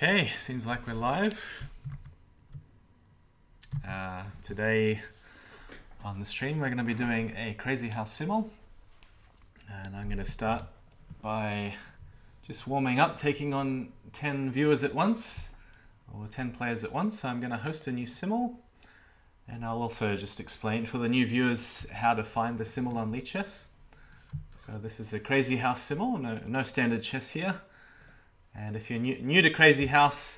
Okay, seems like we're live. Today on the stream we're going to be doing a Crazyhouse Simul, and I'm going to start by just warming up, taking on 10 viewers at once, or 10 players at once. So I'm going to host a new Simul, and I'll also just explain for the new viewers how to find the Simul on Lichess. So this is a Crazyhouse Simul, no standard chess here. And if you're new to Crazyhouse,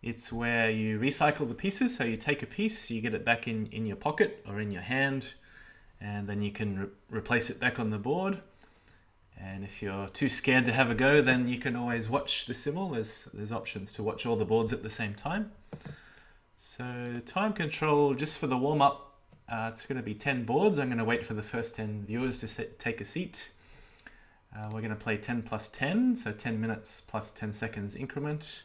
it's where you recycle the pieces. So you take a piece, you get it back in your pocket or in your hand, and then you can replace it back on the board. And if you're too scared to have a go, then you can always watch the Simul. There's options to watch all the boards at the same time. So time control, just for the warm-up, it's going to be 10 boards. I'm going to wait for the first 10 viewers to take a seat. We're going to play 10 plus 10, so 10 minutes plus 10 seconds increment.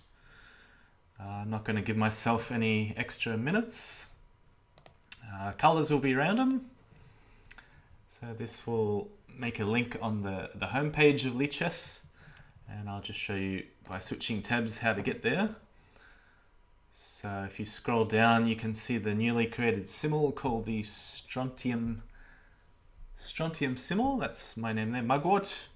I'm not going to give myself any extra minutes. Colors will be random. So this will make a link on the home page of Lichess, and I'll just show you by switching tabs how to get there. So if you scroll down, you can see the newly created Simul called the Strontium Simul. That's my name there, Mugwort.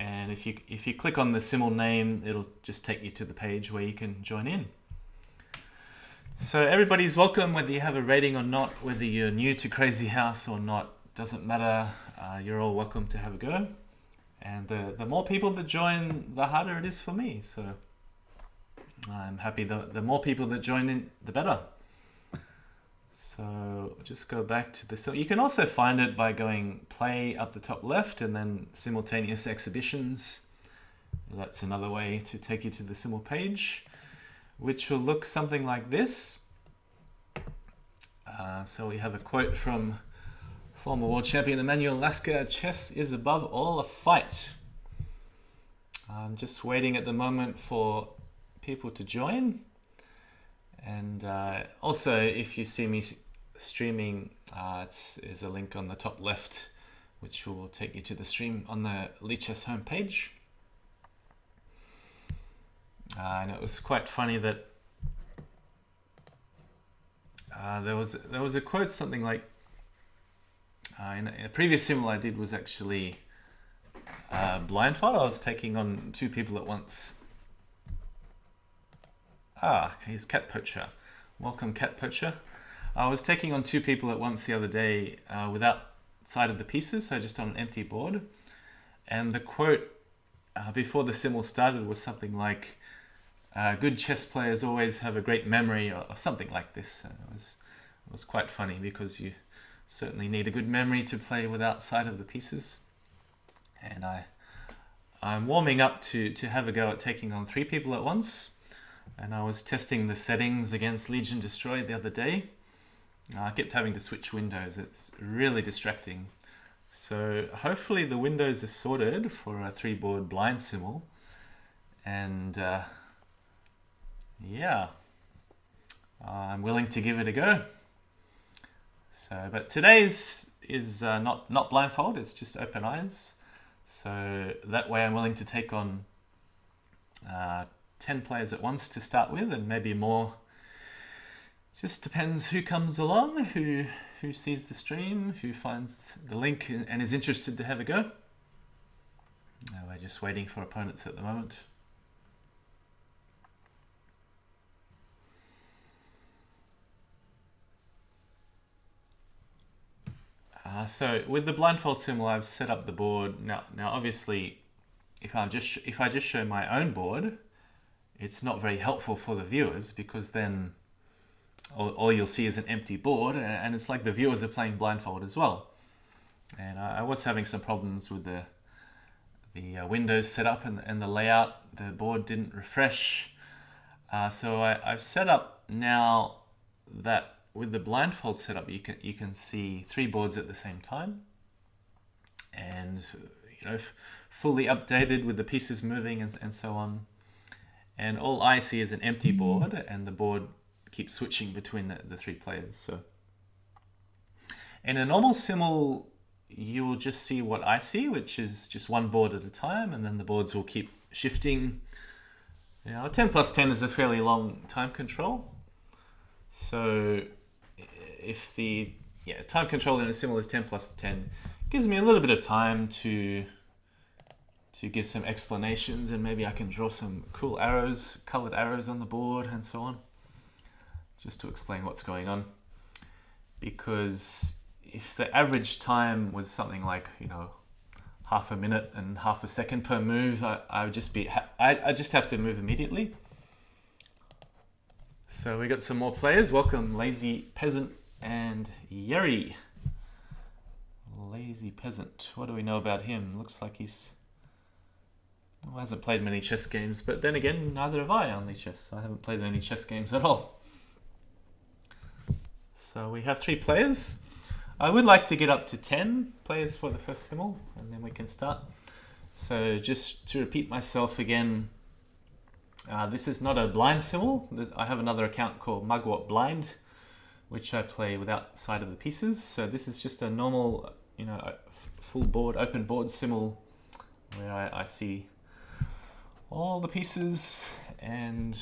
And if you click on the Simul name, it'll just take you to the page where you can join in. So everybody's welcome, whether you have a rating or not, whether you're new to Crazyhouse or not, doesn't matter. You're all welcome to have a go. And the more people that join, the harder it is for me. So I'm happy the more people that join in, the better. So just go back to the... You can also find it by going play up the top left and then simultaneous exhibitions. That's another way to take you to the Simul page, which will look something like this. So we have a quote from former world champion Emmanuel Lasker: "Chess is above all a fight." I'm just waiting at the moment for people to join. And also, if you see me streaming, there's a link on the top left, which will take you to the stream on the Lichess homepage. And it was quite funny that there was a quote, something like, in a previous Simul I did was actually blindfold. I was taking on 2 people at once. Here's Cat Poacher. Welcome, Cat Poacher. I was taking on 2 people at once the other day without side of the pieces, so just on an empty board. And the quote before the Simul started was something like, "Good chess players always have a great memory," or something like this. It was quite funny because you certainly need a good memory to play without side of the pieces. And I'm warming up to have a go at taking on 3 people at once. And I was testing the settings against Legion Destroy the other day. I kept having to switch windows. It's really distracting. So hopefully the windows are sorted for a 3-board blind Simul. And yeah, I'm willing to give it a go. So, but today's is not blindfold. It's just open eyes. So that way I'm willing to take on 10 players at once to start with, and maybe more. Just depends who comes along, who sees the stream, who finds the link and is interested to have a go. We're just waiting for opponents at the moment. So with the blindfold Simul, I've set up the board. Now obviously, if I just show my own board, it's not very helpful for the viewers, because then all you'll see is an empty board, and it's like the viewers are playing blindfold as well. And I was having some problems with the Windows setup and the layout. The board didn't refresh. So I've set up now that with the blindfold setup, you can see 3 boards at the same time, and fully updated with the pieces moving and so on. And all I see is an empty board, and the board keeps switching between the 3 players. So in a normal Simul, you will just see what I see, which is just 1 board at a time, and then the boards will keep shifting. Now, 10 plus 10 is a fairly long time control. So if the time control in a Simul is 10 plus 10, it gives me a little bit of time to give some explanations, and maybe I can draw some cool arrows, colored arrows on the board and so on, just to explain what's going on. Because if the average time was something like, half a minute and half a second per move, I would just I just have to move immediately. So we got some more players. Welcome, Lazy Peasant and Yeri. Lazy Peasant. What do we know about him? Looks like he's hasn't played many chess games, but then again, neither have I. Only chess. I haven't played any chess games at all. So we have 3 players. I would like to get up to 10 players for the first Simul, and then we can start. So just to repeat myself again, this is not a blind Simul. I have another account called Mugwort Blind, which I play without side of the pieces. So this is just a normal, full board, open board Simul, where I see all the pieces, and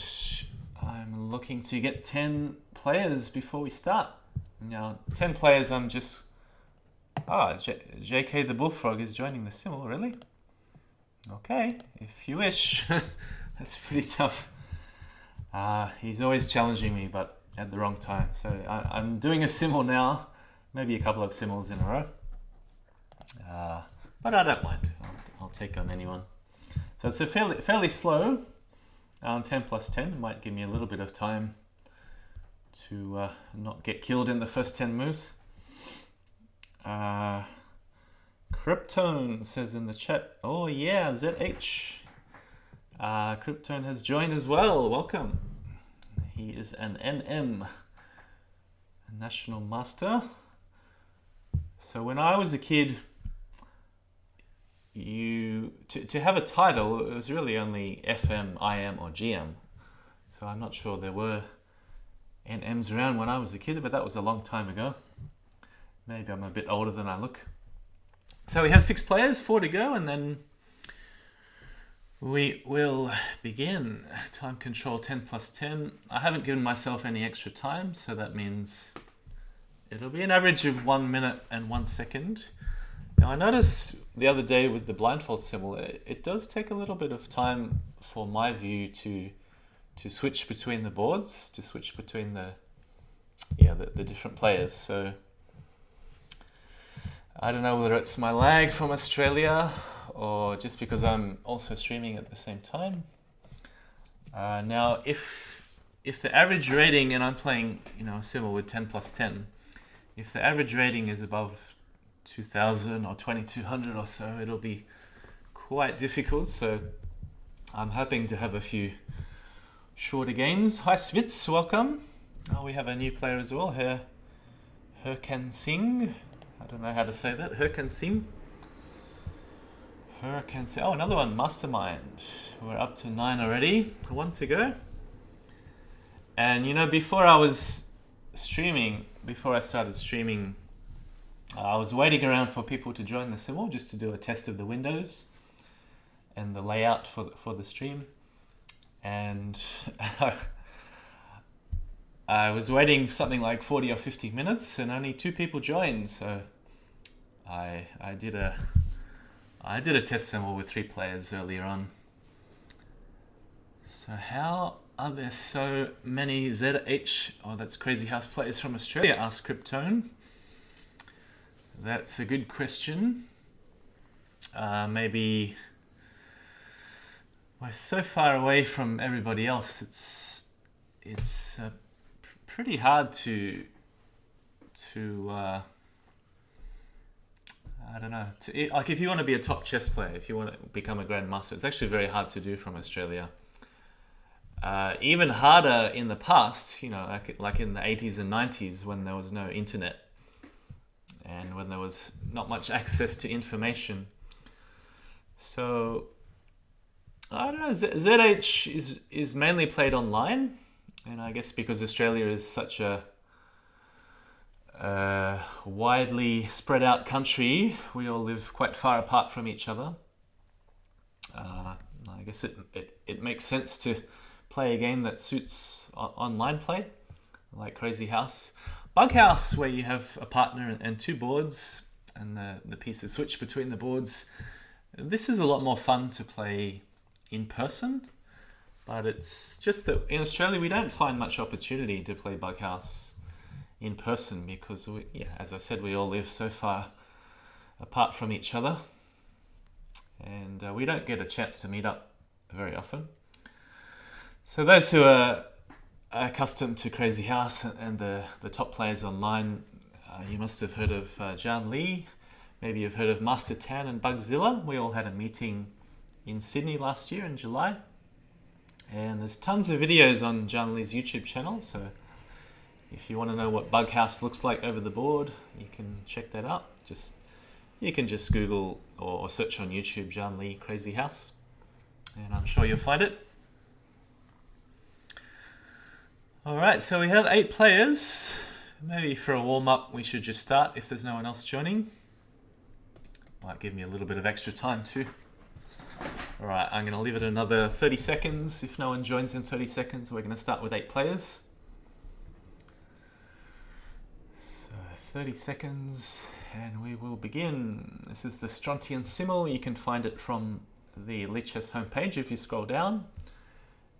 I'm looking to get 10 players before we start. Now, 10 players, I'm just... JK the Bullfrog is joining the Simul, really? Okay, if you wish. That's pretty tough. He's always challenging me, but at the wrong time. So I'm doing a Simul now, maybe a couple of Simuls in a row. But I don't mind. I'll take on anyone. So it's a fairly slow 10 plus 10. It might give me a little bit of time to not get killed in the first 10 moves. Kryptone says in the chat, oh yeah, ZH. Kryptone has joined as well. Welcome. He is an NM, a National Master. So when I was a kid, to have a title, it was really only FM, IM, or GM. So I'm not sure there were NMs around when I was a kid, but that was a long time ago. Maybe I'm a bit older than I look. So we have 6 players, 4 to go, and then we will begin. Time control 10 plus 10. I haven't given myself any extra time, so that means it'll be an average of 1 minute and 1 second. Now I noticed the other day with the blindfold Simul, it does take a little bit of time for my view to switch between the boards, to switch between the different players. So I don't know whether it's my lag from Australia or just because I'm also streaming at the same time. Now if the average rating, and I'm playing Simul with 10 plus 10, if the average rating is above 2000 or 2200 or so, it'll be quite difficult. So I'm hoping to have a few shorter games. Hi Svitz, welcome. We have a new player as well, Hurkan Singh. I don't know how to say that. Hurkan Singh. Oh, another one, Mastermind. We're up to 9 already. 1 to go. And before I started streaming, I was waiting around for people to join the Simul just to do a test of the windows and the layout for the stream. And I was waiting something like 40 or 50 minutes, and only 2 people joined. So I did a test Simul with 3 players earlier on. So how are there so many ZH? Oh, that's Crazyhouse players from Australia, asked Kryptone. That's a good question. Maybe we're so far away from everybody else. It's pretty hard to I don't know. Like if you want to be a top chess player, if you want to become a grandmaster, it's actually very hard to do from Australia. Even harder in the past, like in the 80s and 90s when there was no internet and when there was not much access to information. So I don't know. ZH is mainly played online, and I guess because Australia is such a widely spread out country, we all live quite far apart from each other. I guess it makes sense to play a game that suits online play, like Crazyhouse. Bughouse, where you have a partner and 2 boards, and the pieces switch between the boards. This is a lot more fun to play in person, but it's just that in Australia we don't find much opportunity to play Bughouse in person because, as I said, we all live so far apart from each other, and we don't get a chance to meet up very often. So those who are accustomed to Crazyhouse and the top players online, you must have heard of John Lee. Maybe you've heard of Mastertan and Bugzilla. We all had a meeting in Sydney last year in July, and there's tons of videos on John Lee's YouTube channel, so if you want to know what Bughouse looks like over the board, you can check that out. You can just Google or search on YouTube John Lee Crazyhouse, and I'm sure you'll find it. Alright, so we have 8 players. Maybe for a warm-up we should just start if there's no one else joining. Might give me a little bit of extra time too. Alright, I'm going to leave it another 30 seconds. If no one joins in 30 seconds, we're going to start with 8 players. So 30 seconds, and we will begin. This is the Strontian Simul. You can find it from the Lichess homepage if you scroll down.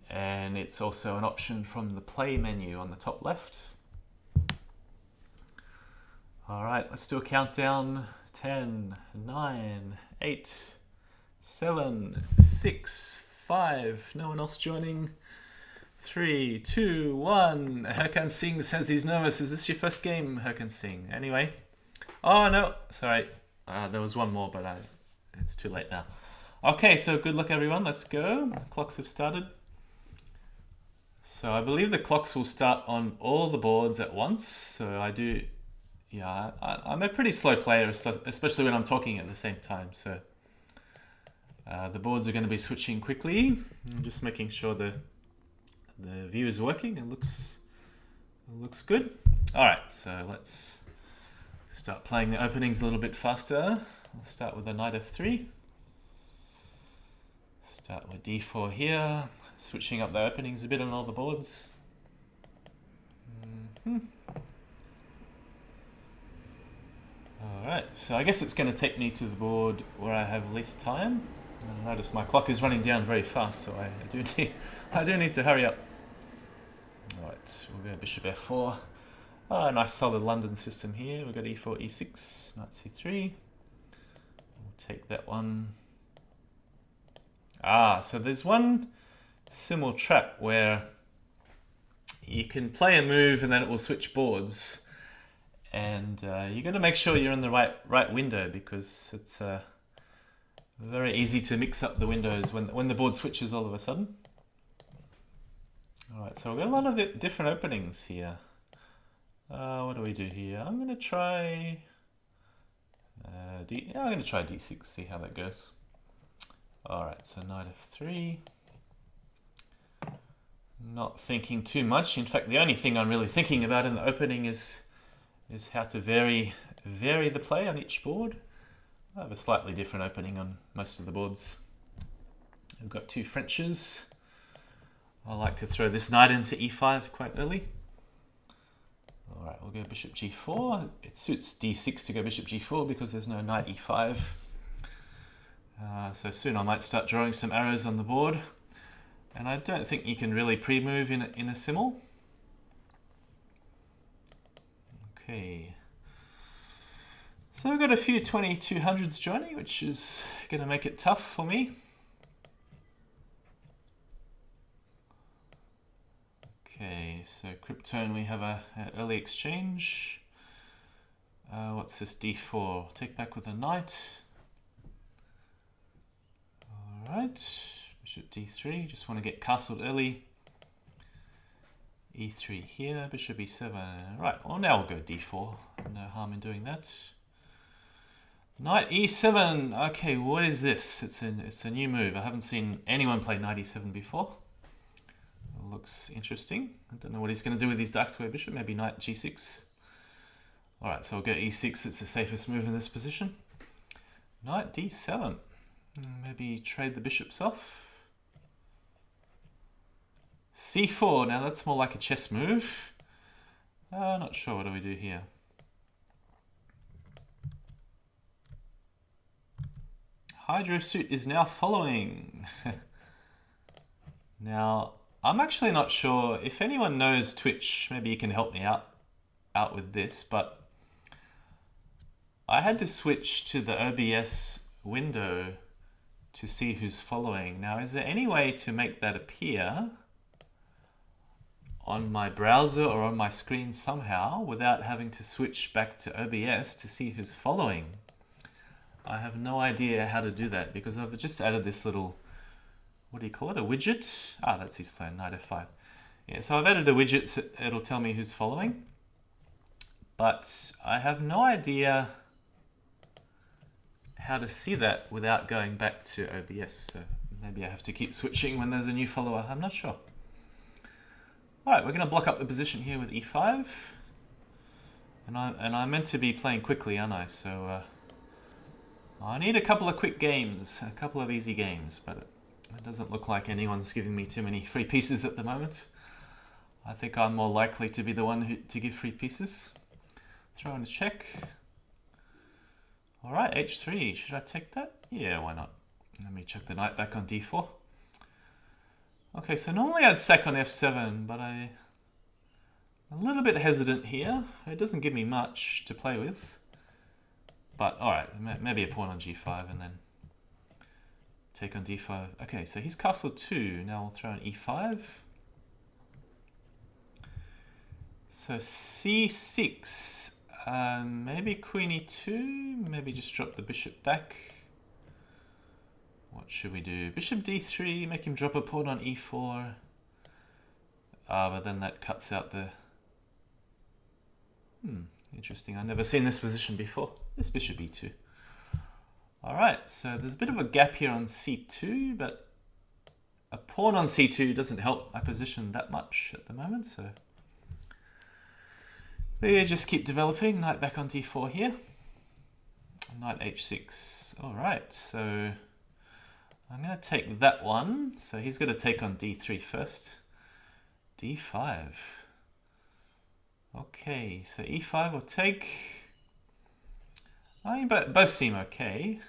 And it's also an option from the play menu on the top left. Alright, let's do a countdown. 10, 9, 8, 7, 6, 5. No one else joining. 3, 2, 1. Herkan Singh says he's nervous. Is this your first game, Herkan Singh? Anyway. Oh, no. Sorry. There was one more, but it's too late now. Okay, so good luck, everyone. Let's go. The clocks have started. So I believe the clocks will start on all the boards at once. So I'm a pretty slow player, especially when I'm talking at the same time. So the boards are going to be switching quickly. I'm just making sure the view is working. It looks good. All right, so let's start playing the openings a little bit faster. I'll start with a knight f3. Start with d4 here. Switching up the openings a bit on all the boards. Alright, so I guess it's going to take me to the board where I have least time. Notice my clock is running down very fast, so I do need to hurry up. Alright, we'll go bishop f4. Oh, nice solid London system here. We've got e4, e6, knight c3. We'll take that one. So there's one simul trap where you can play a move and then it will switch boards, and you're going to make sure you're in the right window, because it's very easy to mix up the windows when the board switches all of a sudden. Alright, so we've got a lot of different openings here. What do we do here? I'm going to try I'm going to try d6, see how that goes. Alright, so knight f3. Not thinking too much. In fact, the only thing I'm really thinking about in the opening is how to vary the play on each board. I have a slightly different opening on most of the boards. We've got 2 Frenches. I like to throw this knight into e5 quite early. Alright, we'll go bishop g4. It suits d6 to go bishop g4 because there's no knight e5. So soon I might start drawing some arrows on the board. And I don't think you can really pre-move in a simul. Okay. So we've got a few 2200s joining, which is going to make it tough for me. Okay, so Kryptone, we have an early exchange. What's this, d4? Take back with a knight. Alright, bishop d3, just want to get castled early. e3 here, bishop e7. Right, well now we'll go d4. No harm in doing that. Knight e7. Okay, what is this? It's a new move. I haven't seen anyone play knight e7 before. It looks interesting. I don't know what he's going to do with his dark square bishop. Maybe knight g6. Alright, so we'll go e6. It's the safest move in this position. Knight d7. Maybe trade the bishops off. C4, now that's more like a chess move. Not sure, what do we do here? Hydro suit is now following. Now, I'm actually not sure if anyone knows Twitch, maybe you can help me out with this, but I had to switch to the OBS window to see who's following. Now, is there any way to make that appear on my browser or on my screen somehow without having to switch back to OBS to see who's following? I have no idea how to do that because I've just added this little, what do you call it, a widget? Ah, that's his plan, knight f5. Yeah, so I've added a widget so it'll tell me who's following, but I have no idea how to see that without going back to OBS. So maybe I have to keep switching when there's a new follower, I'm not sure. All right, we're going to block up the position here with e5. And I'm meant to be playing quickly, aren't I? So I need a couple of quick games, a couple of easy games, but it doesn't look like anyone's giving me too many free pieces at the moment. I think I'm more likely to be the one to give free pieces. Throw in a check. All right, h3, should I take that? Yeah, why not? Let me chuck the knight back on d4. Okay, so normally I'd sack on f7, but I'm a little bit hesitant here. It doesn't give me much to play with. But all right, maybe a pawn on g5 and then take on d5. Okay, so he's castle 2. Now we'll throw an e5. So c6. Maybe queen e2. Maybe just drop the bishop back. What should we do? Bishop d3, make him drop a pawn on e4. But then that cuts out the... interesting. I've never seen this position before. This bishop e2. Alright, so there's a bit of a gap here on c2, but a pawn on c2 doesn't help my position that much at the moment, so... we just keep developing. Knight back on d4 here. Knight h6. Alright, so... I'm going to take that one. So he's going to take on d3 first. d5. Okay, so e5 will take... I mean, both seem okay.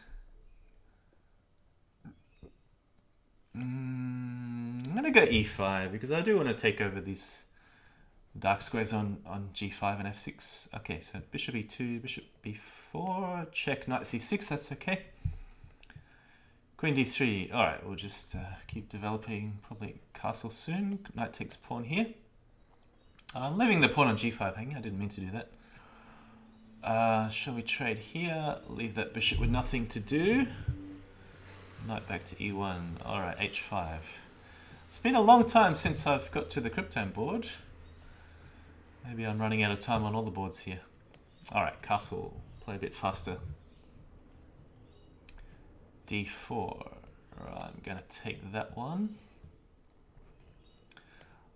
I'm going to go e5 because I do want to take over these dark squares on g5 and f6. Okay, so bishop e2, bishop b4, check, knight c6, that's okay. Queen d3, alright, we'll just keep developing, probably castle soon. Knight takes pawn here. I'm leaving the pawn on g5 hanging, I didn't mean to do that. Shall we trade here? Leave that bishop with nothing to do. Knight back to e1, alright, h5. It's been a long time since I've got to the Cryptome board. Maybe I'm running out of time on all the boards here. Alright, castle, play a bit faster. d4. Right, I'm going to take that one.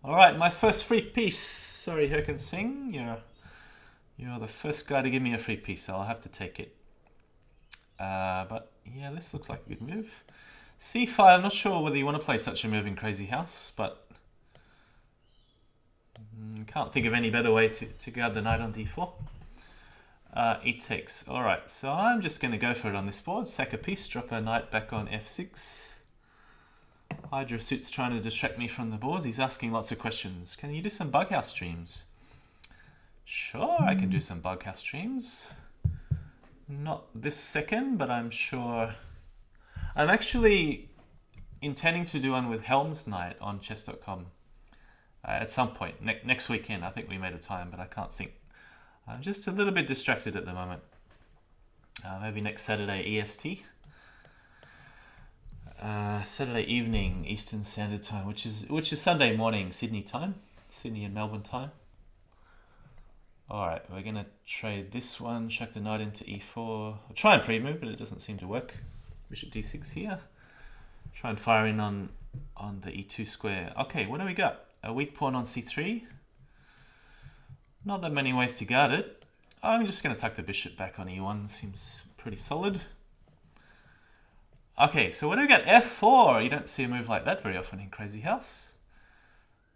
Alright, my first free piece. Sorry, Herkin Singh. You're the first guy to give me a free piece, so I'll have to take it. But yeah, this looks like a good move. c5, I'm not sure whether you want to play such a move in Crazyhouse, but can't think of any better way to guard the knight on d4. E takes. Alright, so I'm just going to go for it on this board. Sack a piece, drop a knight back on f6. Hydra Suit's trying to distract me from the boards. He's asking lots of questions. Can you do some Bughouse streams? Sure, I can do some Bughouse streams. Not this second, but I'm sure... I'm actually intending to do one with Helm's Knight on chess.com at some point. Next weekend, I think we made a time, but I can't think. I'm just a little bit distracted at the moment. Maybe next Saturday EST. Saturday evening Eastern Standard Time, which is Sunday morning Sydney time, Sydney and Melbourne time. All right, we're gonna trade this one. Chuck the knight into e4. I'll try and pre-move, but it doesn't seem to work. Bishop d6 here. Try and fire in on the e2 square. Okay, what do we got? A weak pawn on c3. Not that many ways to guard it. I'm just going to tuck the bishop back on e1. Seems pretty solid. Okay, so what do we got? f4. You don't see a move like that very often in Crazyhouse.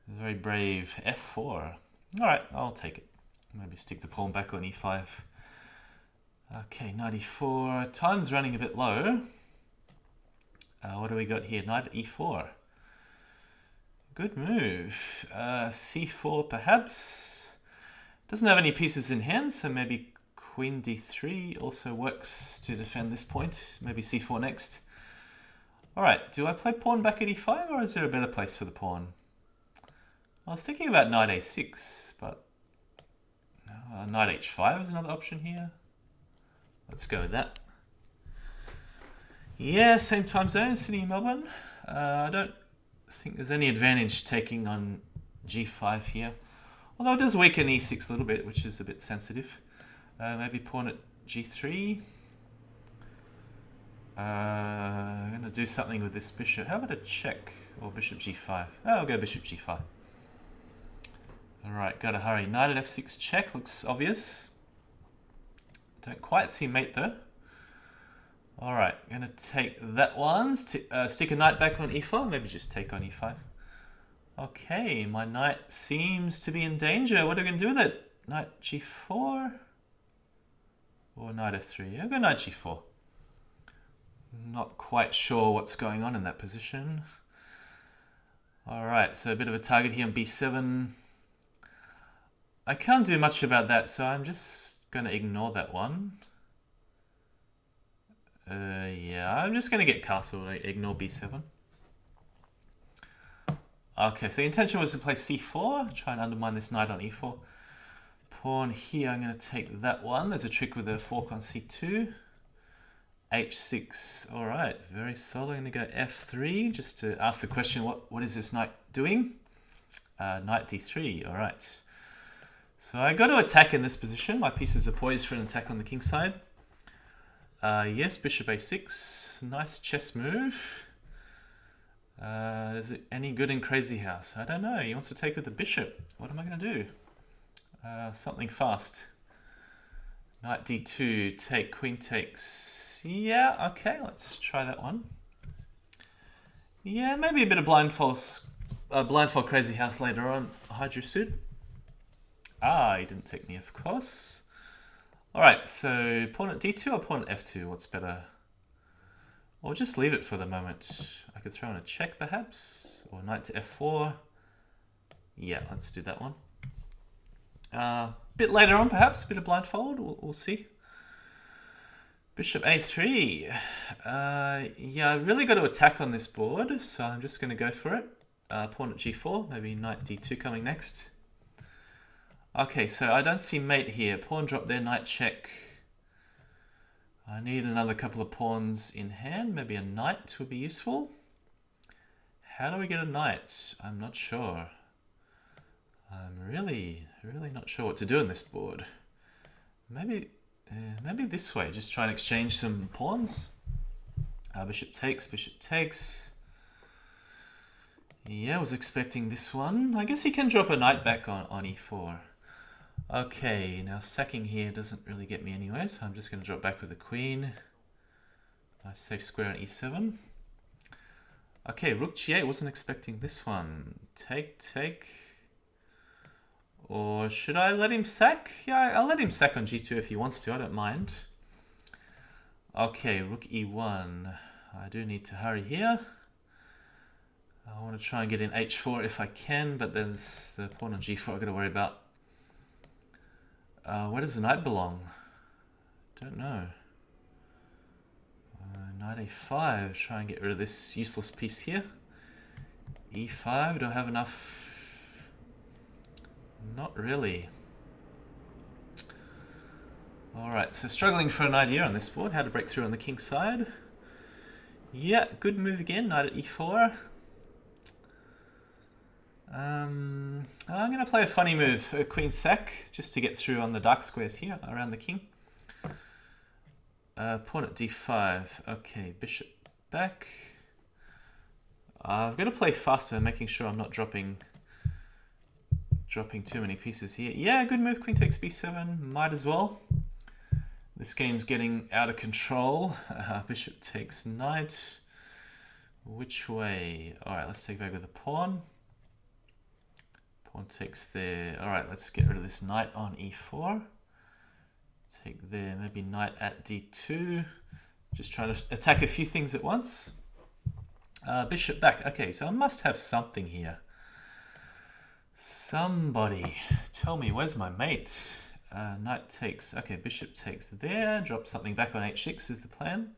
Very brave. F4. Alright, I'll take it. Maybe stick the pawn back on E5. Okay, knight E4. Time's running a bit low. What do we got here? Knight E4. Good move. C4 perhaps. Doesn't have any pieces in hand, so maybe Queen D3 also works to defend this point. Maybe C4 next. Alright, do I play pawn back at E5 or is there a better place for the pawn? I was thinking about knight A6, but knight H5 is another option here. Let's go with that. Yeah, same time zone, Sydney and Melbourne. I don't think there's any advantage taking on G5 here. Although it does weaken E6 a little bit, which is a bit sensitive. Maybe pawn at G3. I'm going to do something with this bishop. How about a check? Or bishop G5? Oh, I'll go bishop G5. Alright, gotta hurry. Knight at F6 check, looks obvious. Don't quite see mate though. Alright, gonna take that one. Stick a knight back on E4, maybe just take on E5. Okay, my knight seems to be in danger. What are we gonna do with it? Knight G4? Or knight F3? I'll go knight G4. Not quite sure what's going on in that position. Alright, so a bit of a target here on B7. I can't do much about that, so I'm just going to ignore that one. Yeah, I'm just going to get castle, ignore B7. Okay, so the intention was to play C4, try and undermine this knight on E4. Pawn here, I'm going to take that one. There's a trick with a fork on C2. H6, alright, very solid. I'm going to go F3, just to ask the question, what is this knight doing? Knight D3, alright. So I got to attack in this position. My pieces are poised for an attack on the king side. Yes, bishop A6. Nice chess move. Is it any good in Crazyhouse? I don't know. He wants to take with the bishop. What am I going to do? Something fast. Knight D2. Take. Queen takes. Yeah, okay. Let's try that one. Yeah, maybe a bit of blindfold Crazyhouse later on. Hide your suit. Ah, he didn't take me, of course. Alright, so pawn at D2 or pawn at F2? What's better? Or just leave it for the moment. I could throw in a check, perhaps? Or knight to F4. Yeah, let's do that one. Bit later on, perhaps. A bit of blindfold. We'll see. Bishop A3. Yeah, I've really got to attack on this board, so I'm just going to go for it. Pawn at G4. Maybe knight D2 coming next. Okay, so I don't see mate here. Pawn drop there, knight check. I need another couple of pawns in hand. Maybe a knight would be useful. How do we get a knight? I'm not sure. I'm really not sure what to do on this board. Maybe this way. Just try and exchange some pawns. Bishop takes, bishop takes. Yeah, I was expecting this one. I guess he can drop a knight back on E4. Okay, now sacking here doesn't really get me anywhere, so I'm just going to drop back with the queen. Nice safe square on E7. Okay, rook G8, wasn't expecting this one. Take, take. Or should I let him sack? Yeah, I'll let him sack on G2 if he wants to, I don't mind. Okay, rook E1. I do need to hurry here. I want to try and get in H4 if I can, but there's the pawn on G4 I've got to worry about. Where does the knight belong? Don't know. Knight A5, try and get rid of this useless piece here. E5, do I have enough? Not really. Alright, so struggling for an idea on this board, how to break through on the king side. Yeah, good move again, knight at E4. I'm going to play a funny move, a queen sack, just to get through on the dark squares here around the king. Pawn at D5. Okay, bishop back. I've got to play faster, making sure I'm not dropping too many pieces here. Yeah, good move, queen takes B7. Might as well. This game's getting out of control. Bishop takes knight. Which way? Alright, let's take back with a pawn. Pawn takes there. All right, let's get rid of this knight on e4. Take there, maybe knight at d2. Just trying to attack a few things at once. Bishop back. Okay, so I must have something here. Somebody tell me, where's my mate? Knight takes. Okay, bishop takes there. Drop something back on h6 is the plan.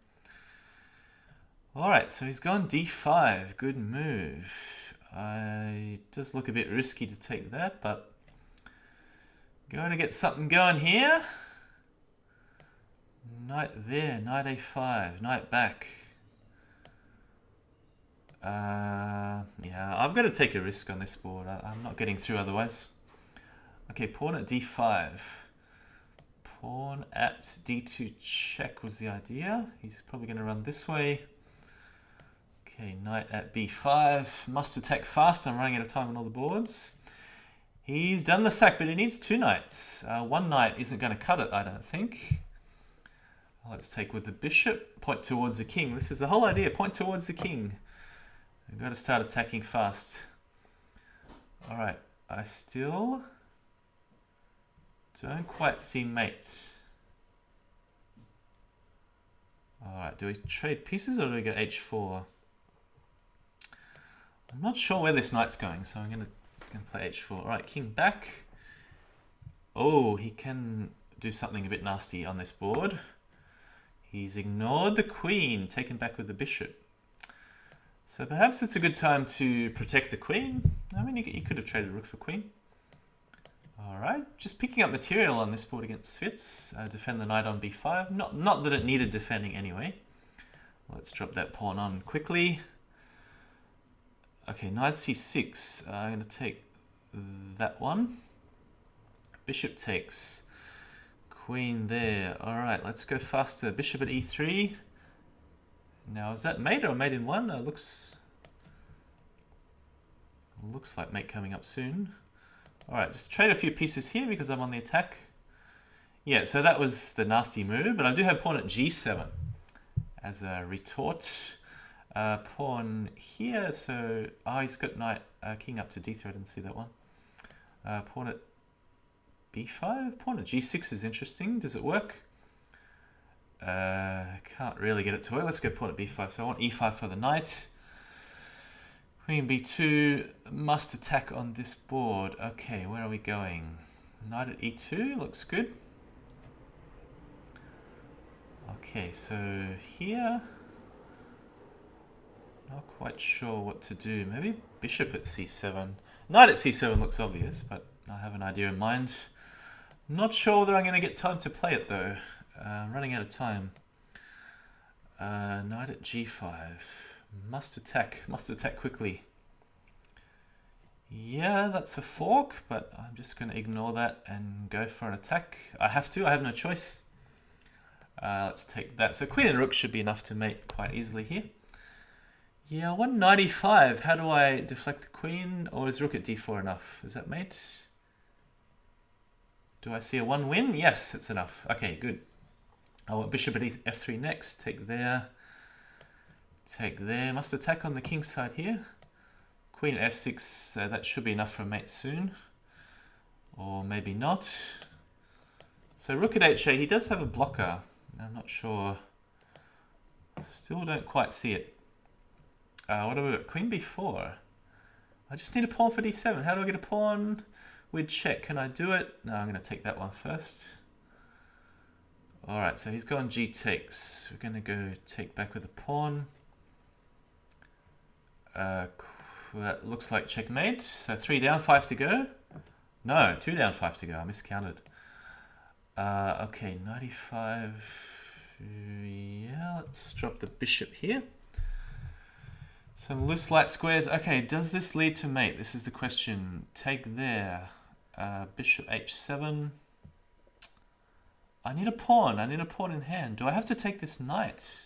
All right, so he's gone d5. Good move. It does look a bit risky to take that, but going to get something going here. Knight there, knight a5, knight back. Yeah, I've got to take a risk on this board. I'm not getting through otherwise. Okay, pawn at d5. Pawn at d2 check was the idea. He's probably going to run this way. Okay, knight at b5. Must attack fast. I'm running out of time on all the boards. He's done the sack, but he needs two knights. One knight isn't going to cut it, I don't think. Let's take with the bishop. Point towards the king. This is the whole idea. Point towards the king. We've got to start attacking fast. Alright, I still don't quite see mate. Alright, do we trade pieces or do we go h4? I'm not sure where this knight's going, so I'm going to play h4. Alright, king back. Oh, he can do something a bit nasty on this board. He's ignored the queen, taken back with the bishop. So perhaps it's a good time to protect the queen. I mean, he could have traded rook for queen. Alright, just picking up material on this board against Svitz. Defend the knight on b5. Not that it needed defending anyway. Let's drop that pawn on quickly. Okay, knight c6. I'm going to take that one. Bishop takes. Queen there. Alright, let's go faster. Bishop at e3. Now, is that mate or mate in one? Looks like mate coming up soon. Alright, just trade a few pieces here because I'm on the attack. Yeah, so that was the nasty move, but I do have pawn at g7 as a retort. Pawn here, so... Oh, he's got knight, king up to d3. I didn't see that one. Pawn at b5? Pawn at g6 is interesting. Does it work? Can't really get it to work. Let's go pawn at b5. So I want e5 for the knight. Queen b2. Must attack on this board. Okay, where are we going? Knight at e2 looks good. Okay, so here... Not quite sure what to do. Maybe bishop at c7. Knight at c7 looks obvious, but I have an idea in mind. Not sure whether I'm going to get time to play it though. Running out of time. Knight at g5. Must attack quickly. Yeah, that's a fork, but I'm just going to ignore that and go for an attack. I have no choice. Let's take that. So queen and rook should be enough to mate quite easily here. Yeah, 195. How do I deflect the queen? Or is rook at d4 enough? Is that mate? Do I see a 1 win? Yes, it's enough. Okay, good. I want bishop at f3 next. Take there. Take there. Must attack on the king side here. Queen at f6. That should be enough for a mate soon. Or maybe not. So rook at h8. He does have a blocker. I'm not sure. Still don't quite see it. What have we got? Queen b4. I just need a pawn for d7. How do I get a pawn? We'd check. Can I do it? No, I'm going to take that one first. Alright, so he's gone g takes. We're going to go take back with a pawn. That looks like checkmate. So 3 down, 5 to go. No, 2 down, 5 to go. I miscounted. Okay, 95. Yeah, let's drop the bishop here. Some loose light squares. Okay, does this lead to mate? This is the question. Take there. Bishop h7. I need a pawn. I need a pawn in hand. Do I have to take this knight?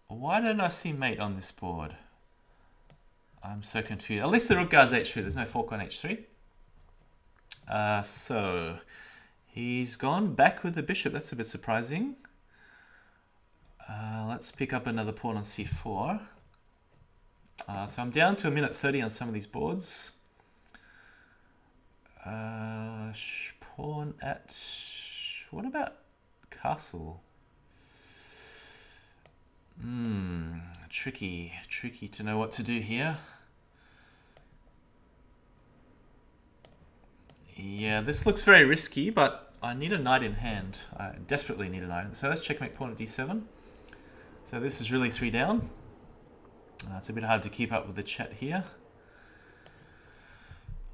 Why don't I see mate on this board? I'm so confused. At least the rook guards h3. There's no fork on h3. So he's gone back with the bishop. That's a bit surprising. Let's pick up another pawn on c4. So I'm down to 1 minute 30 on some of these boards. Pawn at... What about castle? Tricky to know what to do here. Yeah, this looks very risky, but I need a knight in hand. I desperately need a knight. So let's checkmate pawn at d7. So this is really 3 down. It's a bit hard to keep up with the chat here.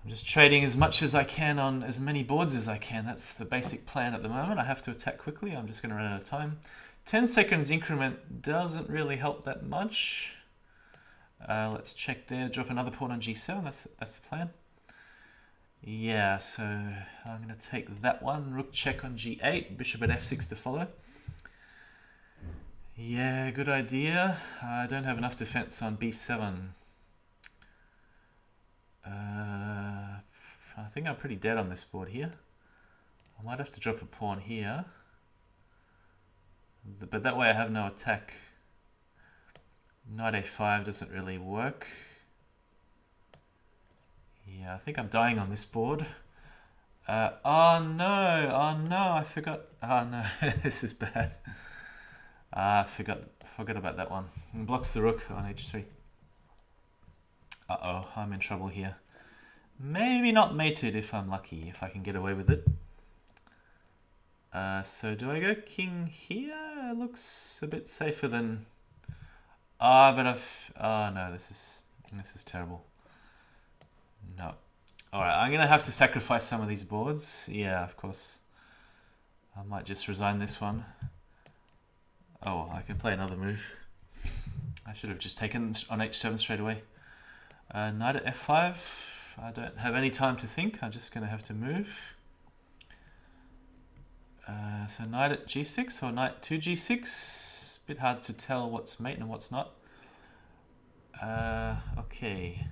I'm just trading as much as I can on as many boards as I can. That's the basic plan at the moment. I have to attack quickly. I'm just going to run out of time. 10 seconds increment doesn't really help that much. Let's check there. Drop another pawn on g7. That's the plan. Yeah, so I'm going to take that one. Rook check on g8. Bishop at f6 to follow. Yeah, good idea. I don't have enough defense on b7. I think I'm pretty dead on this board here. I might have to drop a pawn here. But that way I have no attack. Knight a5 doesn't really work. Yeah, I think I'm dying on this board. Oh no, I forgot. Oh no, this is bad. I forgot about that one. It blocks the rook on h3. Uh-oh, I'm in trouble here. Maybe not mated if I'm lucky, if I can get away with it. So do I go king here? It looks a bit safer than... Oh no, this is terrible. No. Alright, I'm going to have to sacrifice some of these boards. Yeah, of course. I might just resign this one. Oh, I can play another move. I should have just taken on h7 straight away. Knight at f5. I don't have any time to think. I'm just going to have to move. So knight at g6 or knight to g6. Bit hard to tell what's mate and what's not. Okay.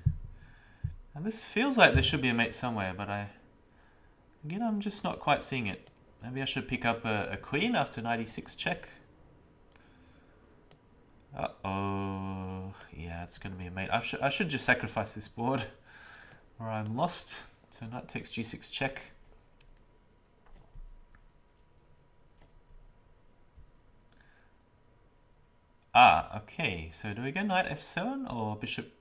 And this feels like there should be a mate somewhere, but again, I'm just not quite seeing it. Maybe I should pick up a queen after knight e6 check. Uh-oh. Yeah, it's going to be a mate. I should just sacrifice this board or I'm lost. So knight takes g6 check. Okay. So do we go knight f7 or bishop?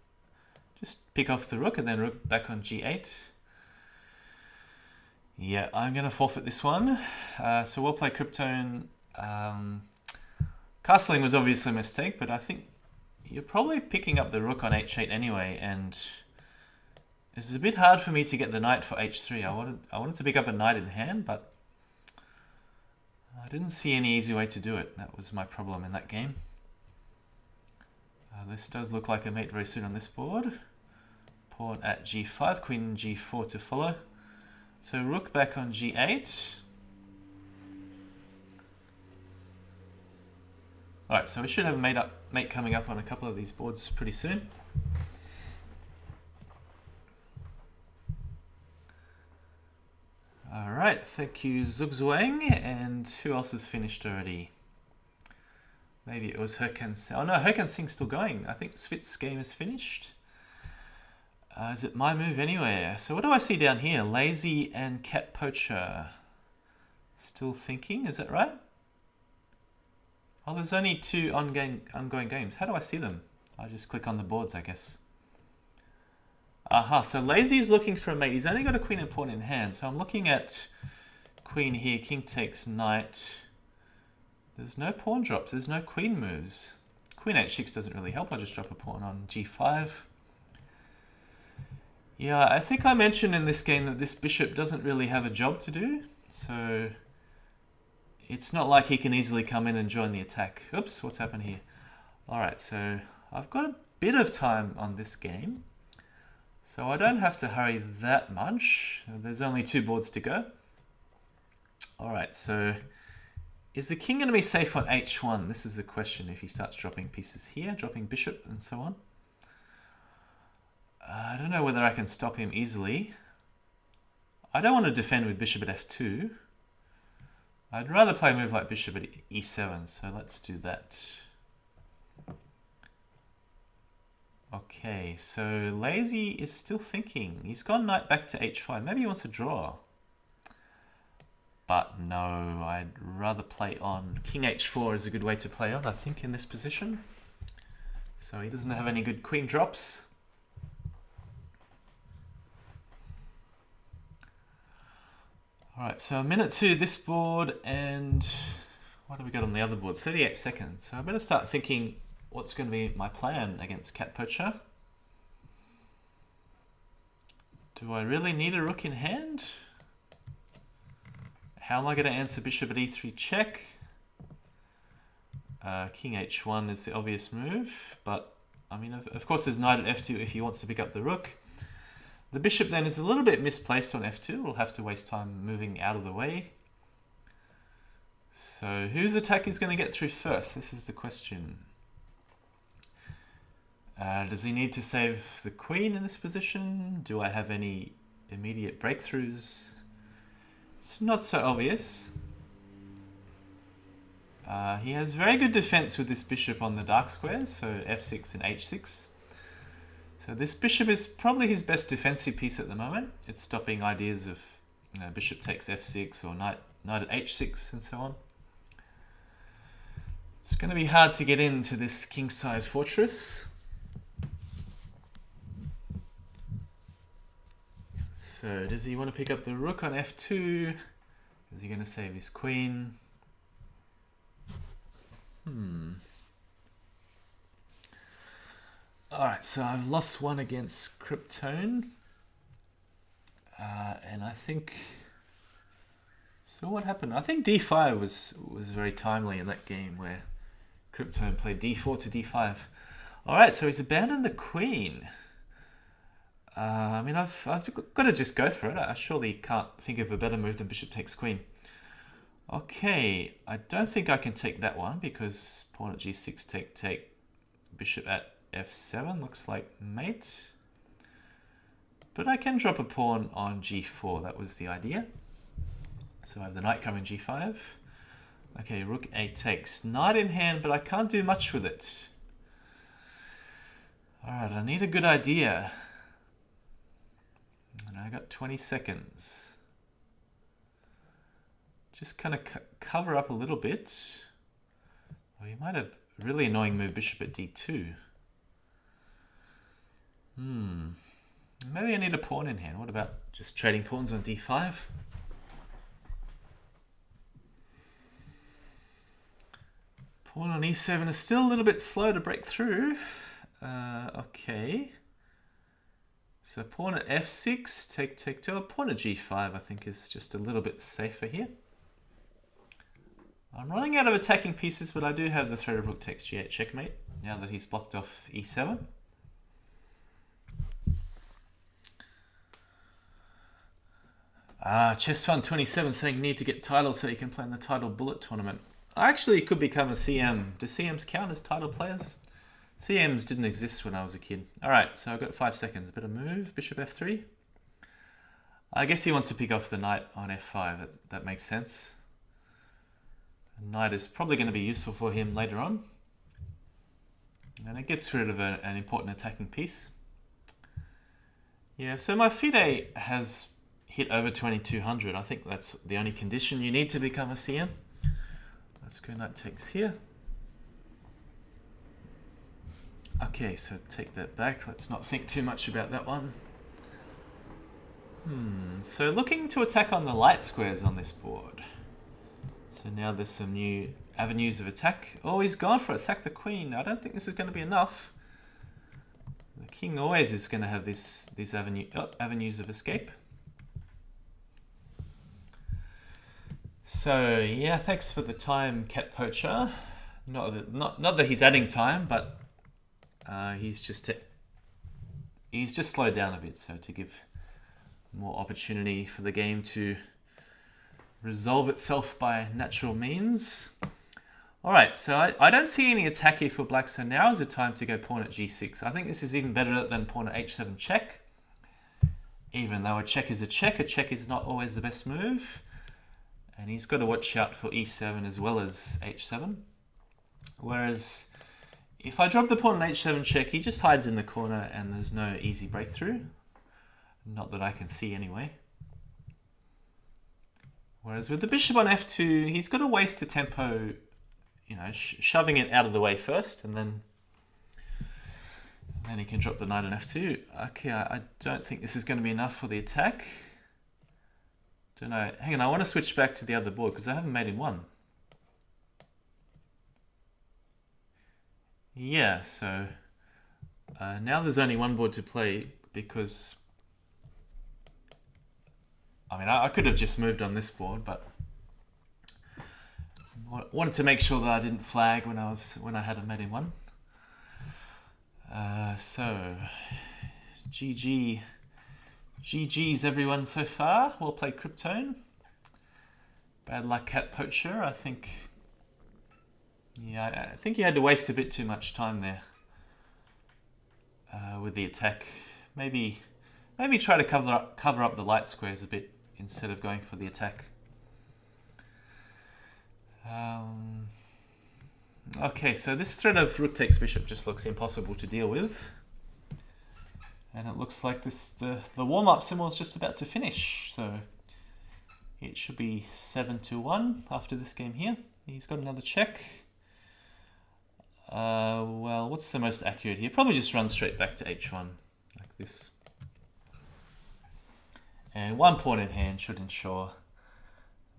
Just pick off the rook and then rook back on g8. Yeah, I'm going to forfeit this one. So we'll play Kryptone. Castling was obviously a mistake, but I think you're probably picking up the rook on h8 anyway, and it's a bit hard for me to get the knight for h3. I wanted to pick up a knight in hand, but I didn't see any easy way to do it. That was my problem in that game. This does look like a mate very soon on this board. Pawn at g5, queen g4 to follow. So rook back on g8. Alright, so we should have a mate coming up on a couple of these boards pretty soon. Alright, thank you Zugzwang. And who else has finished already? Maybe it was Herkan Singh. Oh no, Herkan Singh's still going. I think Switz's game is finished. Is it my move anywhere? So what do I see down here? Lazy and Cat Poacher. Still thinking, is that right? Oh, there's only 2 ongoing games. How do I see them? I just click on the boards, I guess. Aha, so Lazy is looking for a mate. He's only got a queen and pawn in hand. So I'm looking at queen here. King takes knight. There's no pawn drops. There's no queen moves. Queen h6 doesn't really help. I'll just drop a pawn on g5. Yeah, I think I mentioned in this game that this bishop doesn't really have a job to do. So it's not like he can easily come in and join the attack. Oops, what's happened here? Alright, so I've got a bit of time on this game. So I don't have to hurry that much. There's only 2 boards to go. Alright, so is the king going to be safe on h1? This is the question if he starts dropping pieces here, dropping bishop and so on. I don't know whether I can stop him easily. I don't want to defend with bishop at f2. I'd rather play a move like bishop at e7, so let's do that. Okay, so Lazy is still thinking. He's gone knight back to h5. Maybe he wants to draw. But no, I'd rather play on king h4 is a good way to play on, I think, in this position. So he doesn't have any good queen drops. Alright, so a minute to this board, and what do we got on the other board? 38 seconds. So I better start thinking what's going to be my plan against Cat Poacher. Do I really need a rook in hand? How am I going to answer bishop at e3 check? King h1 is the obvious move, but I mean, of course there's knight at f2 if he wants to pick up the rook. The bishop then is a little bit misplaced on f2. We'll have to waste time moving out of the way. So whose attack is going to get through first? This is the question. Does he need to save the queen in this position? Do I have any immediate breakthroughs? It's not so obvious. He has very good defense with this bishop on the dark squares, so f6 and h6. So this bishop is probably his best defensive piece at the moment. It's stopping ideas of, you know, bishop takes f6 or knight at h6 and so on. It's going to be hard to get into this kingside fortress. So does he want to pick up the rook on f2? Is he going to save his queen? Alright, so I've lost one against Kryptone. And I think... So what happened? I think d5 was very timely in that game where Kryptone played d4 to d5. Alright, so he's abandoned the queen. I mean, I've got to just go for it. I surely can't think of a better move than bishop takes queen. Okay, I don't think I can take that one because pawn at g6, take, bishop at f7 looks like mate. But I can drop a pawn on g4, that was the idea. So I have the knight coming g5. Okay, rook a takes. Knight in hand, but I can't do much with it. Alright, I need a good idea. And I got 20 seconds. Just kind of cover up a little bit. Oh, you might have really annoying move bishop at d2. Maybe I need a pawn in hand. What about just trading pawns on d5? Pawn on e7 is still a little bit slow to break through. Okay. So pawn at f6, take two. Pawn at g5 I think is just a little bit safer here. I'm running out of attacking pieces, but I do have the threat of rook takes g8 checkmate now that he's blocked off e7. Chess Fun 27 saying need to get titles so you can play in the title bullet tournament. I actually could become a CM. Do CMs count as title players? CMs didn't exist when I was a kid. Alright, so I've got 5 seconds. A bit of move, bishop f3. I guess he wants to pick off the knight on f5. That makes sense. Knight is probably going to be useful for him later on. And it gets rid of an important attacking piece. Yeah, so my FIDE has hit over 2200. I think that's the only condition you need to become a CM. Let's go knight takes here. Okay, so take that back. Let's not think too much about that one. So looking to attack on the light squares on this board. So now there's some new avenues of attack. Oh, he's gone for it. Sack the queen. I don't think this is going to be enough. The king always is going to have these avenues of escape. So yeah, thanks for the time, Cat Poacher. Not that he's adding time, but he's just slowed down a bit, so to give more opportunity for the game to resolve itself by natural means. Alright, so I don't see any attack here for black, so now is the time to go pawn at g6. I think this is even better than pawn at h7 check. Even though a check is not always the best move. And he's got to watch out for e7 as well as h7. Whereas if I drop the pawn on h7 check, he just hides in the corner and there's no easy breakthrough. Not that I can see anyway. Whereas with the bishop on f2, he's got to waste a tempo, you know, shoving it out of the way first, and then he can drop the knight on f2. Okay, I don't think this is going to be enough for the attack. Don't know. Hang on, I want to switch back to the other board because I haven't made him one. Yeah, so now there's only one board to play because I mean I could have just moved on this board, but I wanted to make sure that I didn't flag when I had a made in one. So GG's everyone so far. Well played, Kryptone. Bad luck, Cat Poacher. I think he had to waste a bit too much time there with the attack. Maybe try to cover up the light squares a bit instead of going for the attack. Okay, so this threat of rook takes bishop just looks impossible to deal with. And it looks like the warm-up symbol is just about to finish. So it should be 7-1 after this game here. He's got another check. Well, what's the most accurate here? Probably just run straight back to h1, like this. And one pawn in hand should ensure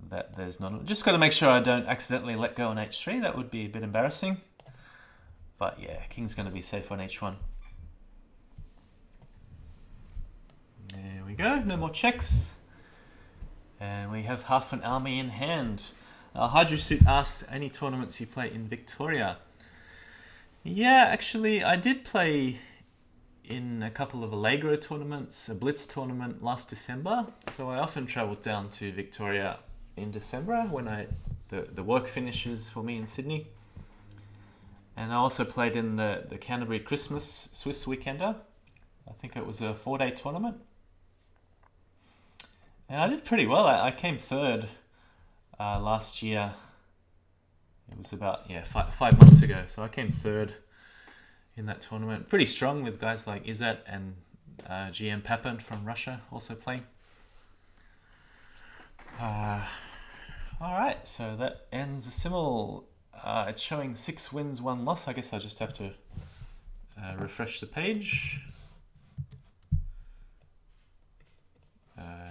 that there's not... Just got to make sure I don't accidentally let go on h3. That would be a bit embarrassing. But yeah, king's going to be safe on h1. There we go, no more checks. And we have half an army in hand. Hydrosuit asks, any tournaments you play in Victoria? Yeah, actually, I did play in a couple of Allegro tournaments, a Blitz tournament last December. So I often travelled down to Victoria in December when the work finishes for me in Sydney. And I also played in the Canterbury Christmas Swiss Weekender. I think it was a 4-day tournament. And I did pretty well. I came third last year. It was about 5 months ago. So I came third in that tournament. Pretty strong with guys like Izzat and GM Papan from Russia also playing. Alright, so that ends the simul. It's showing 6 wins, 1 loss. I guess I just have to refresh the page.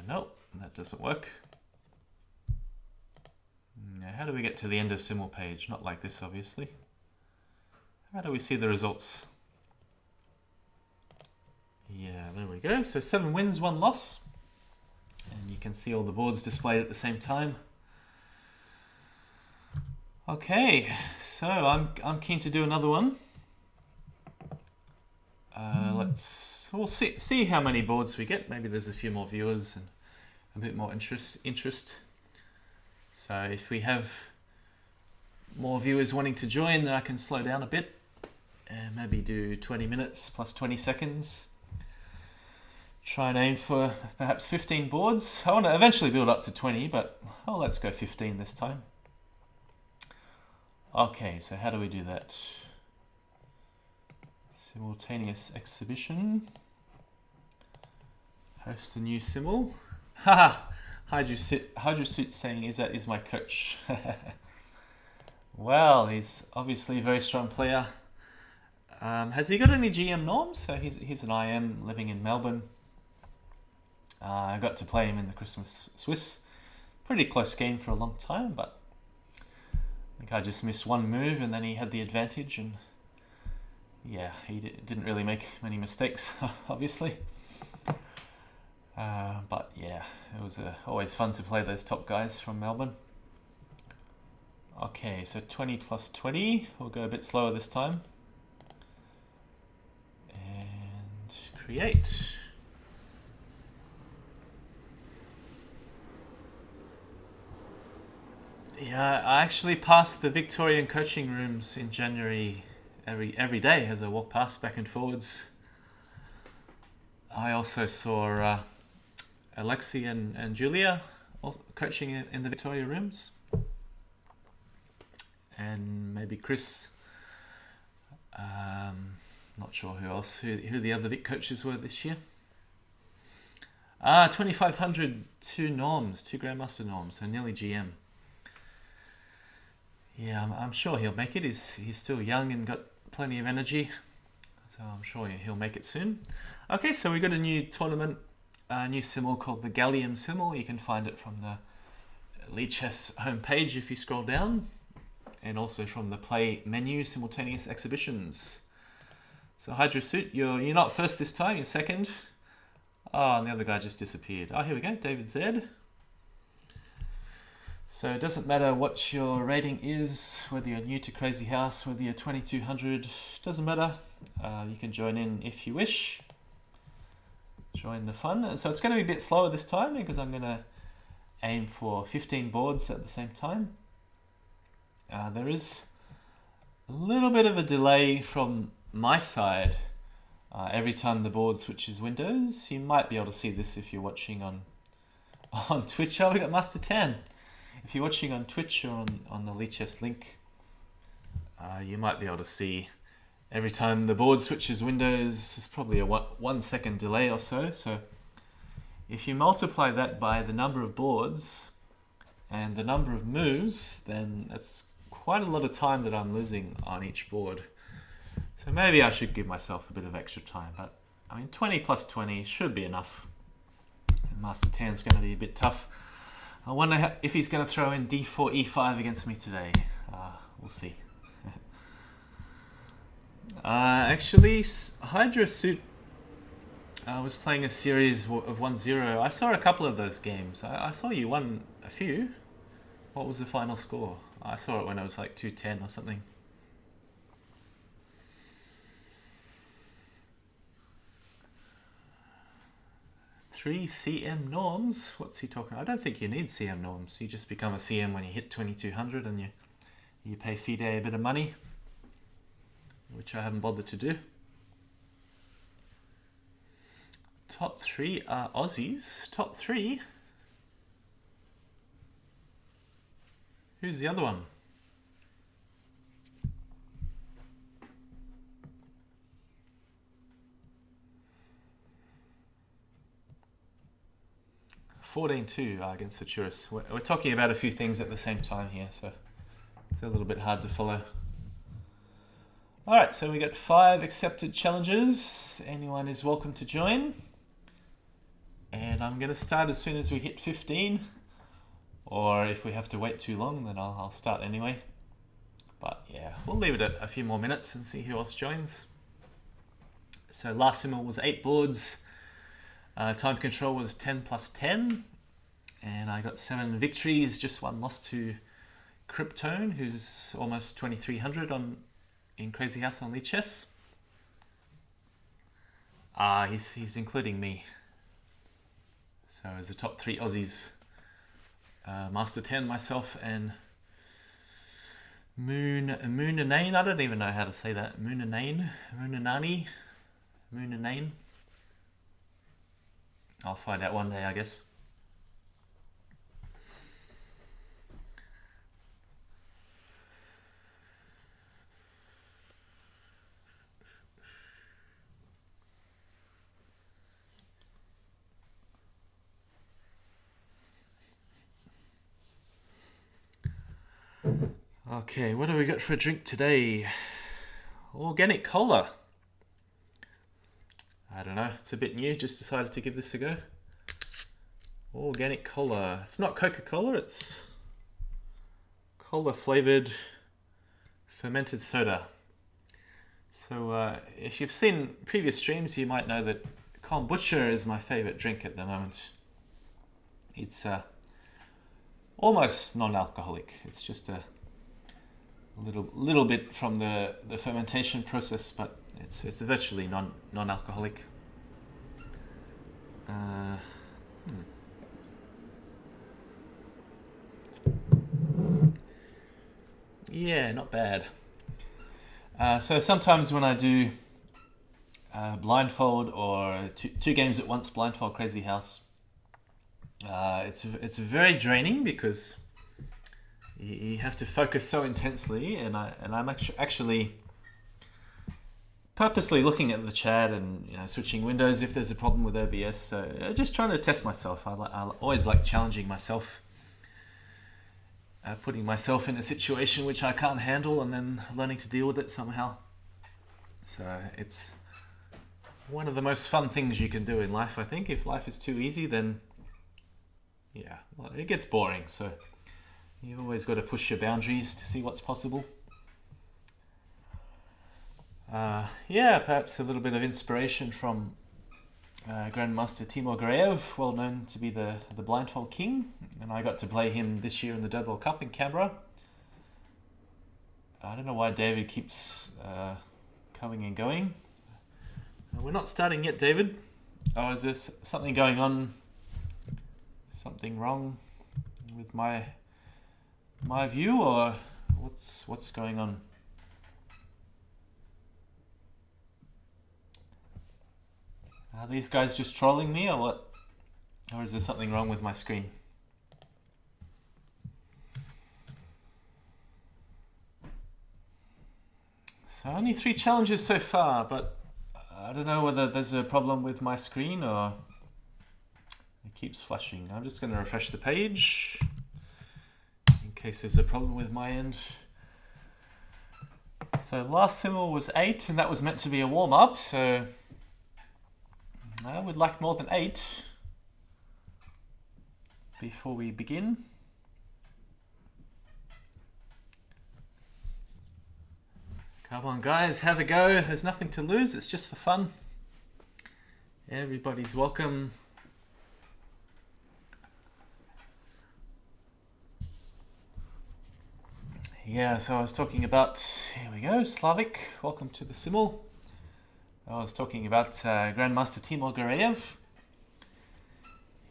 Nope, that doesn't work. Now, how do we get to the end of simul page? Not like this, obviously. How do we see the results? Yeah, there we go. So 7 wins, 1 loss. And you can see all the boards displayed at the same time. Okay, so I'm keen to do another one. We'll see how many boards we get. Maybe there's a few more viewers and a bit more interest. So if we have more viewers wanting to join, then I can slow down a bit and maybe do 20 minutes plus 20 seconds. Try and aim for perhaps 15 boards. I want to eventually build up to 20, but let's go 15 this time. Okay, so how do we do that? Simultaneous exhibition. Host a new simul. Haha! Hydrosuit saying Izzat is my coach. Well, he's obviously a very strong player. Has he got any GM norms? So he's an IM living in Melbourne. I got to play him in the Christmas Swiss. Pretty close game for a long time, but I think I just missed one move and then he had the advantage, and yeah, he didn't really make many mistakes, obviously. But yeah, it was always fun to play those top guys from Melbourne. Okay, so 20 plus 20. We'll go a bit slower this time. And create. Yeah, I actually passed the Victorian coaching rooms in January every day as I walk past back and forwards. I also saw Alexi and Julia also coaching in the Victoria rooms. And maybe Chris Not sure who else, who the other Vic coaches were this year. 2,500, 2 norms, 2 Grandmaster norms, so nearly GM. Yeah, I'm sure he'll make it. He's still young and got plenty of energy, so I'm sure he'll make it soon. Okay, so we got a new tournament, a new symbol called the Gallium symbol. You can find it from the Lead Chess homepage if you scroll down, and also from the Play menu, Simultaneous Exhibitions. So Hydra Suit, you're not first this time, you're second. Oh, and the other guy just disappeared. Oh, here we go, David Z. So it doesn't matter what your rating is, whether you're new to Crazyhouse, whether you're 2200, doesn't matter. You can join in if you wish. Join the fun. So it's going to be a bit slower this time because I'm going to aim for 15 boards at the same time. There is a little bit of a delay from my side. Every time the board switches windows, you might be able to see this if you're watching on Twitch. Oh, we got mastertan. If you're watching on Twitch or on the Lead Chess link, you might be able to see every time the board switches windows, there's probably a 1 second delay or so. So if you multiply that by the number of boards and the number of moves, then that's quite a lot of time that I'm losing on each board. So maybe I should give myself a bit of extra time, but I mean 20 plus 20 should be enough. Mastertan's going to be a bit tough. I wonder if he's going to throw in d4, e5 against me today. We'll see. Actually, Hydra Suit was playing a series of 1-0. I saw a couple of those games. I saw you won a few. What was the final score? I saw it when it was like 2-10 or something. Three CM norms? What's he talking about? I don't think you need CM norms. You just become a CM when you hit 2200 and you pay FIDE a bit of money, which I haven't bothered to do. Top 3 are Aussies. Top 3? Who's the other one? (14-2) against Saturus. We're talking about a few things at the same time here, so it's a little bit hard to follow. Alright, so we got 5 accepted challenges. Anyone is welcome to join. And I'm going to start as soon as we hit 15. Or if we have to wait too long, then I'll start anyway. But yeah, we'll leave it at a few more minutes and see who else joins. So last symbol was 8 boards. Time control was 10 plus 10. And I got 7 victories, just 1 loss to Kryptone, who's almost 2300 in Crazyhouse on Lead Chess. He's including me. So as the top 3 Aussies, mastertan, myself, and moonenane. I don't even know how to say that. Moonenane. I'll find out one day, I guess. Okay, what do we got for a drink today? Organic cola. I don't know, it's a bit new, just decided to give this a go. Organic cola. It's not Coca-Cola, it's cola flavored fermented soda. So if you've seen previous streams, you might know that kombucha is my favorite drink at the moment. It's almost non-alcoholic. It's just a little bit from the fermentation process, but it's virtually non-alcoholic. Yeah, not bad. So sometimes when I do blindfold or two games at once, blindfold Crazyhouse, it's very draining because you have to focus so intensely, and I'm actually purposely looking at the chat and switching windows if there's a problem with OBS. So just trying to test myself. I always like challenging myself, putting myself in a situation which I can't handle and then learning to deal with it somehow. So it's one of the most fun things you can do in life, I think. If life is too easy, then well, it gets boring. So you've always got to push your boundaries to see what's possible. Perhaps a little bit of inspiration from Grandmaster Timur Gareev, well known to be the blindfold king, and I got to play him this year in the Double Cup in Canberra. I don't know why David keeps coming and going. We're not starting yet, David. Oh, is there something going on? Something wrong with my view, or what's going on? Are these guys just trolling me, or what? Or is there something wrong with my screen? So only 3 challenges so far, but I don't know whether there's a problem with my screen or it keeps flashing. I'm just going to refresh the page in case there's a problem with my end. So last simul was 8, and that was meant to be a warm-up, so I would like more than 8 before we begin. Come on guys, have a go. There's nothing to lose, it's just for fun. Everybody's welcome. Yeah, so I was talking about, here we go, Slavic, welcome to the simul. I was talking about Grandmaster Timur Gareev.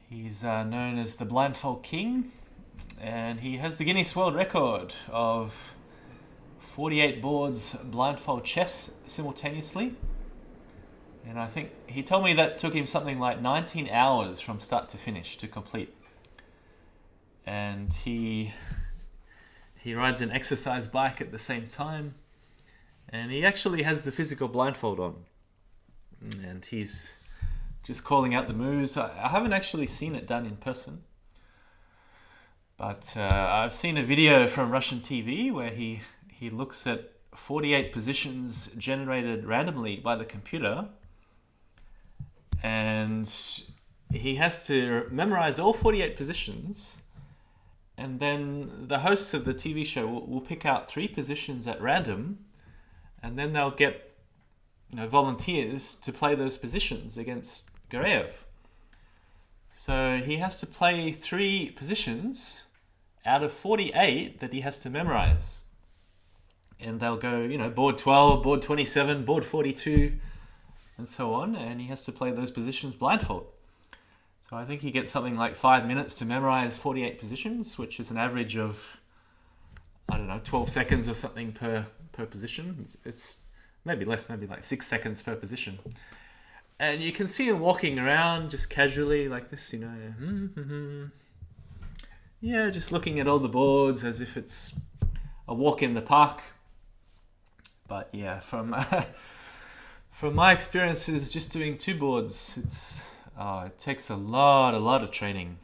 He's known as the Blindfold King, and he has the Guinness World Record of 48 boards blindfold chess simultaneously. And I think he told me that took him something like 19 hours from start to finish to complete. And he rides an exercise bike at the same time, and he actually has the physical blindfold on. And he's just calling out the moves. I haven't actually seen it done in person, but I've seen a video from Russian TV where he looks at 48 positions generated randomly by the computer, and he has to memorize all 48 positions, and then the hosts of the TV show will pick out 3 positions at random, and then they'll get volunteers to play those positions against Gareev. So he has to play 3 positions out of 48 that he has to memorize. And they'll go, board 12, board 27, board 42, and so on. And he has to play those positions blindfold. So I think he gets something like 5 minutes to memorize 48 positions, which is an average of, 12 seconds or something per position. It's maybe less, maybe like 6 seconds per position. And you can see him walking around just casually like this, Yeah, just looking at all the boards as if it's a walk in the park. But yeah, from my experiences just doing 2 boards, it takes a lot of training.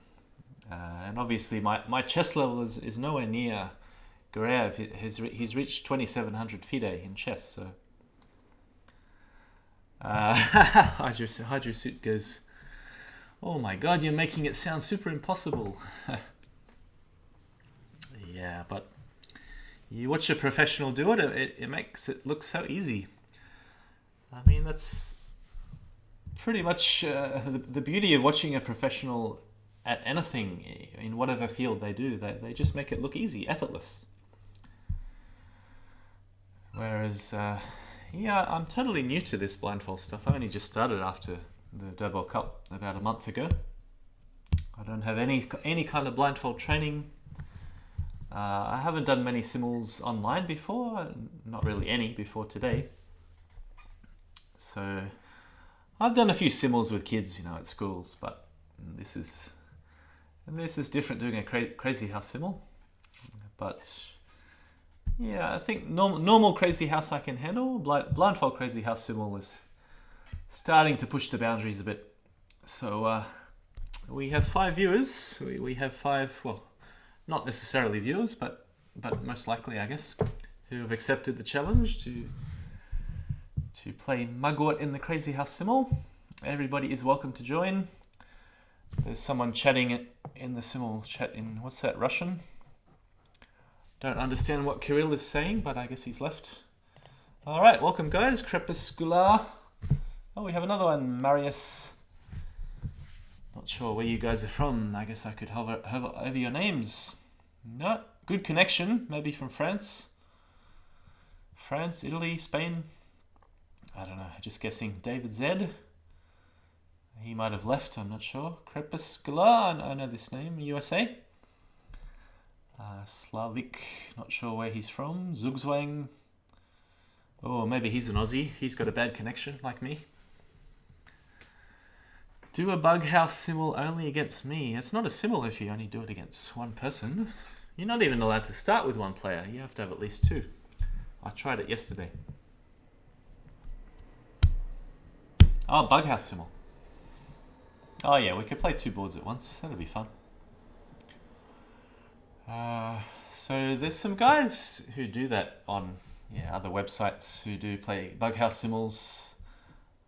And obviously my chess level is nowhere near Gareev. He's reached 2,700 FIDE in chess, so Hydro Suit goes, oh my god, you're making it sound super impossible. Yeah, but you watch a professional do it, it makes it look so easy. I mean, that's pretty much the beauty of watching a professional at anything, in whatever field they do. They just make it look easy, effortless. Whereas I'm totally new to this blindfold stuff. I only just started after the Double Cup about a month ago. I don't have any kind of blindfold training. I haven't done many simuls online before, not really any before today. So I've done a few simuls with kids, at schools, but this is different doing a Crazyhouse Simul. But Yeah, I think normal Crazy House I can handle. Blindfold Crazy House Simul is starting to push the boundaries a bit. So we have 5 viewers. We have 5, well, not necessarily viewers, but most likely, I guess, who have accepted the challenge to play Mugwort in the Crazy House Simul. Everybody is welcome to join. There's someone chatting in the Simul chat in, what's that, Russian? Don't understand what Kirill is saying, but I guess he's left. Alright, welcome guys. Crepuscular. Oh, we have another one, Marius. Not sure where you guys are from. I guess I could hover over your names. No, good connection. Maybe from France. France, Italy, Spain. I don't know, just guessing. David Z. He might have left, I'm not sure. Crepuscular, I know this name, USA. Slavik, not sure where he's from. Zugzwang. Oh, maybe he's an Aussie. He's got a bad connection, like me. Do a bug house simul only against me. It's not a simul if you only do it against one person. You're not even allowed to start with one player. You have to have at least 2. I tried it yesterday. Oh, bug house simul. Oh yeah, we could play 2 boards at once. That'll be fun. So there's some guys who do that on other websites who do play bug house simuls.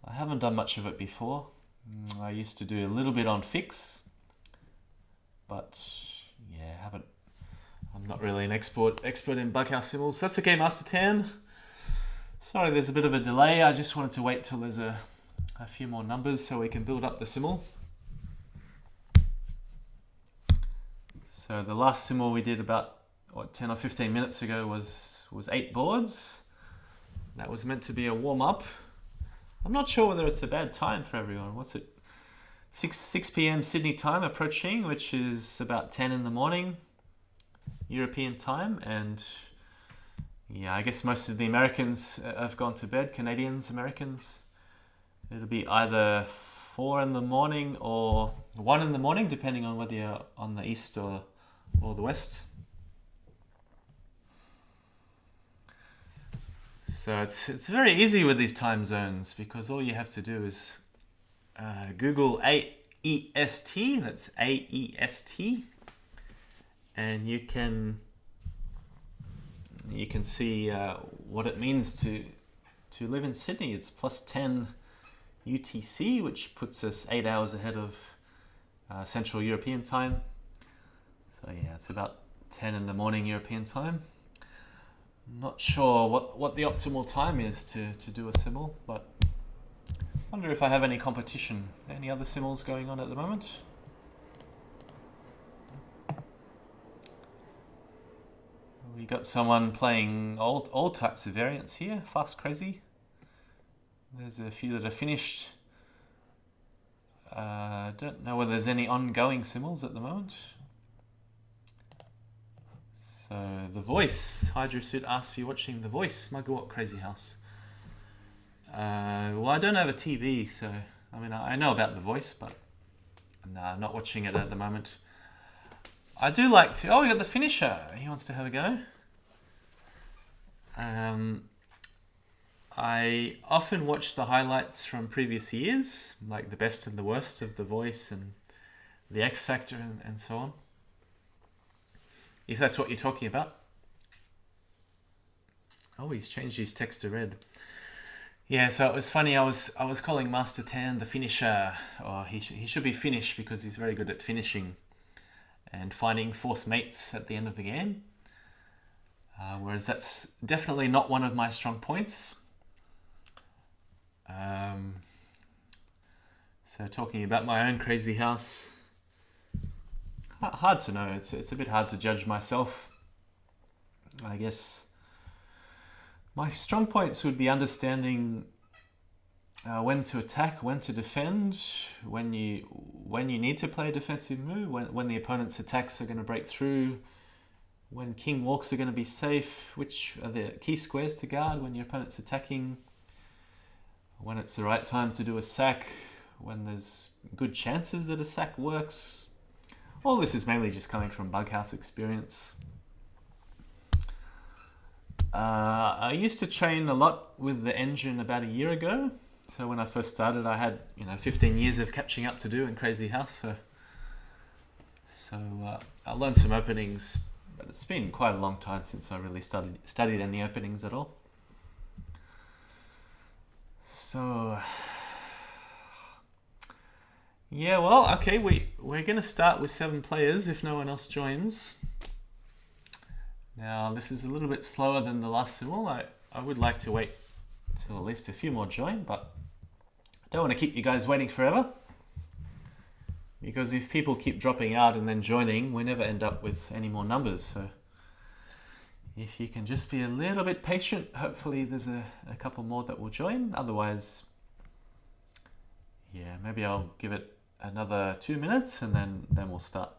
I haven't done much of it before. I used to do a little bit on Fix, but yeah, I'm not really an expert in bug house simuls. That's okay, mastertan. Sorry, there's a bit of a delay. I just wanted to wait till there's a few more numbers so we can build up the simul. So the last simul we did about 10 or 15 minutes ago was 8 boards. That was meant to be a warm-up. I'm not sure whether it's a bad time for everyone. What's it? 6 p.m. Sydney time approaching, which is about 10 in the morning European time. And yeah, I guess most of the Americans have gone to bed. Canadians, Americans. It'll be either 4 in the morning or 1 in the morning, depending on whether you're on the east or the west. So it's very easy with these time zones because all you have to do is Google AEST, that's AEST, and you can see what it means to live in Sydney. It's plus 10 UTC, which puts us 8 hours ahead of Central European time. So yeah, it's about 10 in the morning European time. Not sure what the optimal time is to do a simul, but I wonder if I have any competition. Any other simuls going on at the moment? We got someone playing all types of variants here. Fast Crazy. There's a few that are finished. Don't know whether there's any ongoing simuls at the moment. So The Voice, Hydrosuit asks you watching The Voice, Mugwort Crazy House. Well, I don't have a TV, so I mean I know about The Voice, but no, I'm not watching it at the moment. I do like to. Oh, we got TheFinnisher. He wants to have a go. I often watch the highlights from previous years, like the best and the worst of The Voice and the X Factor and so on. If that's what you're talking about. Oh, he's changed his text to red. Yeah, so it was funny. I was calling mastertan TheFinnisher. Or he should be Finnish because he's very good at finishing and finding force mates at the end of the game. Whereas that's definitely not one of my strong points. So talking about my own crazy house. Hard to know. It's a bit hard to judge myself. I guess my strong points would be understanding when to attack, when to defend, when you need to play a defensive move, when the opponent's attacks are going to break through, when king walks are going to be safe, which are the key squares to guard when your opponent's attacking, when it's the right time to do a sack, when there's good chances that a sack works. All this is mainly just coming from Bughouse experience. I used to train a lot with the engine about a year ago. So when I first started, I had 15 years of catching up to do in Crazyhouse. So I learned some openings, but it's been quite a long time since I really studied any openings at all. So yeah, well, okay, we're going to start with 7 players if no one else joins. Now this is a little bit slower than the last simul. I would like to wait till at least a few more join, but I don't want to keep you guys waiting forever. Because if people keep dropping out and then joining, we never end up with any more numbers. So if you can just be a little bit patient, hopefully there's a couple more that will join. Otherwise, yeah, maybe I'll give it another 2 minutes and then we'll start.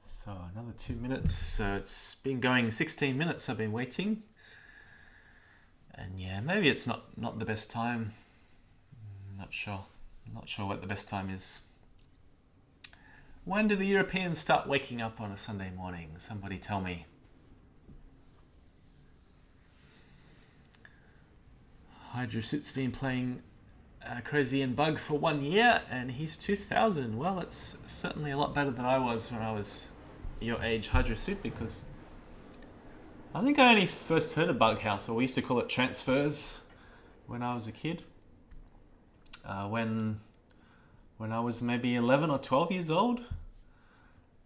So another 2 minutes. So it's been going 16 minutes I've been waiting. And yeah, maybe it's not the best time. Not sure what the best time is. When do the Europeans start waking up on a Sunday morning? Somebody tell me. Hydrosuit's been playing Crazy and Bug for 1 year and he's 2000. Well, that's certainly a lot better than I was when I was your age, Hydrosuit, because I think I only first heard of Bughouse, or we used to call it transfers, when I was a kid. When I was maybe 11 or 12 years old.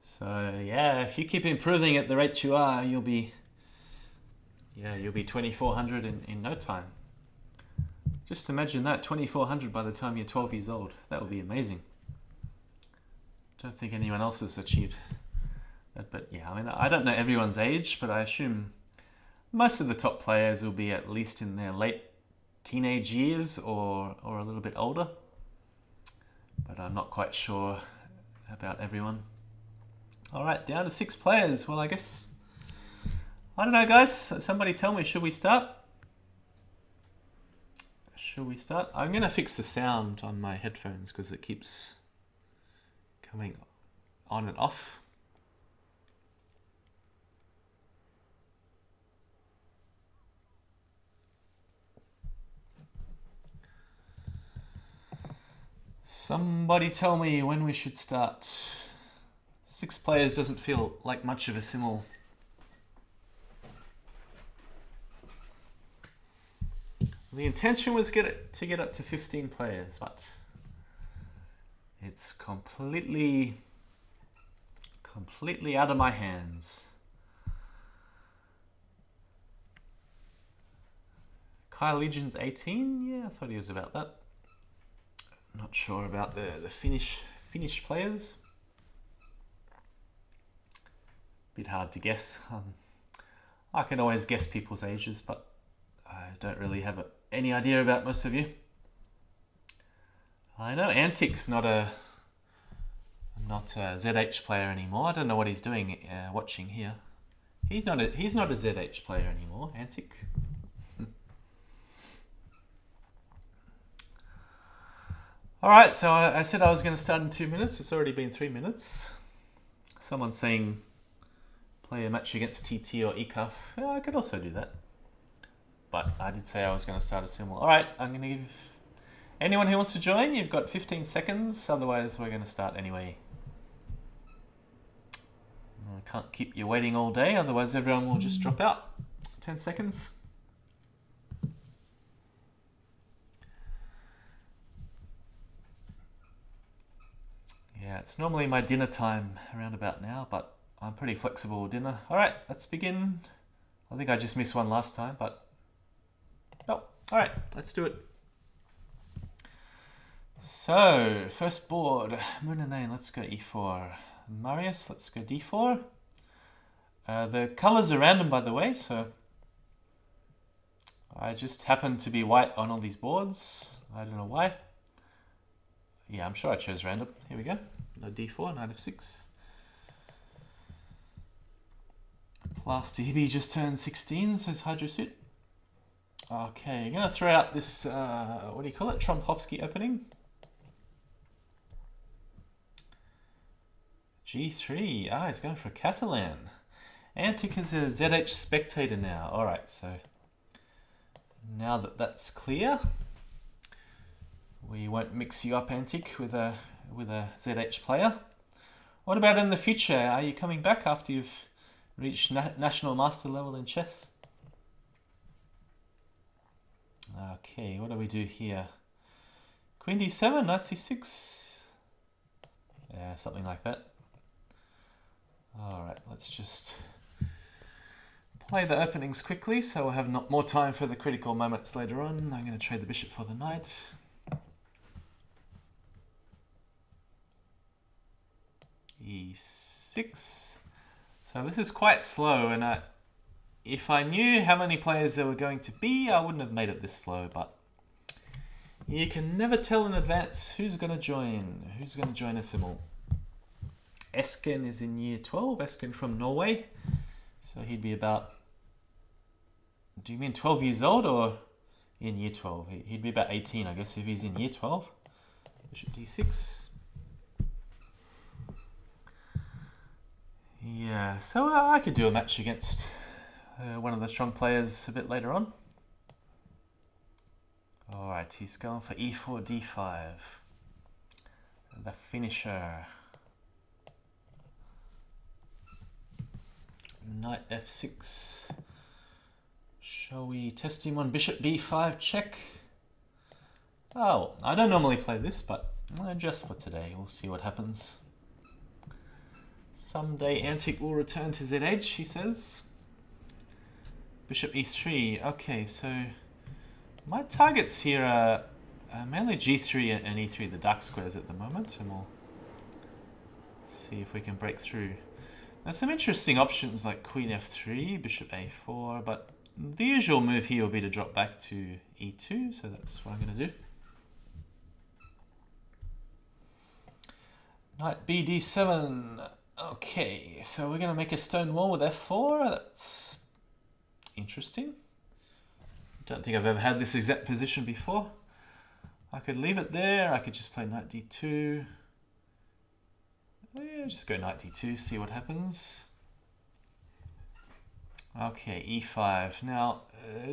So yeah, if you keep improving at the rate you are, you'll be 2400 in no time. Just imagine that, 2400 by the time you're 12 years old. That would be amazing. Don't think anyone else has achieved that, but yeah, I mean, I don't know everyone's age, but I assume most of the top players will be at least in their late teenage years or a little bit older, but I'm not quite sure about everyone. All right, down to 6 players. Well, I guess, I don't know, guys. Somebody tell me, should we start? Should we start? I'm going to fix the sound on my headphones because it keeps coming on and off. Somebody tell me when we should start. 6 players doesn't feel like much of a simul. The intention was to get up to 15 players, but it's completely out of my hands. Kyle Legion's 18? Yeah, I thought he was about that. Not sure about the Finnish players. Bit hard to guess. I can always guess people's ages, but I don't really have any idea about most of you. I know Antic's not a ZH player anymore. I don't know what he's doing watching here. He's not a ZH player anymore, Antic. All right, so I said I was going to start in 2 minutes. It's already been 3 minutes. Someone's saying play a match against TT or ECUF. Yeah, I could also do that. But I did say I was going to start a simul. All right, I'm going to give anyone who wants to join, you've got 15 seconds. Otherwise, we're going to start anyway. I can't keep you waiting all day. Otherwise, everyone will just drop out. 10 seconds. Yeah, it's normally my dinner time around about now, but I'm pretty flexible with dinner. All right, let's begin. I think I just missed one last time, but oh, all right, let's do it. So, first board, moonenane, let's go e4. Marius, let's go d4. The colors are random, by the way, so I just happen to be white on all these boards. I don't know why. Yeah, I'm sure I chose random. Here we go. No d4, knight f6. Last DB just turned 16, says Hydrosuit. Okay, I'm going to throw out this, what do you call it? Trompowsky opening. G3. Ah, he's going for a Catalan. Antic is a ZH spectator now. Alright, so now that that's clear, we won't mix you up, Antic, with a ZH player. What about in the future? Are you coming back after you've reached national master level in chess? Okay, what do we do here? Queen d7, knight c6. Yeah, something like that. Alright, let's just play the openings quickly so we'll have more time for the critical moments later on. I'm going to trade the bishop for the knight. e6. So this is quite slow, and if I knew how many players there were going to be, I wouldn't have made it this slow, but you can never tell in advance who's going to join. Who's going to join a simul? Esken is in year 12, Esken from Norway. So he'd be about, do you mean 12 years old or in year 12? He'd be about 18, I guess, if he's in year 12. Bishop d6. Yeah, so I could do a match against one of the strong players a bit later on. Alright, he's going for e4, d5. TheFinnisher. Knight f6. Shall we test him on bishop b5 check? Oh, I don't normally play this, but just for today, we'll see what happens. Someday Antic will return to ZH, he says. Bishop e3. Okay, so my targets here are mainly g3 and e3, the dark squares at the moment, and we'll see if we can break through. There's some interesting options like queen f3, bishop a4, but the usual move here will be to drop back to e2, so that's what I'm going to do. Knight bd7. Okay, so we're going to make a stone wall with f4. That's interesting. Don't think I've ever had this exact position before. I could leave it there. I could just play knight d2. Yeah, just go knight d2, see what happens. Okay, e5. Now,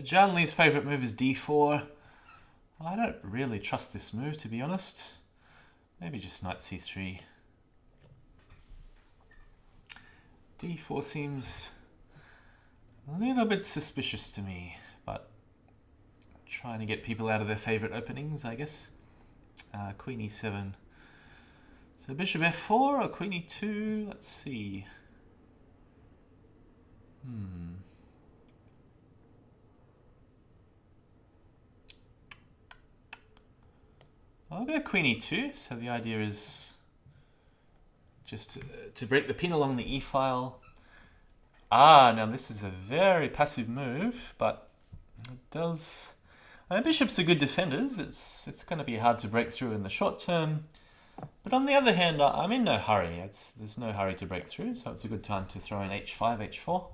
John Lee's favorite move is d4. I don't really trust this move, to be honest. Maybe just knight c3. d4 seems a little bit suspicious to me, but trying to get people out of their favorite openings, I guess. Queen e7. So bishop f4 or queen e2, let's see. I'll go queen e2, so the idea is just to break the pin along the e-file. Now this is a very passive move, but it does... bishops are good defenders. It's going to be hard to break through in the short term. But on the other hand, I'm in no hurry. There's no hurry to break through, so it's a good time to throw in h5, h4.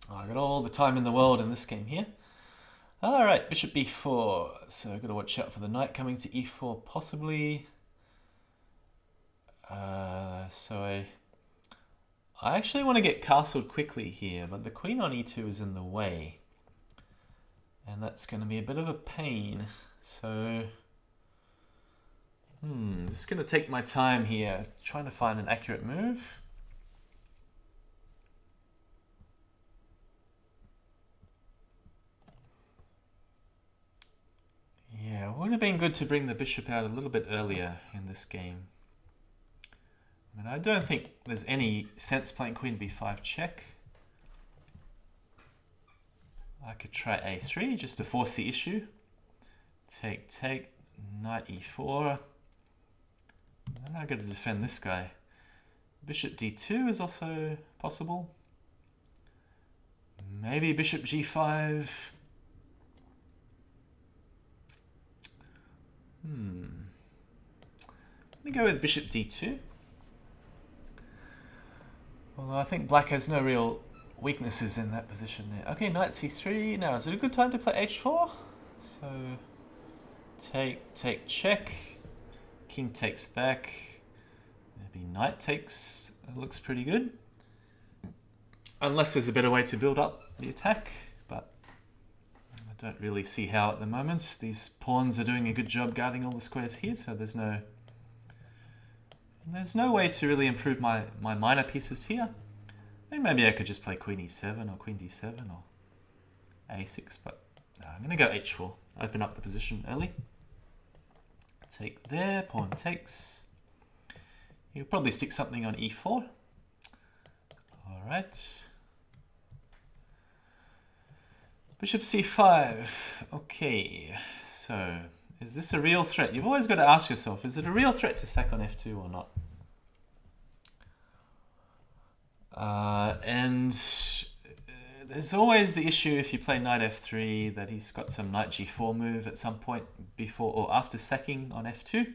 I've got all the time in the world in this game here. Alright, bishop b4. So I've got to watch out for the knight coming to e4, possibly. So I actually want to get castled quickly here, but the queen on e2 is in the way. And that's going to be a bit of a pain. So, just going to take my time here, trying to find an accurate move. Yeah, it would have been good to bring the bishop out a little bit earlier in this game. I mean, I don't think there's any sense playing queen b5 check. I could try a3 just to force the issue. Take, knight e4. Then I've got to defend this guy. Bishop d2 is also possible. Maybe bishop g5. Let me go with bishop d2. Although I think black has no real weaknesses in that position there. Okay, knight c3. Now, is it a good time to play h4? So, take, check. King takes back. Maybe knight takes. It looks pretty good. unless there's a better way to build up the attack, but I don't really see how at the moment. These pawns are doing a good job guarding all the squares here, so there's no way to really improve my minor pieces here. Maybe I could just play queen e7 or queen d7 or a6, but no, I'm going to go h4. Open up the position early. Take there, pawn takes. He'll probably stick something on e4. Alright. Bishop c5. Okay, so is this a real threat? You've always got to ask yourself, is it a real threat to sack on f2 or not? There's always the issue if you play knight f3 that he's got some knight g4 move at some point before or after sacking on f2.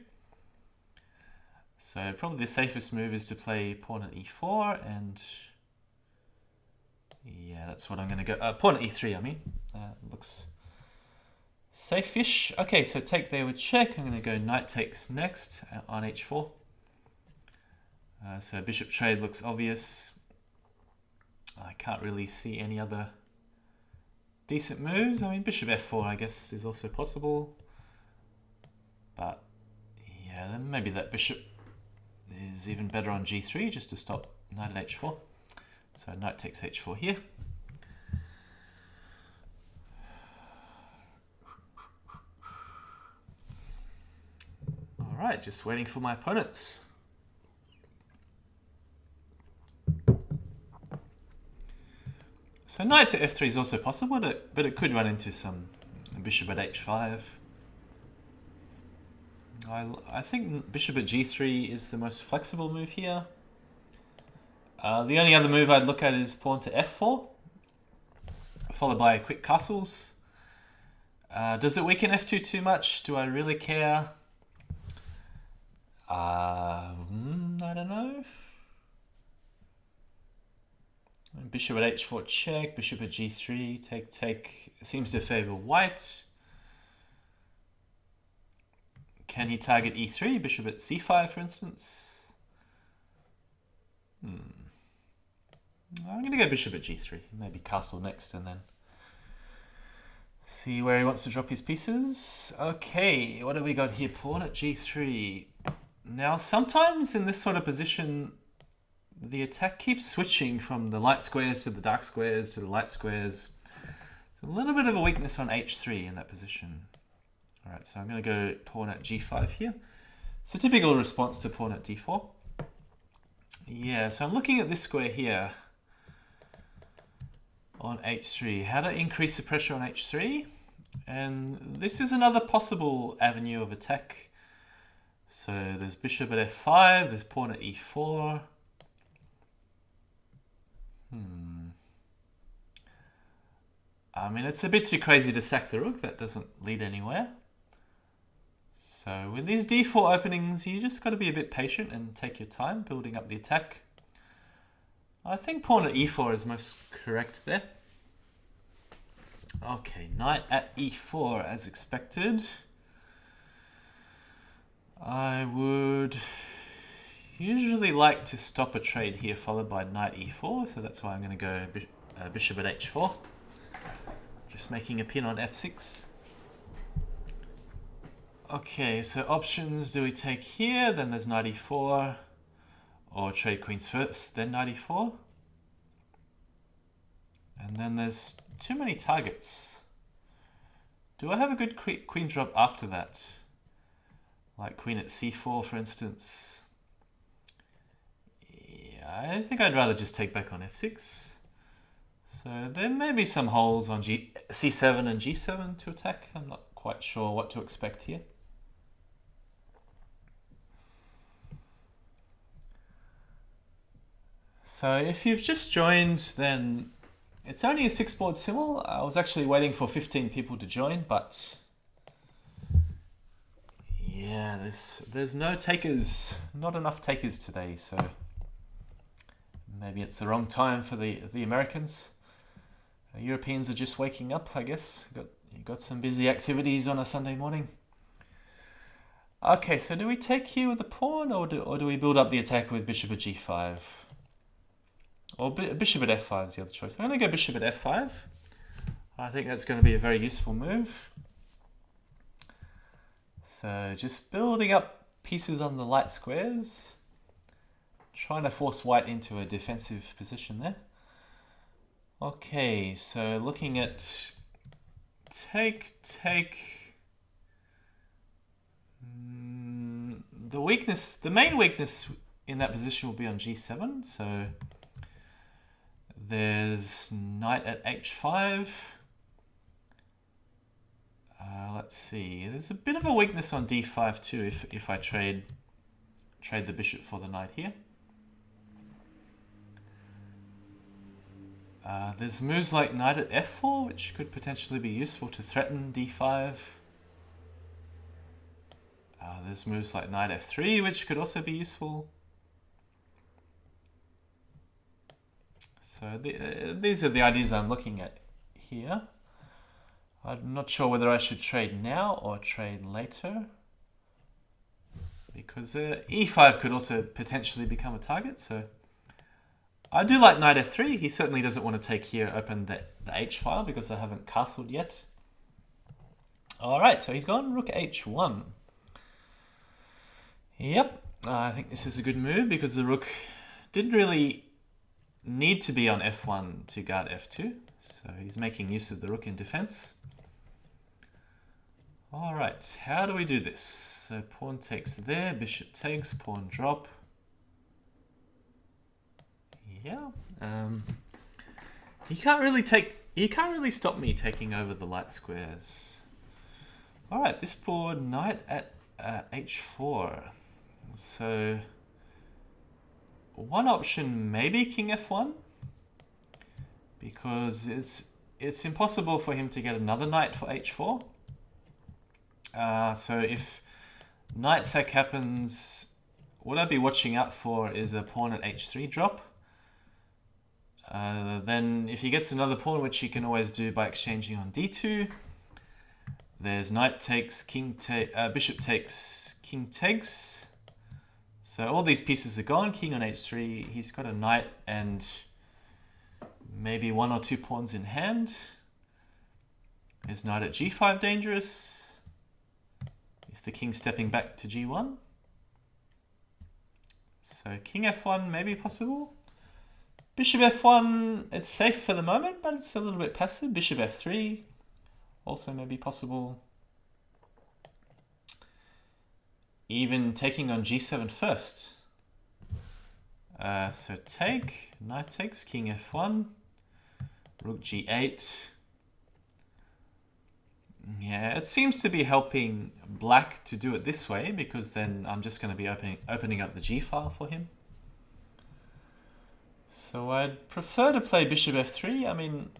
So probably the safest move is to play pawn at e4, and yeah, that's what I'm going to go. Pawn at e3, I mean. Looks safe-ish. Okay, so take there with check. I'm going to go knight takes next on h4. So bishop trade looks obvious. I can't really see any other decent moves. I mean, bishop f4, I guess, is also possible. But yeah, then maybe that bishop is even better on g3 just to stop knight at h4. So knight takes h4 here. All right, just waiting for my opponents. So knight to f3 is also possible, but it could run into some bishop at h5. I think bishop at g3 is the most flexible move here. The only other move I'd look at is pawn to f4, followed by quick castles. Does it weaken f2 too much? Do I really care? I don't know. Bishop at h4 check, bishop at g3, take, seems to favor white. Can he target e3, bishop at c5 for instance? I'm going to go bishop at g3, maybe castle next and then see where he wants to drop his pieces. Okay, what have we got here? Pawn at g3. Now sometimes in this sort of position the attack keeps switching from the light squares to the dark squares to the light squares. There's a little bit of a weakness on h3 in that position. Alright, so I'm going to go pawn at g5 here. It's a typical response to pawn at d4. Yeah, so I'm looking at this square here on h3. How to increase the pressure on h3. And this is another possible avenue of attack. So there's bishop at f5, there's pawn at e4. I mean, it's a bit too crazy to sack the rook. That doesn't lead anywhere. So with these d4 openings, you just got to be a bit patient and take your time building up the attack. I think pawn at e4 is most correct there. Okay, knight at e4 as expected. I would usually like to stop a trade here followed by knight e4, so that's why I'm going to go bishop at h4. Just making a pin on f6. Okay, so options do we take here? Then there's knight e4, or trade queens first, then knight e4. And then there's too many targets. Do I have a good queen drop after that? Like queen at c4, for instance. Yeah, I think I'd rather just take back on f6. So there may be some holes on c7 and g7 to attack. I'm not quite sure what to expect here. So if you've just joined, then it's only a 6-board simul. I was actually waiting for 15 people to join, but yeah, there's no takers, not enough takers today, so maybe it's the wrong time for the Americans. Europeans are just waking up, I guess. You got some busy activities on a Sunday morning. Okay, so do we take here with the pawn, or do we build up the attack with bishop at g5? or bishop at f5 is the other choice. I'm going to go bishop at f5. I think that's going to be a very useful move. So just building up pieces on the light squares, trying to force white into a defensive position there. Okay, so looking at take. The main weakness in that position will be on g7. So there's knight at h5. Let's see. There's a bit of a weakness on d5 too. If I trade the bishop for the knight here. There's moves like knight at f4, which could potentially be useful to threaten d5. There's moves like knight f3, which could also be useful. So these are the ideas I'm looking at here. I'm not sure whether I should trade now or trade later, because e5 could also potentially become a target. So I do like knight f3. He certainly doesn't want to take here, open the h file, because I haven't castled yet. All right, so he's gone rook h1. Yep, I think this is a good move because the rook didn't really need to be on f1 to guard f2. So he's making use of the rook in defense. All right, how do we do this? So pawn takes there, bishop takes, pawn drop. Yeah, he can't really stop me taking over the light squares. All right, this board, knight at h4. So one option maybe king f1, because it's impossible for him to get another knight for h4. So if knight sack happens, what I'd be watching out for is a pawn at h3 drop. Then if he gets another pawn, which he can always do by exchanging on d2, there's knight takes, bishop takes, king takes. So all these pieces are gone. King on h3. He's got a knight and maybe one or two pawns in hand. Is knight at g5 dangerous? If the king's stepping back to g1. So king f1 may be possible. Bishop f1, it's safe for the moment, but it's a little bit passive. Bishop f3 also may be possible. Even taking on g7 first. So take, knight takes, king f1, rook g8. Yeah, it seems to be helping black to do it this way, because then I'm just going to be opening up the g file for him. So I'd prefer to play bishop f3. I mean,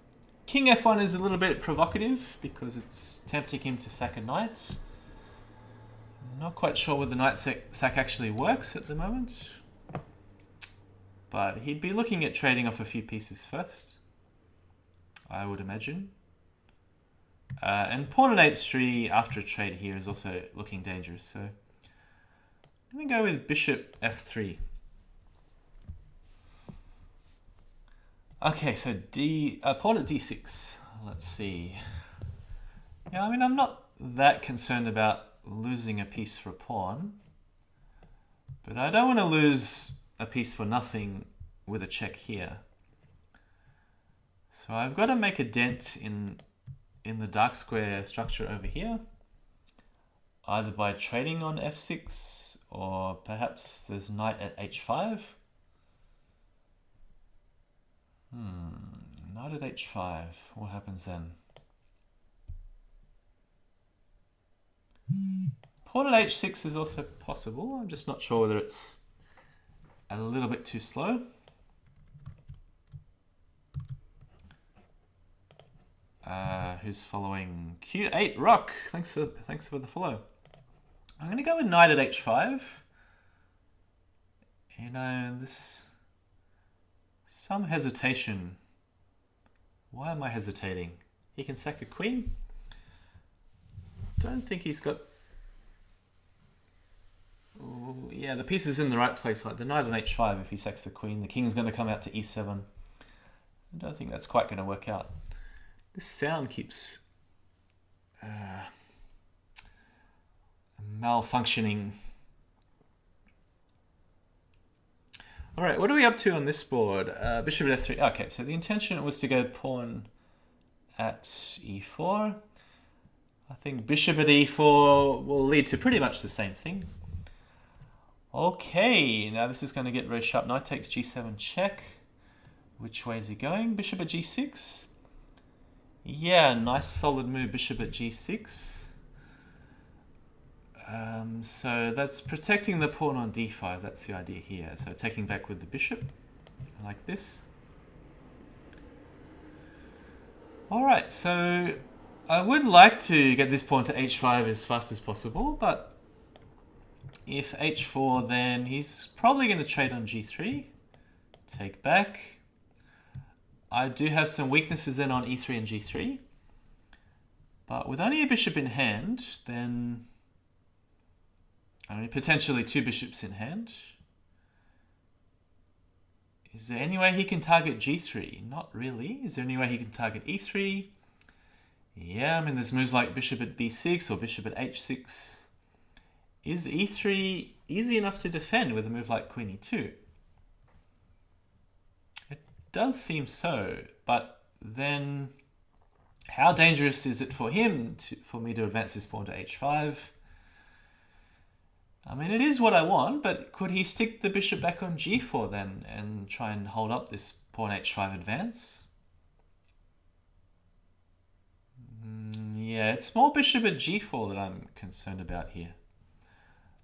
king f1 is a little bit provocative because it's tempting him to sack a knight. Not quite sure whether the knight sack actually works at the moment. But he'd be looking at trading off a few pieces first, I would imagine. And pawn at h3 after a trade here is also looking dangerous. So let me go with bishop f3. Okay, so pawn at d6. Let's see. Yeah, I mean, I'm not that concerned about losing a piece for a pawn, but I don't want to lose a piece for nothing with a check here. So I've got to make a dent in the dark square structure over here, either by trading on f6 or perhaps there's knight at h5. Knight at h5. What happens then? Pawn at h6 is also possible. I'm just not sure whether it's a little bit too slow. Who's following? Q8 Rock. Thanks for the follow. I'm going to go with knight at h5. You know, this some hesitation. Why am I hesitating? He can sack a queen. Don't think he's got Ooh, yeah, the piece is in the right place. Like the knight on h5, if he sacks the queen, the king's going to come out to e7. I don't think that's quite going to work out. This sound keeps malfunctioning. All right, what are we up to on this board? Bishop at f3. Okay, so the intention was to go pawn at e4. I think bishop at e4 will lead to pretty much the same thing. Okay, now this is going to get very sharp. Knight takes g7 check. Which way is he going? Bishop at g6? Yeah, nice solid move, bishop at g6. So that's protecting the pawn on d5. That's the idea here. So taking back with the bishop, like this. Alright, so I would like to get this pawn to h5 as fast as possible, but if h4, then he's probably going to trade on g3. Take back. I do have some weaknesses then on e3 and g3. But with only a bishop in hand, then only potentially two bishops in hand. Is there any way he can target g3? Not really. Is there any way he can target e3? Yeah, I mean, there's moves like bishop at b6 or bishop at h6. Is e3 easy enough to defend with a move like queen e2? It does seem so, but then how dangerous is it for him for me to advance this pawn to h5? I mean, it is what I want, but could he stick the bishop back on g4 then and try and hold up this pawn h5 advance? Yeah, it's more bishop at g4 that I'm concerned about here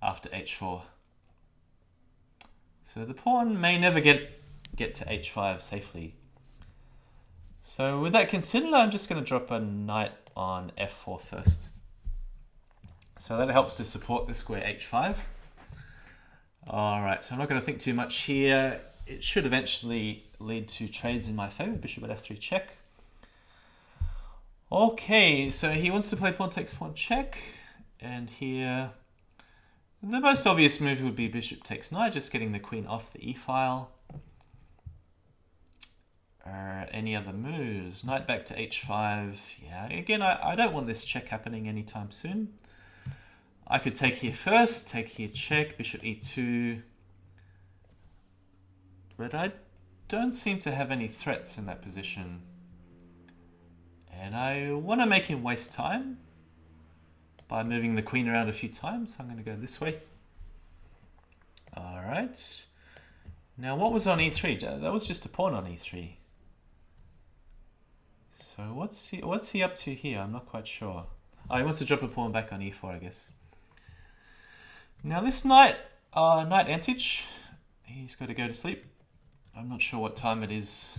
after h4. So the pawn may never get to h5 safely. So with that considered, I'm just going to drop a knight on f4 first. So that helps to support the square h5. Alright, so I'm not going to think too much here. It should eventually lead to trades in my favor. Bishop at f3 check. Okay, so he wants to play pawn takes pawn check. And here, the most obvious move would be bishop takes knight, just getting the queen off the e-file. Any other moves? Knight back to h5. Yeah, again, I don't want this check happening anytime soon. I could take here first, take here check, bishop e2. But I don't seem to have any threats in that position. And I want to make him waste time by moving the queen around a few times. I'm going to go this way. Alright. Now what was on e3? That was just a pawn on e3. So what's he up to here? I'm not quite sure. Oh, he wants to drop a pawn back on e4, I guess. Now this knight, knight Antich, he's got to go to sleep. I'm not sure what time it is.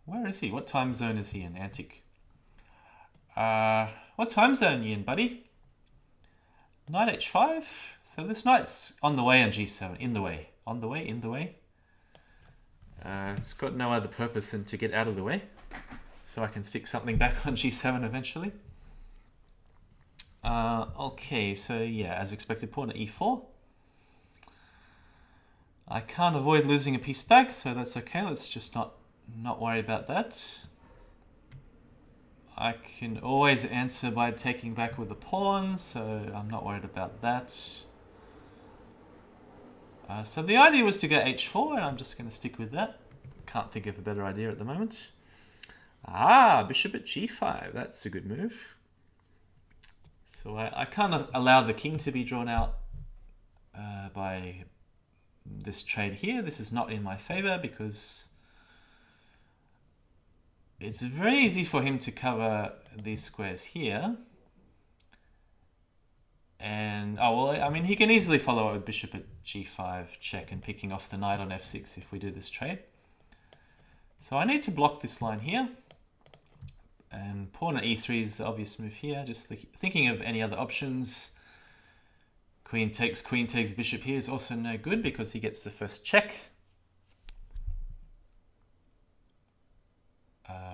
Where is he? What time zone is he in? Antic. What time zone are you in, buddy? Knight h5. So this knight's on the way on g7. In the way. On the way, in the way. It's got no other purpose than to get out of the way. So I can stick something back on g7 eventually. Okay, so yeah, as expected, pawn at e4. I can't avoid losing a piece back, so that's okay. Let's just not worry about that. I can always answer by taking back with a pawn, so I'm not worried about that. So the idea was to go h4, and I'm just going to stick with that. Can't think of a better idea at the moment. Bishop at g5. That's a good move. So I can't allow the king to be drawn out by this trade here. This is not in my favor because it's very easy for him to cover these squares here. And, oh, well, I mean, he can easily follow up with bishop at g5 check and picking off the knight on f6 if we do this trade. So I need to block this line here. And pawn at e3 is the obvious move here. Just thinking of any other options. Queen takes bishop here is also no good because he gets the first check.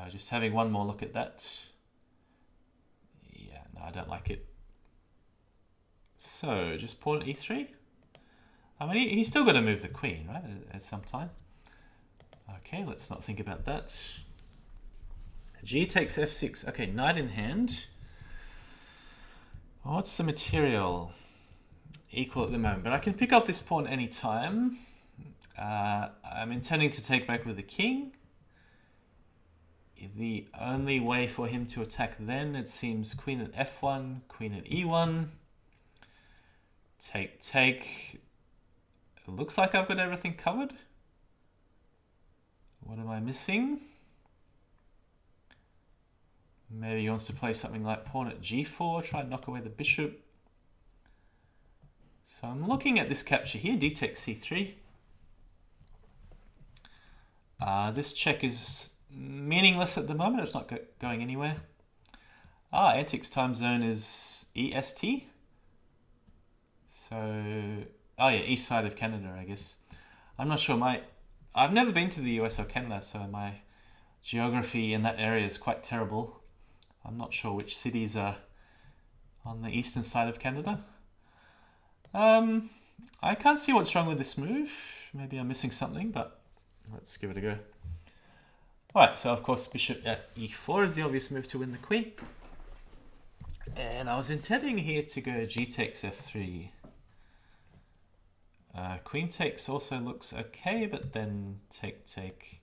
Just having one more look at that. Yeah, no, I don't like it. So, just pawn e3? I mean, he's still got to move the queen, right, at some time. Okay, let's not think about that. G takes f6. Okay, knight in hand. What's the material? Equal at the moment, but I can pick up this pawn anytime. I'm intending to take back with the king. The only way for him to attack then, it seems, queen at f1, queen at e1. Take, take. It looks like I've got everything covered. What am I missing? Maybe he wants to play something like pawn at g4, try and knock away the bishop. So I'm looking at this capture here, d takes c3. This check is meaningless at the moment, it's not going anywhere. Antics time zone is EST. So, oh yeah, east side of Canada, I guess. I'm not sure, I've never been to the US or Canada, so my geography in that area is quite terrible. I'm not sure which cities are on the eastern side of Canada. I can't see what's wrong with this move. Maybe I'm missing something, but let's give it a go. Alright, so of course bishop at e4 is the obvious move to win the queen. And I was intending here to go g takes f3. Queen takes also looks okay, but then take, take.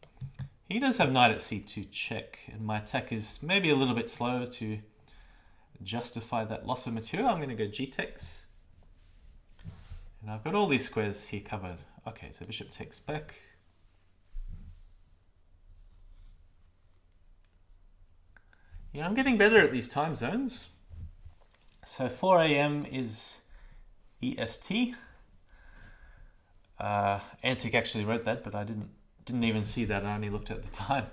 He does have knight at c2 check, and my attack is maybe a little bit slow to justify that loss of material. I'm going to go g takes. And I've got all these squares here covered. Okay, so bishop takes back. Yeah, I'm getting better at these time zones. So 4 AM is EST. Antic actually wrote that, but I didn't even see that. I only looked at the time.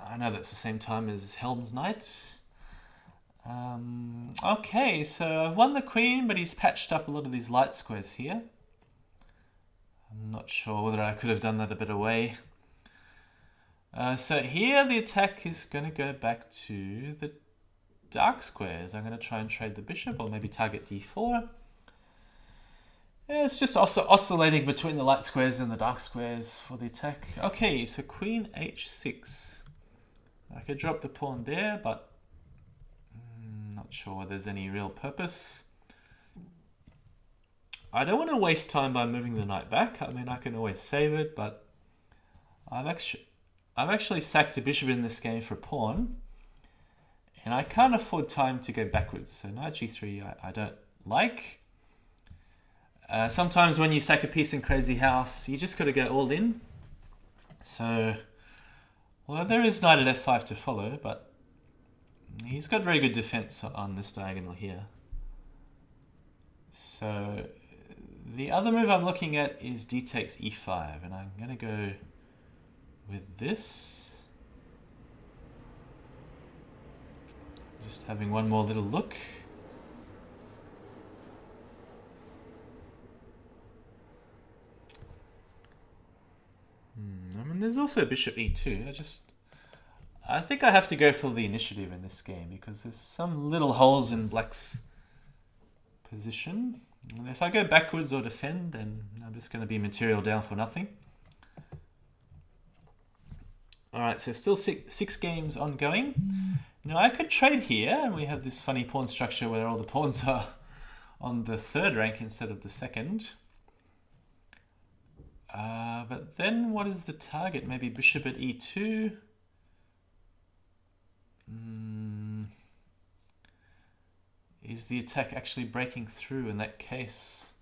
I know that's the same time as Helm's Night. Okay, so I've won the queen, but he's patched up a lot of these light squares here. I'm not sure whether I could have done that a better way. So here the attack is going to go back to the dark squares. I'm going to try and trade the bishop, or maybe target d4. Yeah, it's just also oscillating between the light squares and the dark squares for the attack. Okay, so queen h6. I could drop the pawn there, but not sure there's any real purpose. I don't want to waste time by moving the knight back. I mean, I can always save it, but I've actually sacked a bishop in this game for a pawn, and I can't afford time to go backwards. So knight g3 I don't like. Sometimes when you sack a piece in Crazyhouse, you just got to go all in. So, well, there is knight at f5 to follow, but he's got very good defense on this diagonal here. So the other move I'm looking at is d takes e5, and I'm going to go with this. Just having one more little look. I mean, there's also bishop e2. I think I have to go for the initiative in this game because there's some little holes in black's position. And if I go backwards or defend, then I'm just going to be material down for nothing. Alright, so still six games ongoing. Now I could trade here, and we have this funny pawn structure where all the pawns are on the third rank instead of the second. But then what is the target? Maybe bishop at e2. Is the attack actually breaking through in that case?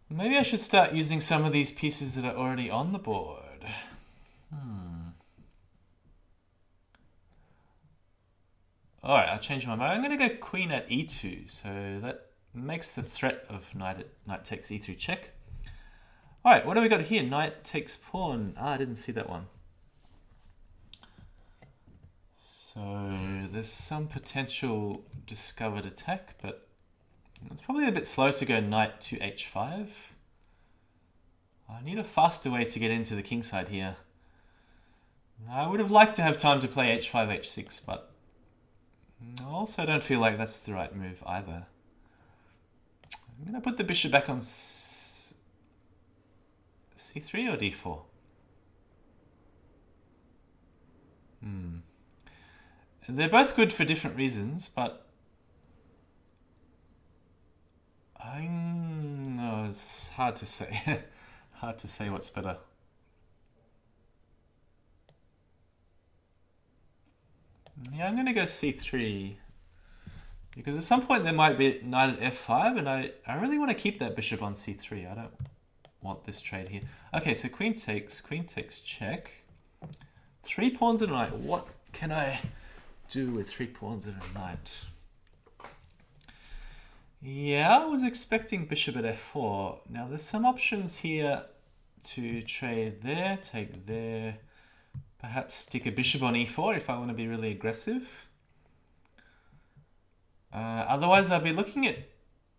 Maybe I should start using some of these pieces that are already on the board. Alright, I'll change my mind. I'm going to go queen at e2, so that makes the threat of knight takes e3 check. Alright, what do we got here? Knight takes pawn. I didn't see that one. So there's some potential discovered attack, but it's probably a bit slow to go knight to h5. I need a faster way to get into the kingside here. I would have liked to have time to play h5, h6, but I also don't feel like that's the right move either. I'm going to put the bishop back on c3 or d4. They're both good for different reasons, but no, it's hard to say. Hard to say what's better. Yeah, I'm going to go c3. Because at some point there might be knight at f5, and I really want to keep that bishop on c3. I don't want this trade here. Okay, so queen takes check. 3 pawns and a knight. What can I do with 3 pawns and a knight? Yeah, I was expecting bishop at f4. Now there's some options here to trade there, take there, perhaps stick a bishop on e4 if I want to be really aggressive. Otherwise I'll be looking at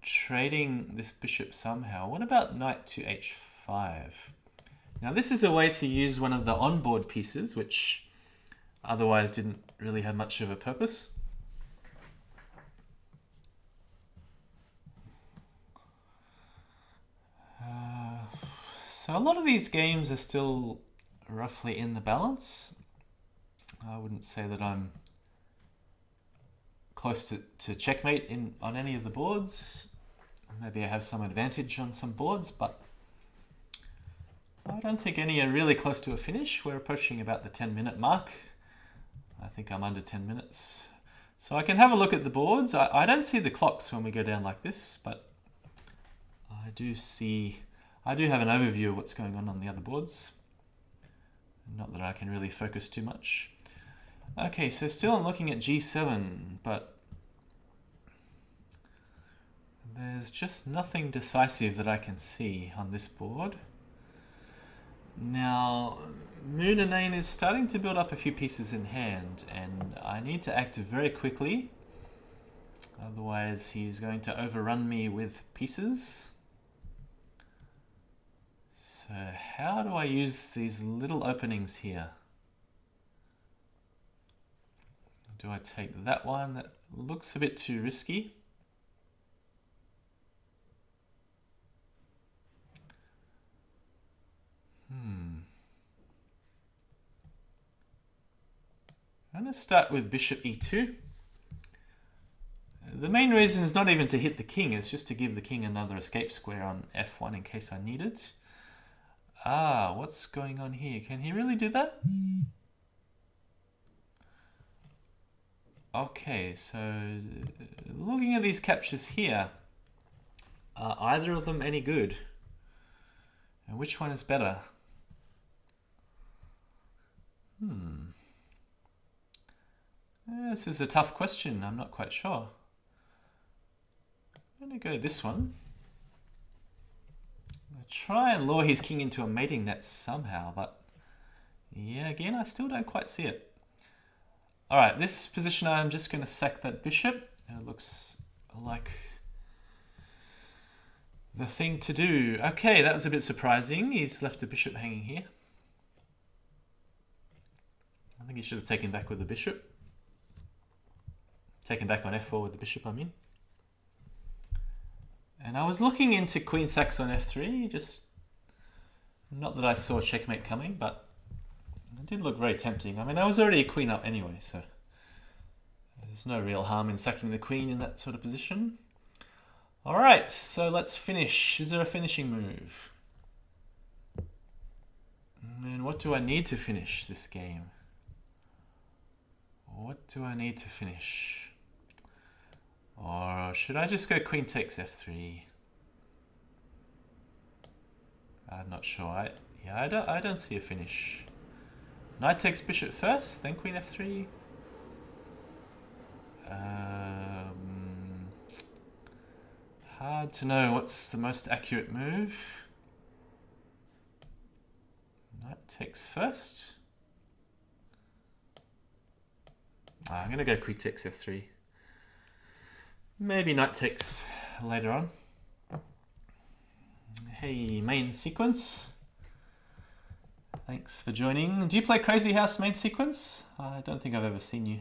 trading this bishop somehow. What about knight to h5? Now this is a way to use one of the onboard pieces, which otherwise didn't really have much of a purpose. So a lot of these games are still roughly in the balance. I wouldn't say that I'm close to checkmate on any of the boards. Maybe I have some advantage on some boards, but I don't think any are really close to a finish. We're approaching about the 10-minute mark. I think I'm under 10 minutes. So I can have a look at the boards. I don't see the clocks when we go down like this, but I do have an overview of what's going on the other boards. Not that I can really focus too much. Okay, so still I'm looking at g7, but there's just nothing decisive that I can see on this board. Now, moonenane is starting to build up a few pieces in hand, and I need to act very quickly. Otherwise, he's going to overrun me with pieces. So how do I use these little openings here? Do I take that one? That looks a bit too risky. I'm going to start with bishop e2. The main reason is not even to hit the king, it's just to give the king another escape square on f1 in case I need it. Ah, what's going on here? Can he really do that? Okay, so looking at these captures here, are either of them any good? And which one is better? This is a tough question. I'm not quite sure. I'm going to go this one. I'll try and lure his king into a mating net somehow, but yeah, again, I still don't quite see it. Alright, this position I'm just going to sack that bishop. It looks like the thing to do. Okay, that was a bit surprising. He's left a bishop hanging here. I think he should have taken back with the bishop. Taken back on f4 with the bishop, I mean. And I was looking into queen sacks on f3, just not that I saw checkmate coming, but it did look very tempting. I mean, I was already a queen up anyway, so there's no real harm in sacking the queen in that sort of position. Alright, so let's finish. Is there a finishing move? And what do I need to finish this game? What do I need to finish? Or should I just go queen takes f3? I'm not sure. I don't see a finish. Knight takes bishop first, then queen f3. Hard to know what's the most accurate move. Knight takes first. I'm going to go queen takes f3. Maybe knight takes later on. Hey, main sequence. Thanks for joining. Do you play Crazyhouse main sequence? I don't think I've ever seen you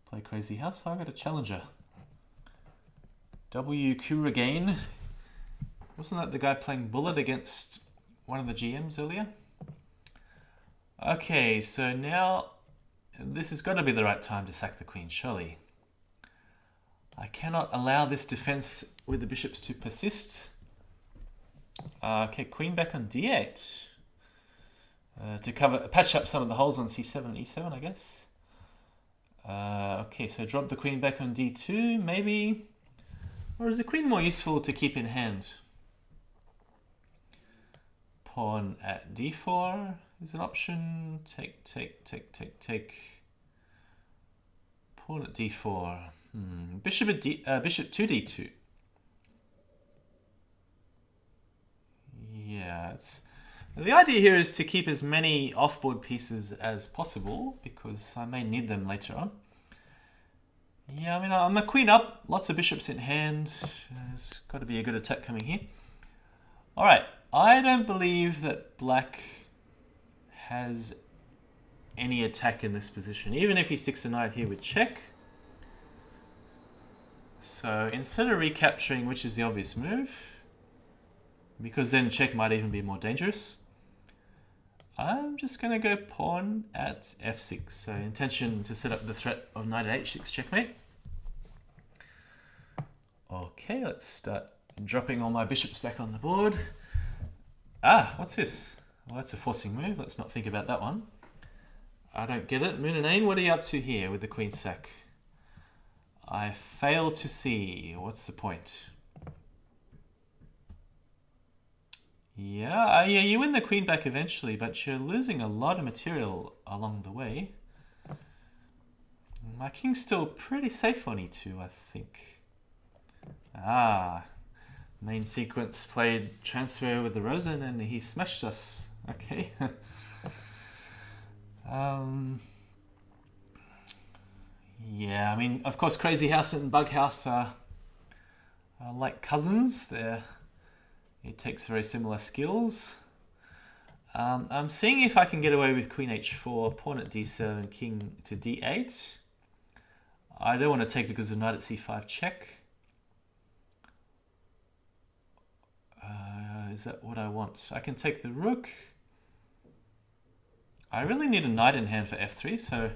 play Crazy House, so I got a challenger. W. Kuragain. Wasn't that the guy playing Bullet against one of the GMs earlier? Okay, so now this has got to be the right time to sack the queen, surely. I cannot allow this defense with the bishops to persist. Okay, queen back on d8. To patch up some of the holes on c7 and e7, I guess. Okay, so drop the queen back on d2, maybe. Or is the queen more useful to keep in hand? Pawn at d4 is an option. Take. Pawn at d4. Bishop at bishop to d2. Yeah, the idea here is to keep as many off-board pieces as possible because I may need them later on. Yeah, I mean, I'm a queen up, lots of bishops in hand. There's got to be a good attack coming here. All right, I don't believe that black has any attack in this position, even if he sticks a knight here with check. So instead of recapturing, which is the obvious move, because then check might even be more dangerous, I'm just going to go pawn at f6. So intention to set up the threat of knight at h6 checkmate. Okay, let's start dropping all my bishops back on the board. Ah, what's this? Well, that's a forcing move. Let's not think about that one. I don't get it. moonenane, what are you up to here with the queen sack? I fail to see. What's the point? Yeah, you win the queen back eventually, but you're losing a lot of material along the way. My king's still pretty safe on e2, I think. Ah, main sequence played transfer with the Rosen and he smashed us. Okay. Yeah, I mean, of course, Crazy House and Bug House are like cousins. It takes very similar skills. I'm seeing if I can get away with queen h4, pawn at d7, king to d8. I don't want to take because of knight at c5 check. Is that what I want? I can take the rook. I really need a knight in hand for f3, so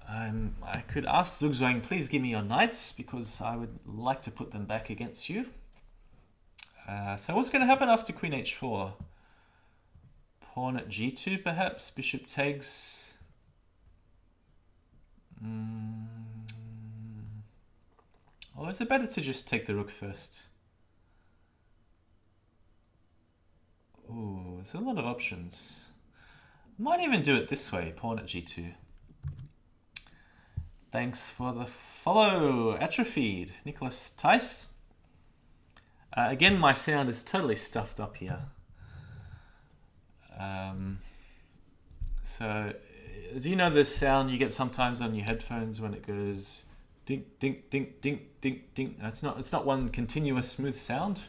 I could ask Zugzwang, please give me your knights, because I would like to put them back against you. So what's going to happen after queen h4? Pawn at g2 perhaps? Bishop takes. Or is it better to just take the rook first? Ooh, there's a lot of options. Might even do it this way, pawn at g2. Thanks for the follow, Atrophied, Nicholas Tice. Again, my sound is totally stuffed up here. So, do you know the sound you get sometimes on your headphones when it goes ding, ding, ding, ding, ding, ding? It's not one continuous smooth sound.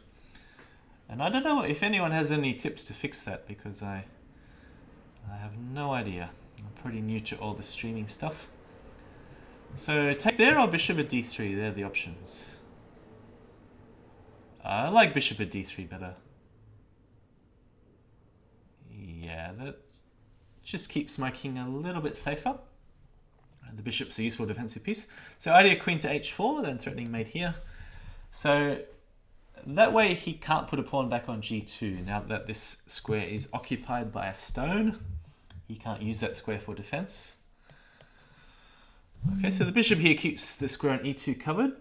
And I don't know if anyone has any tips to fix that, because I have no idea. I'm pretty new to all the streaming stuff. So take there or bishop at d3, they're the options. I like bishop at d3 better. Yeah, that just keeps my king a little bit safer. And the bishop's a useful defensive piece. So idea queen to h4, then threatening mate here. So that way he can't put a pawn back on g2 now that this square is occupied by a stone. He can't use that square for defense. Okay, so the bishop here keeps the square on e2 covered.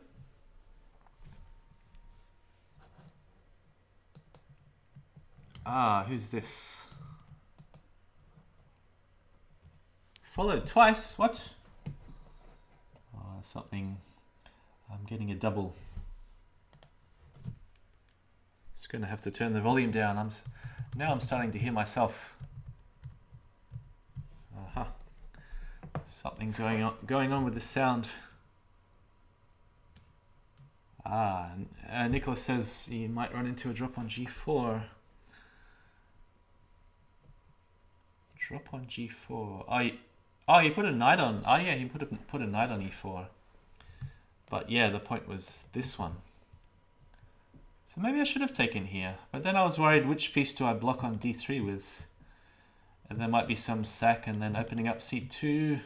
Ah, who's this? Followed twice, what? Oh, something, I'm getting a double. Just gonna have to turn the volume down. Now I'm starting to hear myself. Aha. Something's going on with the sound. Ah, Nicholas says you might run into a drop on g4. Drop on g4. Oh, he put a knight on. Oh yeah, he put a knight on e4. But yeah, the point was this one. So maybe I should have taken here. But then I was worried, which piece do I block on d3 with? And there might be some sack, and then opening up c2.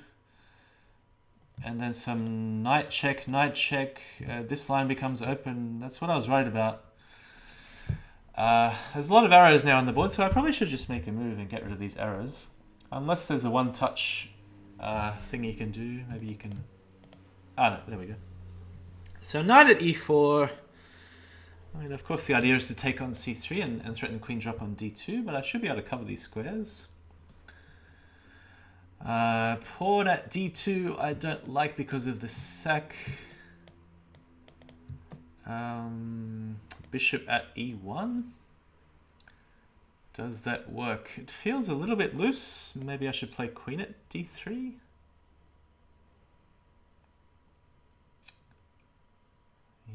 And then some knight check, knight check. This line becomes open. That's what I was worried about. There's a lot of arrows now on the board, so I probably should just make a move and get rid of these arrows. Unless there's a one-touch thing you can do. Maybe you can... Ah, no, there we go. So knight at e4. I mean, of course, the idea is to take on c3 and threaten queen drop on d2, but I should be able to cover these squares. Pawn at d2 I don't like because of the sack. Bishop at e1. Does that work? It feels a little bit loose. Maybe I should play queen at d3.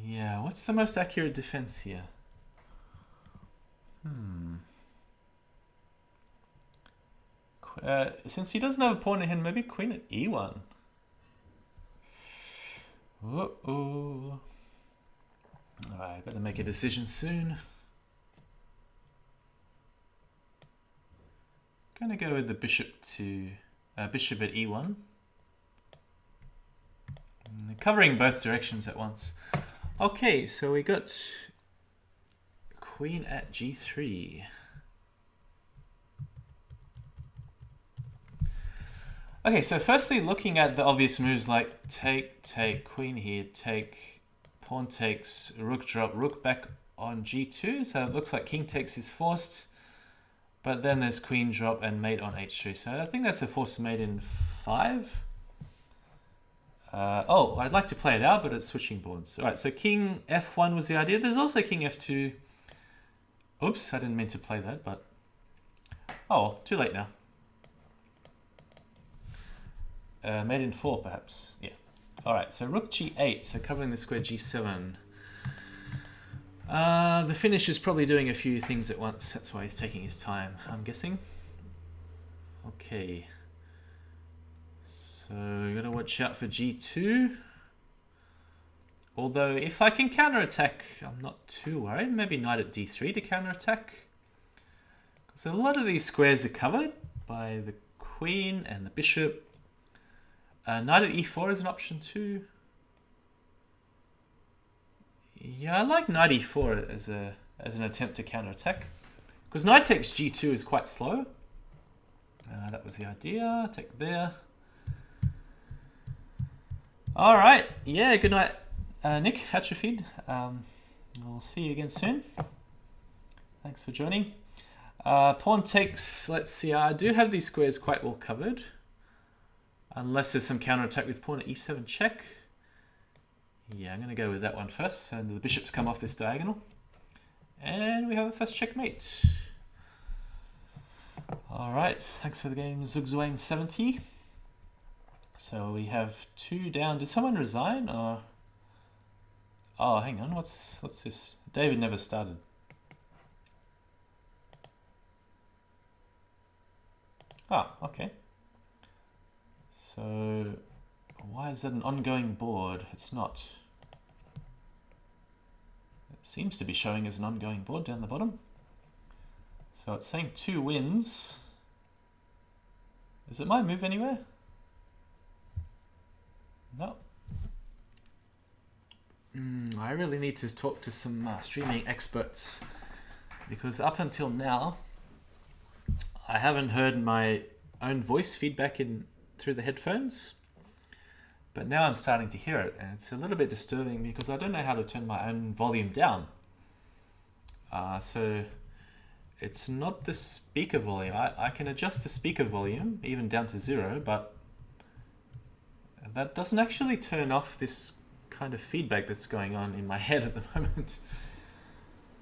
Yeah, what's the most accurate defense here? Since he doesn't have a pawn in hand, maybe queen at e1. Uh-oh. Alright, better make a decision soon. Gonna go with the bishop to bishop at e1. Covering both directions at once. Okay, so we got queen at g3. Okay, so firstly, looking at the obvious moves like take, take, queen here, take, pawn takes, rook drop, rook back on g2. So it looks like king takes is forced, but then there's queen drop and mate on h3. So I think that's a forced mate in 5. Oh, I'd like to play it out, but it's switching boards. All right, so king f1 was the idea. There's also king f2. Oops, I didn't mean to play that, but... Oh, too late now. Mate in 4, perhaps. Yeah. All right, so rook g8, so covering the square g7. The Finnish is probably doing a few things at once. That's why he's taking his time, I'm guessing. Okay. So you gotta watch out for g2. Although if I can counterattack, I'm not too worried. Maybe knight at d3 to counterattack. Because a lot of these squares are covered by the queen and the bishop. Knight at e4 is an option too. Yeah, I like knight e4 as an attempt to counterattack. Because knight takes g2 is quite slow. That was the idea. Take there. All right. Yeah, good night, Nick Hatcherfield. We'll see you again soon. Thanks for joining. Pawn takes, let's see, I do have these squares quite well covered. Unless there's some counterattack with pawn at e7 check. Yeah, I'm going to go with that one first. And the bishops come off this diagonal. And we have a first checkmate. All right, thanks for the game, Zugzwang70. So we have 2 down. Did someone resign? Or... Oh, hang on. What's this? David never started. Ah, okay. So why is that an ongoing board? It's not. It seems to be showing as an ongoing board down the bottom. So it's saying 2 wins. Is it my move anywhere? No. I really need to talk to some streaming experts, because up until now I haven't heard my own voice feedback through the headphones, but now I'm starting to hear it, and it's a little bit disturbing because I don't know how to turn my own volume down. So it's not the speaker volume. I can adjust the speaker volume even down to 0, but that doesn't actually turn off this kind of feedback that's going on in my head at the moment.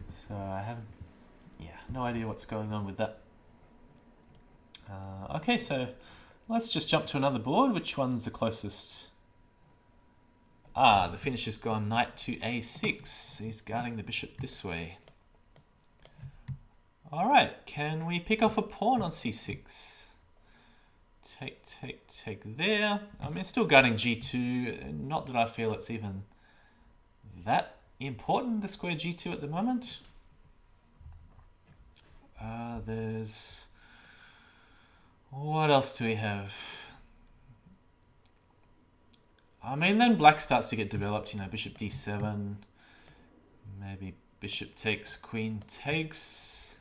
So I have, no idea what's going on with that. Okay, so let's just jump to another board. Which one's the closest? The Finnisher's gone knight to a6. He's guarding the bishop this way. All right, can we pick off a pawn on c6? take there. I mean, still guarding g2. Not that I feel it's even that important, the square g2 at the moment. There's... What else do we have? I mean, then black starts to get developed, you know, bishop d7. Maybe bishop takes, queen takes.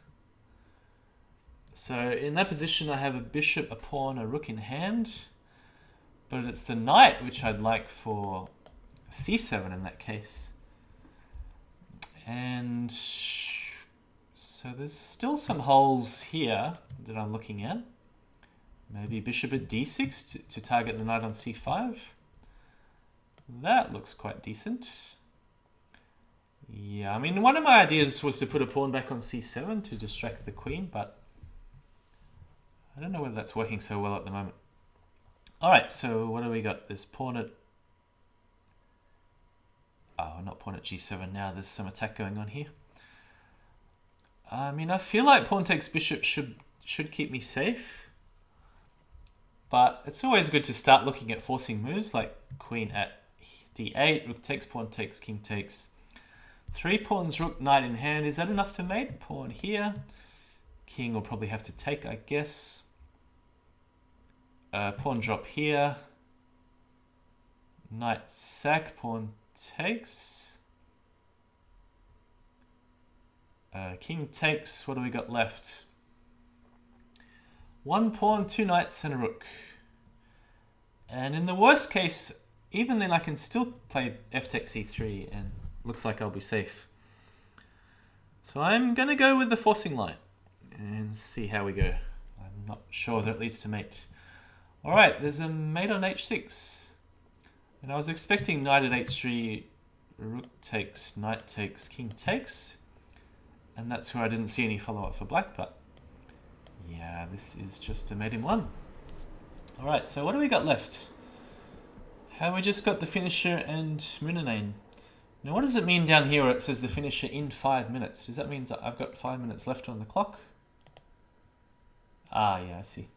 So in that position, I have a bishop, a pawn, a rook in hand. But it's the knight which I'd like for c7 in that case. And so there's still some holes here that I'm looking at. Maybe bishop at d6 to target the knight on c5. That looks quite decent. Yeah, I mean, one of my ideas was to put a pawn back on c7 to distract the queen, but I don't know whether that's working so well at the moment. All right, so what do we got? There's pawn at... Oh, not pawn at g7 now. There's some attack going on here. I mean, I feel like pawn takes bishop should keep me safe. But it's always good to start looking at forcing moves like queen at d8, rook takes, pawn takes, king takes. 3 pawns, rook, knight in hand. Is that enough to mate? Pawn here. King will probably have to take, I guess. Pawn drop here. Knight sack, pawn takes. King takes. What do we got left? 1 pawn, 2 knights, and a rook. And in the worst case, even then I can still play f takes e3 and looks like I'll be safe. So I'm going to go with the forcing line and see how we go. I'm not sure whether it leads to mate. Alright, there's a mate on h6. And I was expecting knight at h3, rook takes, knight takes, king takes. And that's where I didn't see any follow-up for black, but yeah, this is just a mate in one. Alright, so what do we got left? Have we just got TheFinnisher and moonenane? Now what does it mean down here where it says TheFinnisher in 5 minutes? Does that mean that I've got 5 minutes left on the clock? Ah, yeah, I see.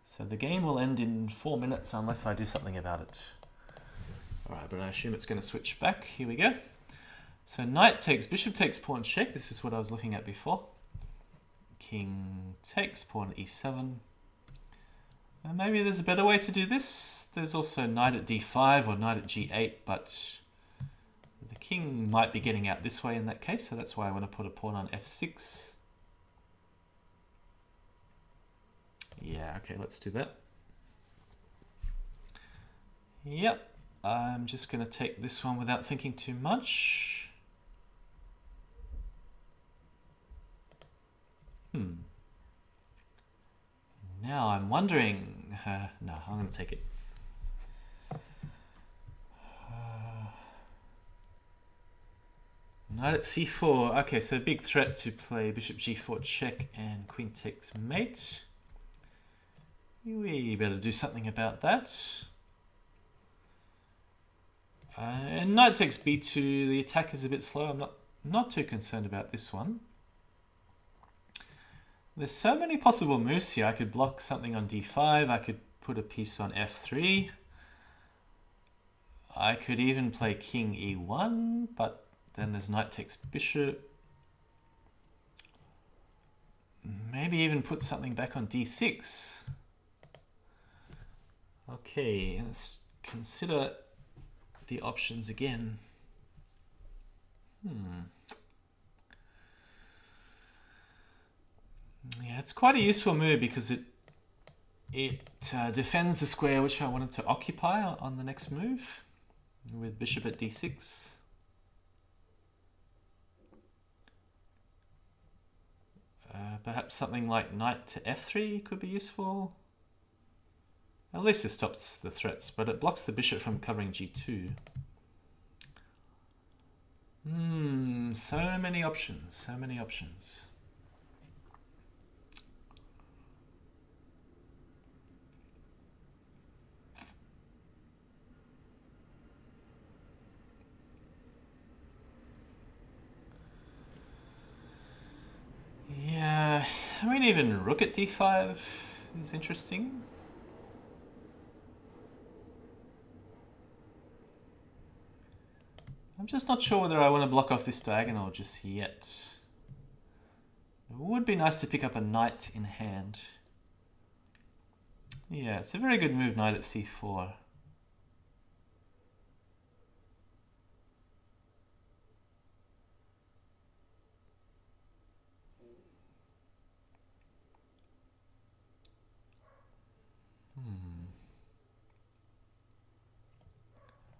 So the game will end in 4 minutes unless I do something about it. Alright, but I assume it's going to switch back. Here we go. So knight takes, bishop takes, pawn check. This is what I was looking at before. King takes, pawn e7. And maybe there's a better way to do this. There's also knight at d5 or knight at g8, but the king might be getting out this way in that case, so that's why I want to put a pawn on f6. Yeah, okay, let's do that. Yep, I'm just going to take this one without thinking too much. Now I'm wondering... no, I'm going to take it. Knight at c4. Okay, so big threat to play bishop g4 check and queen takes mate. We better do something about that. And knight takes b2. The attack is a bit slow. I'm not too concerned about this one. There's so many possible moves here. I could block something on d5. I could put a piece on f3. I could even play king e1, but then there's knight takes bishop. Maybe even put something back on d6. Okay, let's consider the options again. Yeah, it's quite a useful move because it defends the square which I wanted to occupy on the next move with bishop at d6. Perhaps something like knight to f3 could be useful. At least it stops the threats, but it blocks the bishop from covering g2. So many options, so many options. Yeah, I mean even rook at d5. is interesting. I'm just not sure whether I want to block off this diagonal just yet. It would be nice to pick up a knight in hand. Yeah, it's a very good move, knight at c4.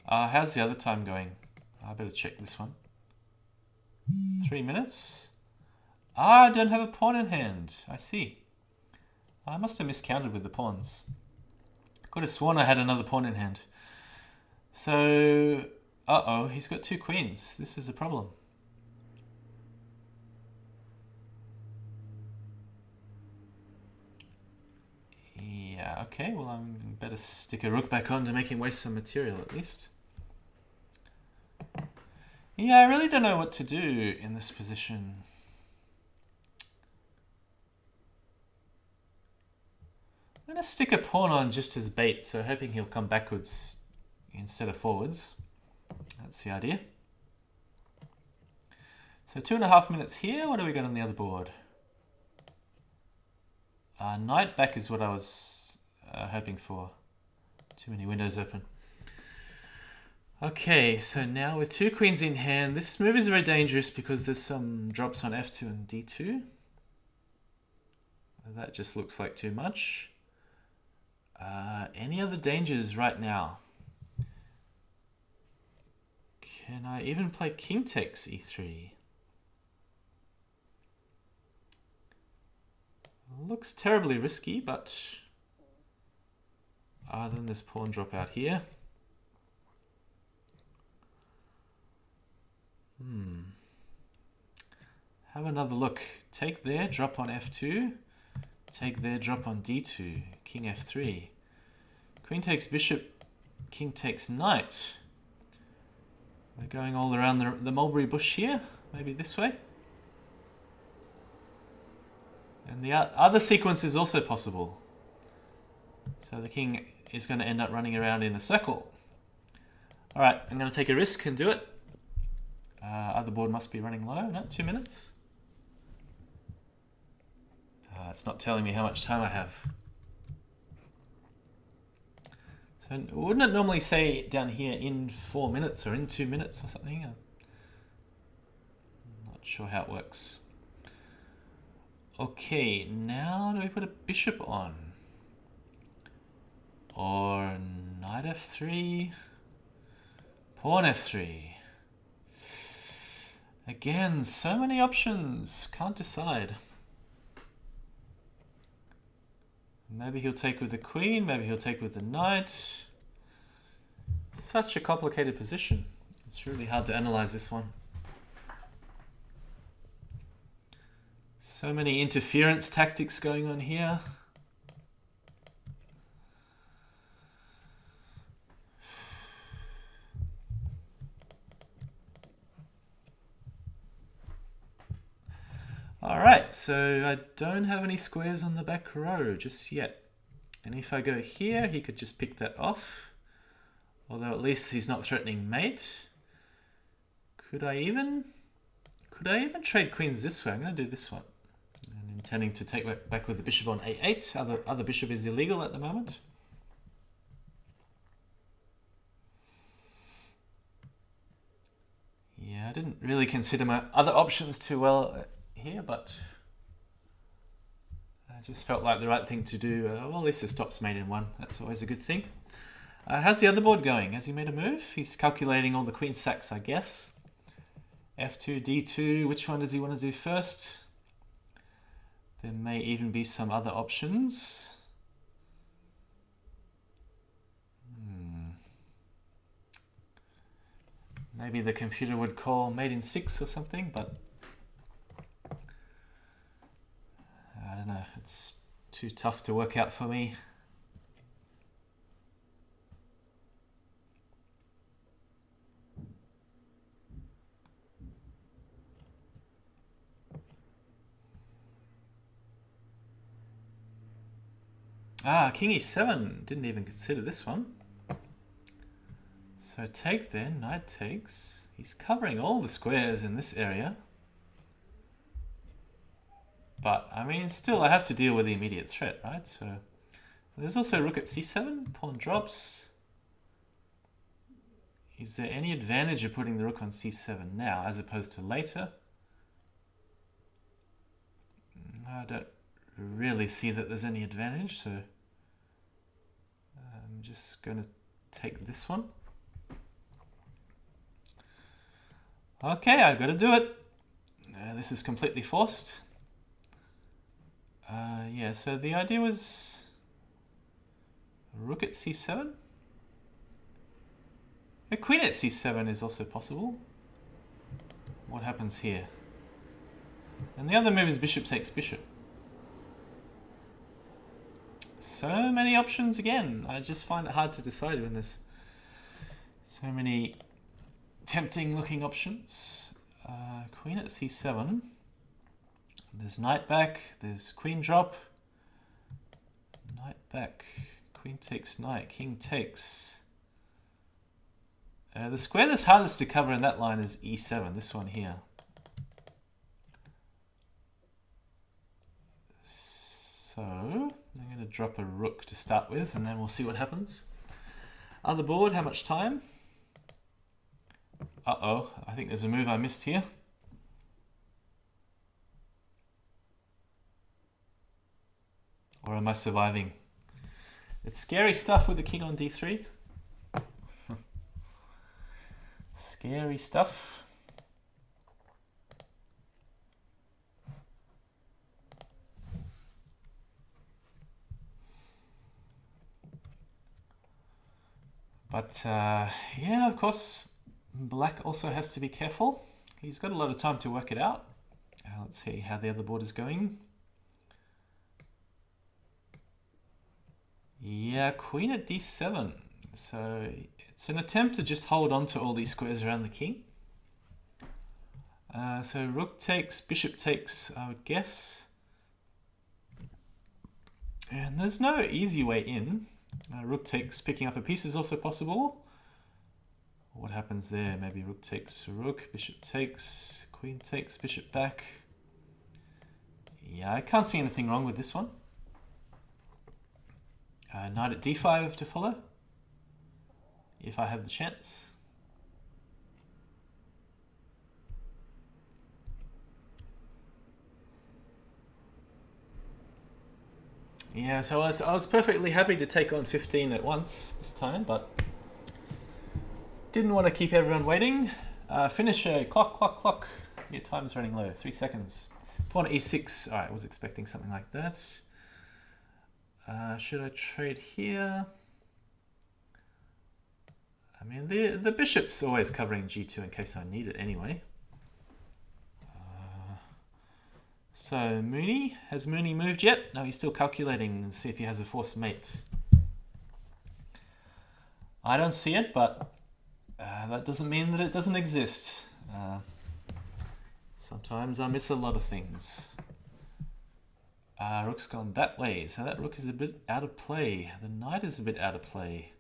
How's the other time going? I better check this one. 3 minutes? I don't have a pawn in hand. I see. I must have miscounted with the pawns. Could have sworn I had another pawn in hand. So, uh-oh, he's got 2 queens. This is a problem. Yeah, okay, well, I'm better stick a rook back on to make him waste some material at least. Yeah, I really don't know what to do in this position. I'm going to stick a pawn on just as bait, so hoping he'll come backwards instead of forwards. That's the idea. So 2.5 minutes here. What do we got on the other board? Knight back is what I was hoping for. Too many windows open. Okay, so now with 2 queens in hand, this move is very dangerous because there's some drops on f2 and d2. That just looks like too much. Any other dangers right now? Can I even play king takes e3? Looks terribly risky, but then there's pawn drop out here. Have another look. Take there, drop on f2. Take there, drop on d2. King f3. Queen takes bishop. King takes knight. We're going all around the mulberry bush here. Maybe this way. And the other sequence is also possible. So the king is going to end up running around in a circle. Alright, I'm going to take a risk and do it. Other board must be running low. No, 2 minutes. It's not telling me how much time I have. So wouldn't it normally say down here in 4 minutes or in 2 minutes or something? I'm not sure how it works. Okay, now do we put a bishop on? Or knight f3? Pawn f3? Again, so many options. Can't decide. Maybe he'll take with the queen, maybe he'll take with the knight. Such a complicated position. It's really hard to analyze this one. So many interference tactics going on here. Alright, so I don't have any squares on the back row just yet. And if I go here, he could just pick that off. Although at least he's not threatening mate. Could I even trade queens this way? I'm going to do this one. I'm intending to take back with the bishop on a8. Other bishop is illegal at the moment. Yeah, I didn't really consider my other options too well here, but I just felt like the right thing to do. Well, at least it stops mate in 1. That's always a good thing. How's the other board going? Has he made a move? He's calculating all the queen sacks, I guess. f2, d2. Which one does he want to do first? There may even be some other options. Maybe the computer would call mate in 6 or something, but I don't know. It's too tough to work out for me. Ah, king e7. Didn't even consider this one. So take then, knight takes. He's covering all the squares in this area. But, I mean, still I have to deal with the immediate threat, right? So there's also rook at c7, pawn drops. Is there any advantage of putting the rook on c7 now as opposed to later? I don't really see that there's any advantage, so I'm just going to take this one. Okay, I've got to do it. This is completely forced. Yeah, so the idea was rook at c7. A queen at c7 is also possible. What happens here? And the other move is bishop takes bishop. So many options again. I just find it hard to decide when there's so many tempting looking options. Queen at c7. There's knight back. There's queen drop. Knight back. Queen takes knight. King takes. The square that's hardest to cover in that line is e7. This one here. So I'm going to drop a rook to start with, and then we'll see what happens. Other board, how much time? Uh-oh, I think there's a move I missed here. Or am I surviving? It's scary stuff with the king on d3. Scary stuff. But yeah, of course, black also has to be careful. He's got a lot of time to work it out. Let's see how the other board is going. Yeah, queen at d7. So it's an attempt to just hold on to all these squares around the king. So rook takes, bishop takes, I would guess. And there's no easy way in. Rook takes, picking up a piece is also possible. What happens there? Maybe rook takes rook, bishop takes, queen takes, bishop back. Yeah, I can't see anything wrong with this one. Knight at d5 to follow, if I have the chance. Yeah, so I was perfectly happy to take on 15 at once this time, but didn't want to keep everyone waiting. Finisher, clock. Your time's running low, 3 seconds. Pawn e6, all right, I was expecting something like that. Should I trade here? I mean, the bishop's always covering g2 in case I need it anyway. So Mooney, has Mooney moved yet? No, he's still calculating and see if he has a forced mate. I don't see it, but that doesn't mean that it doesn't exist. Sometimes I miss a lot of things. Rook's gone that way, so that rook is a bit out of play. The knight is a bit out of play.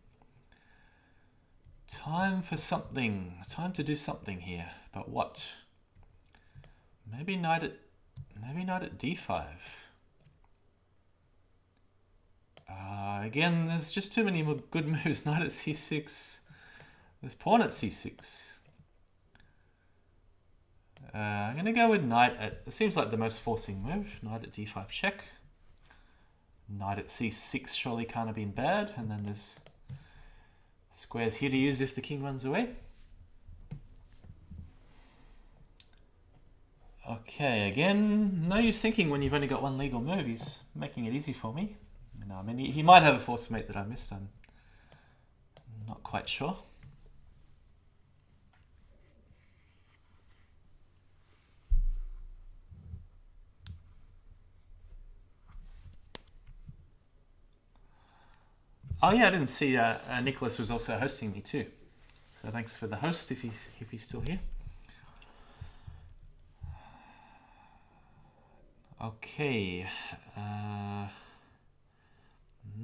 Time for something. Time to do something here. But what? Maybe knight at d5. Again, there's just too many good moves. Knight at c6. There's pawn at c6. I'm going to go with knight at... It seems like the most forcing move. Knight at d5 check. Knight at c6 surely can't have been bad. And then there's squares here to use if the king runs away. Okay, again, no use thinking when you've only got one legal move. He's making it easy for me. No, I mean, he might have a forced mate that I missed. I'm not quite sure. Oh yeah, I didn't see Nicholas was also hosting me too. So thanks for the host if he's still here. Okay.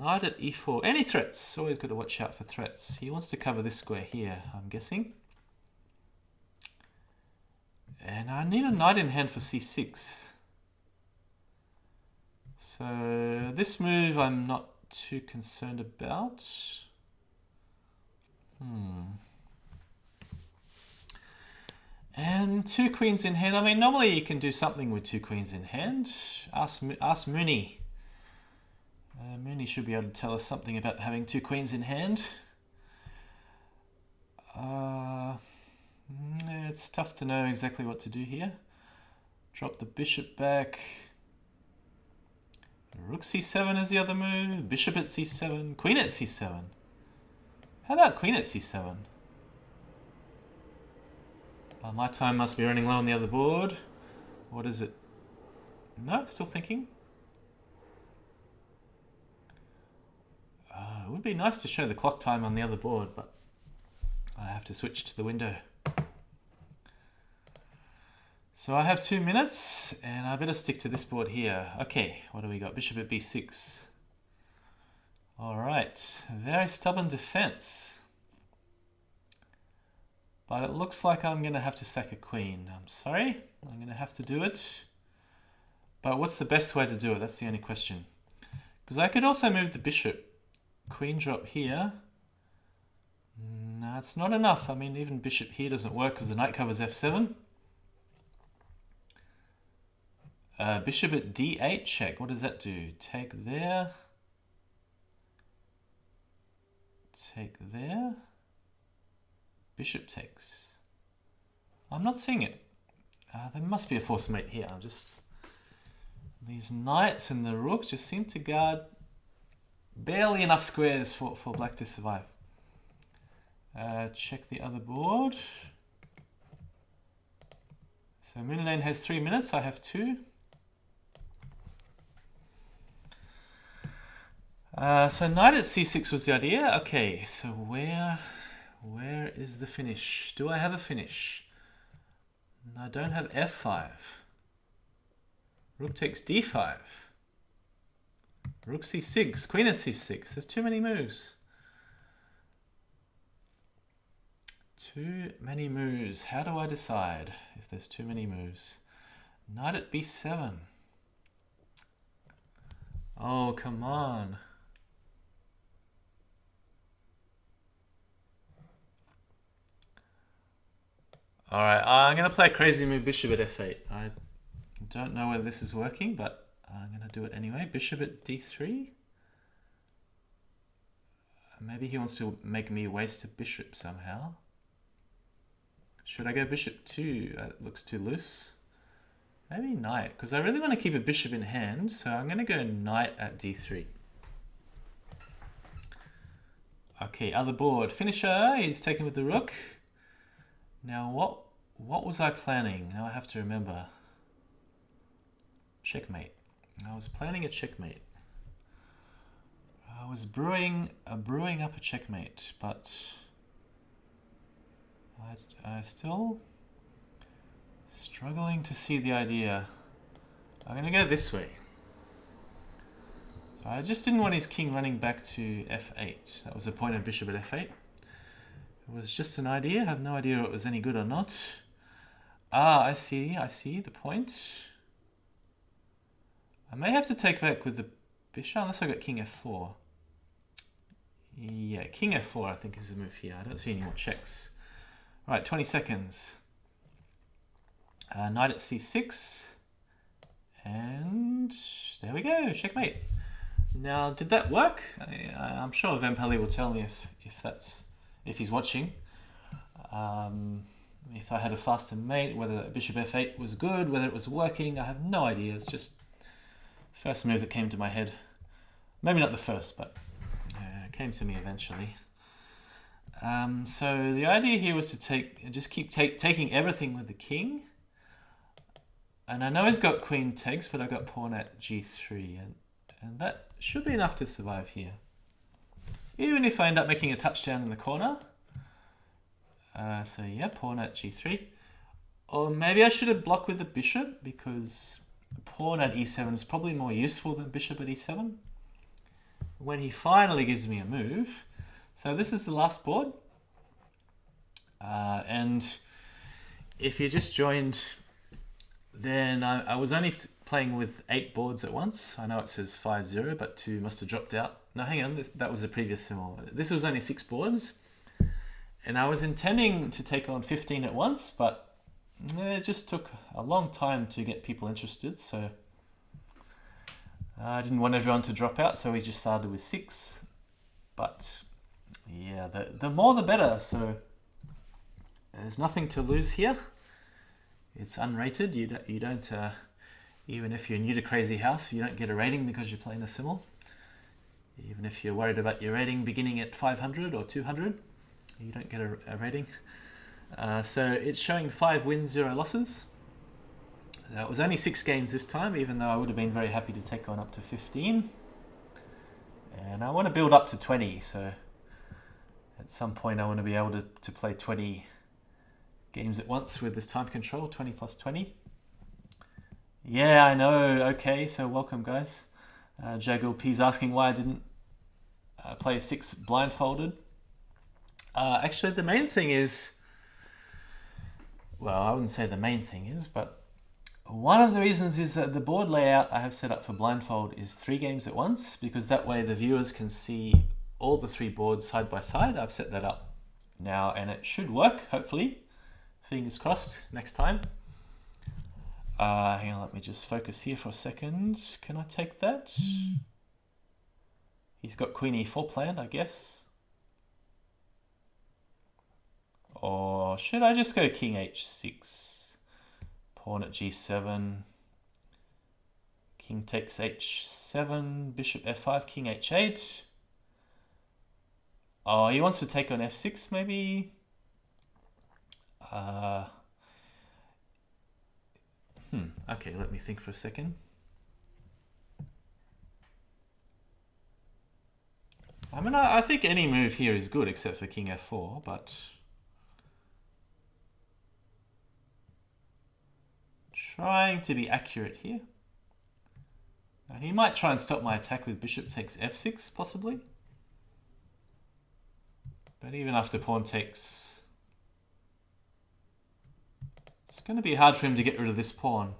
Knight at e4. Any threats? Always got to watch out for threats. He wants to cover this square here, I'm guessing. And I need a knight in hand for c6. So this move I'm not too concerned about. And 2 queens in hand. I mean, normally you can do something with 2 queens in hand. Ask Mooney. Mooney should be able to tell us something about having 2 queens in hand. It's tough to know exactly what to do here. Drop the bishop back. Rook c7 is the other move. Bishop at c7. Queen at c7. How about queen at c7? Well, my time must be running low on the other board. What is it? No, still thinking. It would be nice to show the clock time on the other board, but I have to switch to the window. So I have 2 minutes, and I better stick to this board here. Okay, what do we got? Bishop at b6. All right, very stubborn defense. But it looks like I'm going to have to sack a queen. I'm sorry, I'm going to have to do it. But what's the best way to do it? That's the only question. Because I could also move the bishop. Queen drop here. No, it's not enough. I mean, even bishop here doesn't work because the knight covers f7. Bishop at d8 check. What does that do? Take there. Take there. Bishop takes. I'm not seeing it. There must be a force mate here. I'm just... These knights and the rooks just seem to guard barely enough squares for black to survive. Check the other board. So moonenane has 3 minutes. I have 2. So knight at c6 was the idea. Okay, so where is the finish? Do I have a finish? I don't have f5. Rook takes d5. Rook c6. Queen at c6. There's too many moves. Too many moves. How do I decide if there's too many moves? Knight at b7. Oh, come on. Alright, I'm going to play a crazy move, bishop at f8. I don't know whether this is working, but I'm going to do it anyway. Bishop at d3. Maybe he wants to make me waste a bishop somehow. Should I go bishop 2? It looks too loose. Maybe knight, because I really want to keep a bishop in hand, so I'm going to go knight at d3. Okay, other board. Finisher, he's taken with the rook. Now, what was I planning? Now I have to remember. Checkmate. I was planning a checkmate. I was brewing up a checkmate, but I still struggling to see the idea. I'm going to go this way. So I just didn't want his king running back to f8. That was the point of bishop at f8. It was just an idea. I have no idea if it was any good or not. Ah, I see the point. I may have to take back with the bishop unless I got king f4. Yeah, king f4 I think is the move here. I don't see any more checks. Right, 20 seconds. Knight at c6. And there we go, checkmate. Now, did that work? I'm sure Vempeli will tell me if he's watching. If I had a faster mate, whether bishop f8 was good, whether it was working, I have no idea. It's just first move that came to my head. Maybe not the first, but it came to me eventually. So the idea here was to keep taking everything with the king. And I know he's got queen takes, but I got pawn at g3, and that should be enough to survive here. Even if I end up making a touchdown in the corner. So yeah, pawn at g3. Or maybe I should have blocked with the bishop, because pawn at e7 is probably more useful than bishop at e7. when he finally gives me a move. So this is the last board. And if you just joined, then I was only playing with 8 boards at once. I know it says 5-0, but 2 must have dropped out. No, hang on, that was the previous symbol. This was only 6 boards. And I was intending to take on 15 at once, but it just took a long time to get people interested. So I didn't want everyone to drop out, so we just started with 6. But yeah, the more the better. So there's nothing to lose here. It's unrated. You don't even if you're new to Crazyhouse, you don't get a rating because you're playing a Simul. Even if you're worried about your rating beginning at 500 or 200, you don't get a rating. So it's showing 5 wins, 0 losses. It was only 6 games this time, even though I would have been very happy to take on up to 15. And I want to build up to 20, so at some point I want to be able to play 20 games at once with this time control, 20 plus 20. Yeah, I know. Okay, so welcome, guys. Jagul P's asking why I didn't play 6 blindfolded. Actually, the main thing is, well, I wouldn't say the main thing is, but one of the reasons is that the board layout I have set up for blindfold is 3 games at once, because that way the viewers can see all the 3 boards side by side. I've set that up now, and it should work, hopefully. Fingers crossed next time. Hang on, let me just focus here for a second. Can I take that? He's got Queen E4 planned, I guess. Or should I just go King H6? Pawn at G7. King takes H7. Bishop F5. King H8. Oh, he wants to take on F6 maybe? Okay, let me think for a second. I mean, I think any move here is good except for King F4, but trying to be accurate here. Now, he might try and stop my attack with bishop takes F6, possibly. But even after pawn takes, it's going to be hard for him to get rid of this pawn.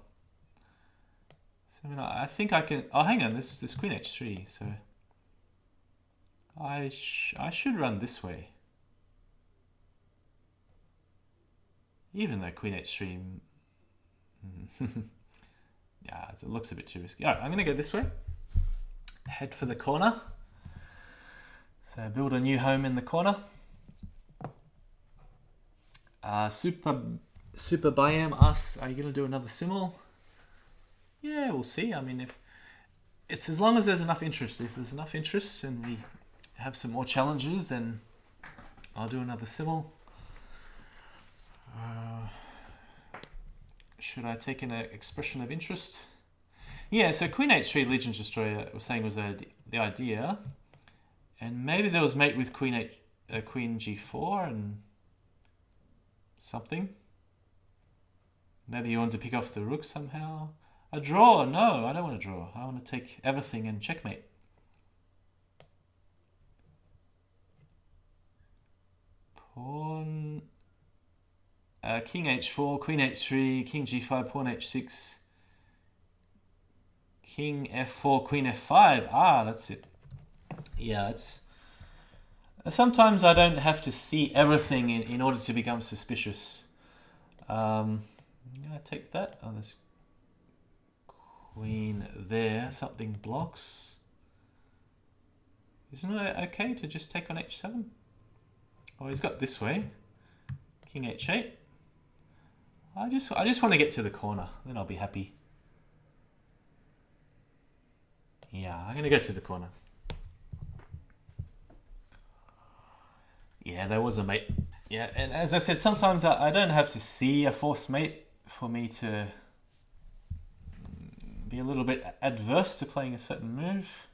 So I think I can. Oh, hang on, this Queen H3. So I should run this way, even though Queen H3. Yeah, it looks a bit too risky. All right, I'm going to go this way. Head for the corner. So build a new home in the corner. Super Biam asks, are you going to do another Simul? Yeah, we'll see. I mean, if it's as long as there's enough interest. If there's enough interest and we have some more challenges, then I'll do another Simul. Should I take in an expression of interest? Yeah, so Queen H3 Legion's Destroyer was saying was the idea. And maybe there was mate with Queen G4 and something. Maybe you want to pick off the rook somehow. A draw? No, I don't want to draw. I want to take everything and checkmate. Pawn. King H4, Queen H3, King G5, Pawn H6, King F4, Queen F5. Ah, that's it. Yeah, it's. Sometimes I don't have to see everything in order to become suspicious. I'm gonna take that. Oh, this queen there. Something blocks. Isn't it okay to just take on H7? Oh, he's got this way. King H8. I just want to get to the corner, then I'll be happy. Yeah, I'm going to go to the corner. Yeah, there was a mate. Yeah, and as I said, sometimes I don't have to see a forced mate for me to be a little bit adverse to playing a certain move.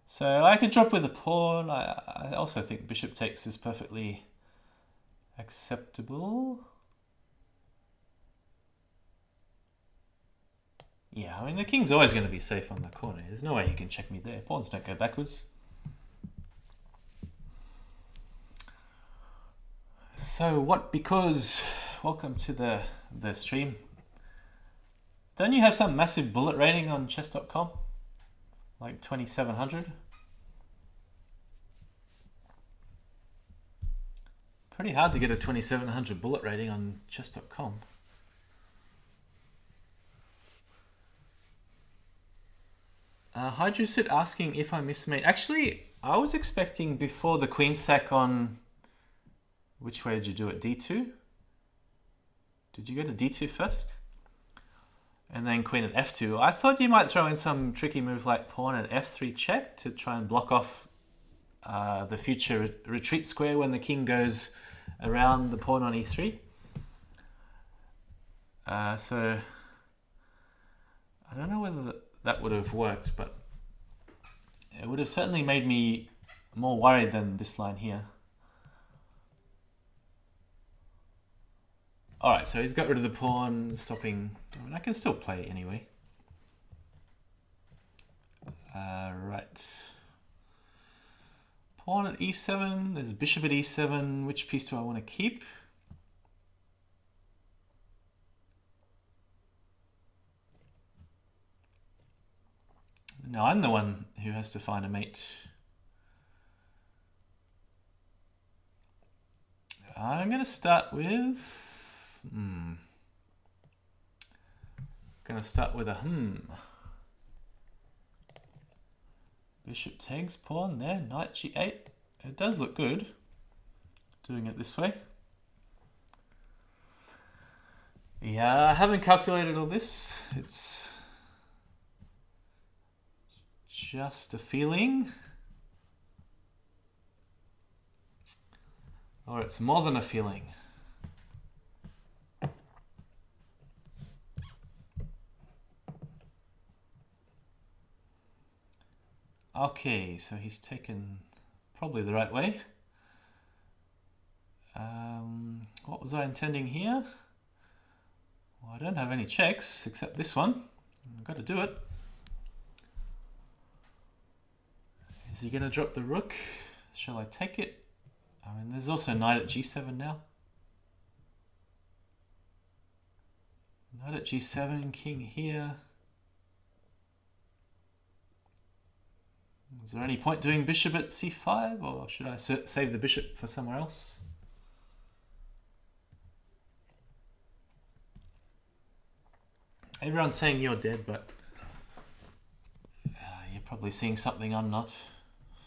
So I could drop with a pawn. I also think bishop takes is perfectly acceptable. Yeah, I mean, the king's always going to be safe on the corner. There's no way he can check me there. Pawns don't go backwards. So what? Because welcome to the stream. Don't you have some massive bullet rating on chess.com? Like 2700? Pretty hard to get a 2700 bullet rating on chess.com. Hydrosit asking if I miss mate. Actually, I was expecting before the queen sack on... Which way did you do it? D2? Did you go to D2 first? And then queen at F2. I thought you might throw in some tricky move like pawn at F3 check to try and block off the future retreat square when the king goes around the pawn on E3. So I don't know whether that would have worked, but it would have certainly made me more worried than this line here. Alright, so he's got rid of the pawn, stopping... I mean, I can still play anyway. Right. Pawn at E7, there's bishop at E7. Which piece do I want to keep? No, I'm the one who has to find a mate. I'm going to start with... Gonna start with a Bishop takes pawn there, knight G8. It does look good doing it this way. Yeah, I haven't calculated all this. It's just a feeling. Or it's more than a feeling. Okay, so he's taken probably the right way. What was I intending here? Well, I don't have any checks except this one. I've got to do it. Is he going to drop the rook? Shall I take it? I mean, there's also knight at G7 now. Knight at G7, king here. Is there any point doing bishop at C5, or should I save the bishop for somewhere else? Everyone's saying you're dead, but you're probably seeing something I'm not.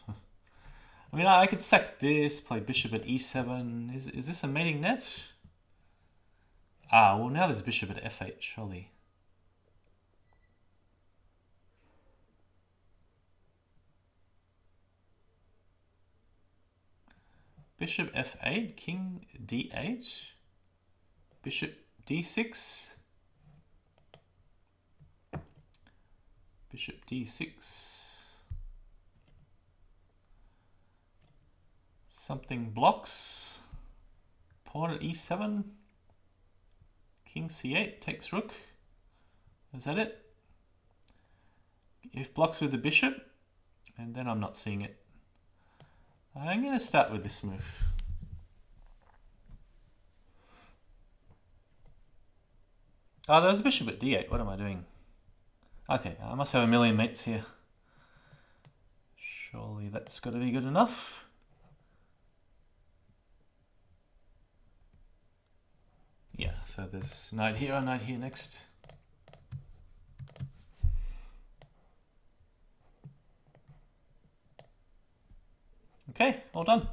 I mean, I could sack this, play bishop at E7. Is this a mating net? Ah, well now there's bishop at F8, surely. Bishop F8, king D8, bishop D6, bishop D6. Something blocks. Pawn at E7, king C8 takes rook. Is that it? If blocks with the bishop, and then I'm not seeing it. I'm going to start with this move. Oh, there's a bishop at D8. What am I doing? Okay, I must have a million mates here. Surely that's got to be good enough. Yeah, so there's knight here next. Okay, all done.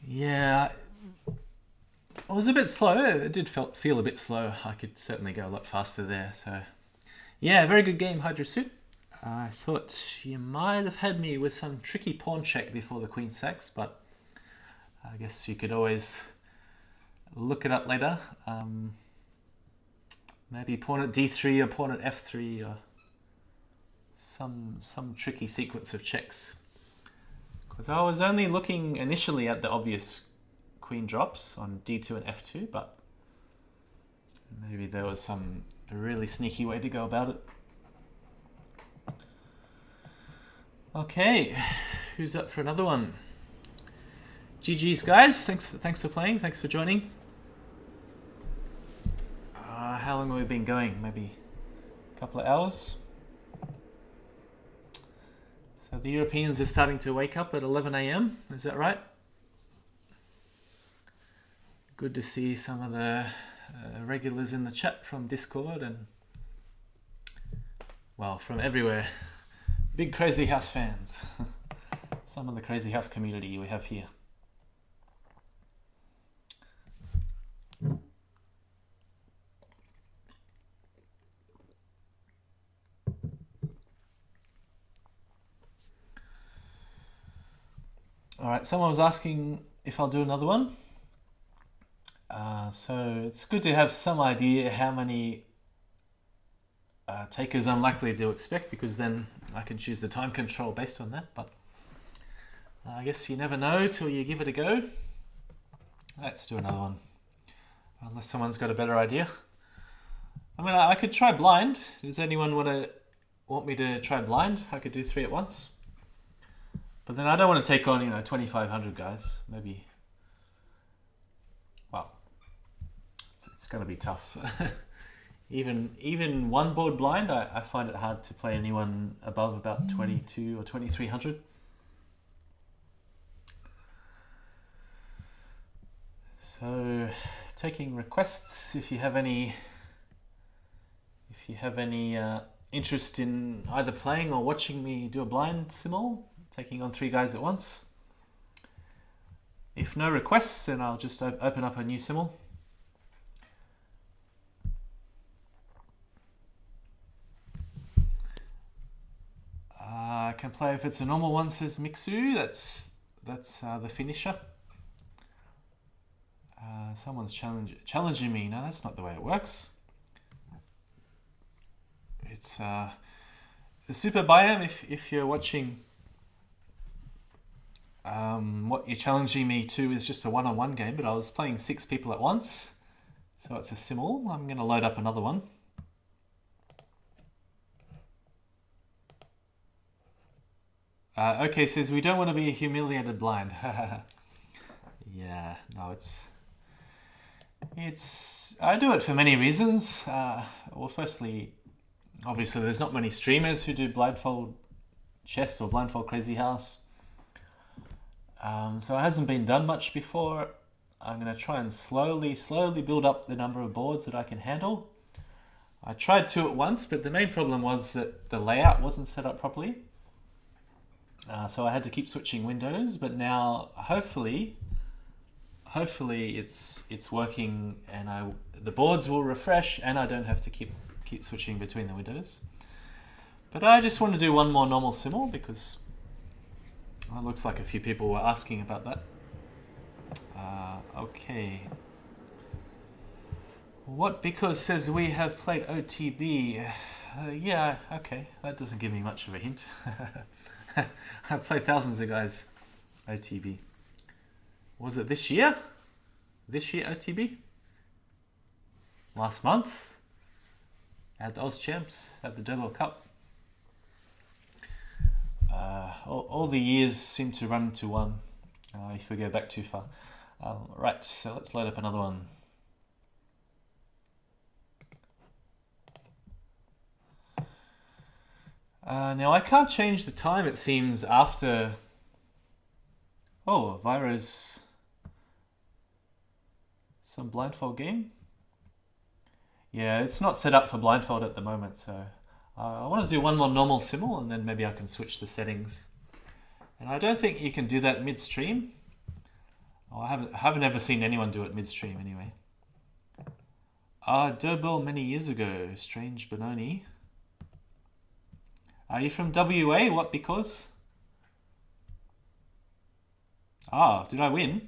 Yeah, it was a bit slow. It did feel a bit slow. I could certainly go a lot faster there. So, yeah, very good game, Hydrosuit. I thought you might have had me with some tricky pawn check before the queen sacks, but I guess you could always look it up later. Maybe pawn at D3 or pawn at F3 or some tricky sequence of checks, because I was only looking initially at the obvious queen drops on D2 and F2, but maybe there was some really sneaky way to go about it. Okay, who's up for another one? GG's guys, thanks for playing, thanks for joining. How long have we been going? Maybe a couple of hours. So the Europeans are starting to wake up at 11 AM, is that right? Good to see some of the regulars in the chat from Discord and, well, from everywhere. Big Crazyhouse fans. Some of the Crazyhouse community we have here. Alright, someone was asking if I'll do another one. So it's good to have some idea how many takers I'm likely to expect, because then I can choose the time control based on that. But I guess you never know till you give it a go. Let's do another one, unless someone's got a better idea. I mean, I could try blind. Does anyone want me to try blind? I could do 3 at once. But then I don't want to take on, 2,500 guys. Maybe, well, it's going to be tough. Even one board blind, I find it hard to play anyone above about 22 or 2,300. So, taking requests. If you have any interest in either playing or watching me do a blind simul, taking on 3 guys at once. If no requests, then I'll just open up a new simul. I can play if it's a normal one, says Mixu. That's TheFinnisher. Someone's challenging me. No, that's not the way it works. It's the Super Biome. If you're watching, what you're challenging me to is just a one-on-one game, but I was playing 6 people at once, so it's a simul. I'm going to load up another one. Okay, says we don't want to be a humiliated blind. Yeah, no, it's. I do it for many reasons. Well, firstly, obviously, there's not many streamers who do blindfold chess or blindfold Crazyhouse. So it hasn't been done much before. I'm going to try and slowly build up the number of boards that I can handle. I tried 2 at once, but the main problem was that the layout wasn't set up properly. So I had to keep switching windows, but now hopefully it's working, and the boards will refresh, and I don't have to keep switching between the windows. But I just want to do one more normal simul because it looks like a few people were asking about that. Okay. What because says we have played OTB. Yeah, okay. That doesn't give me much of a hint. I've played thousands of guys OTB. Was it this year? This year OTB? Last month? At the Oz Champs? At the Double Cup? All the years seem to run to one if we go back too far. Right, so let's load up another one. Now I can't change the time, it seems, after... Oh, Vira's... Some blindfold game? Yeah, it's not set up for blindfold at the moment, so... I want to do one more normal simul, and then maybe I can switch the settings. And I don't think you can do that mid-stream. Oh, I haven't ever seen anyone do it mid-stream, anyway. Durbell many years ago. Strange Benoni. Are you from WA? What, because? Did I win?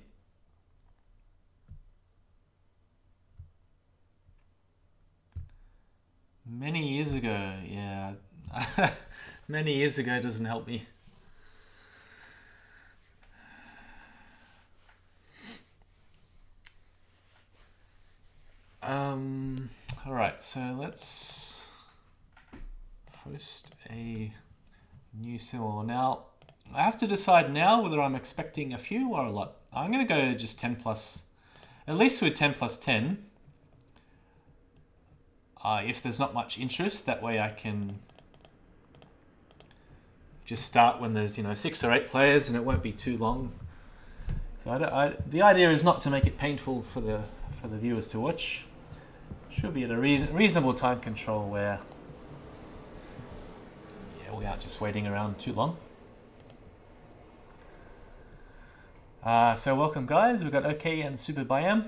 Many years ago, yeah. Many years ago doesn't help me. Alright, so let's host a new simul. Now, I have to decide now whether I'm expecting a few or a lot. I'm going to go just 10 plus, at least with 10 plus 10. If there's not much interest, that way I can just start when there's 6 or 8 players and it won't be too long. So the idea is not to make it painful for the viewers to watch. Should be at a reasonable time control where we aren't just waiting around too long. So welcome guys, we've got OK and Super Biam.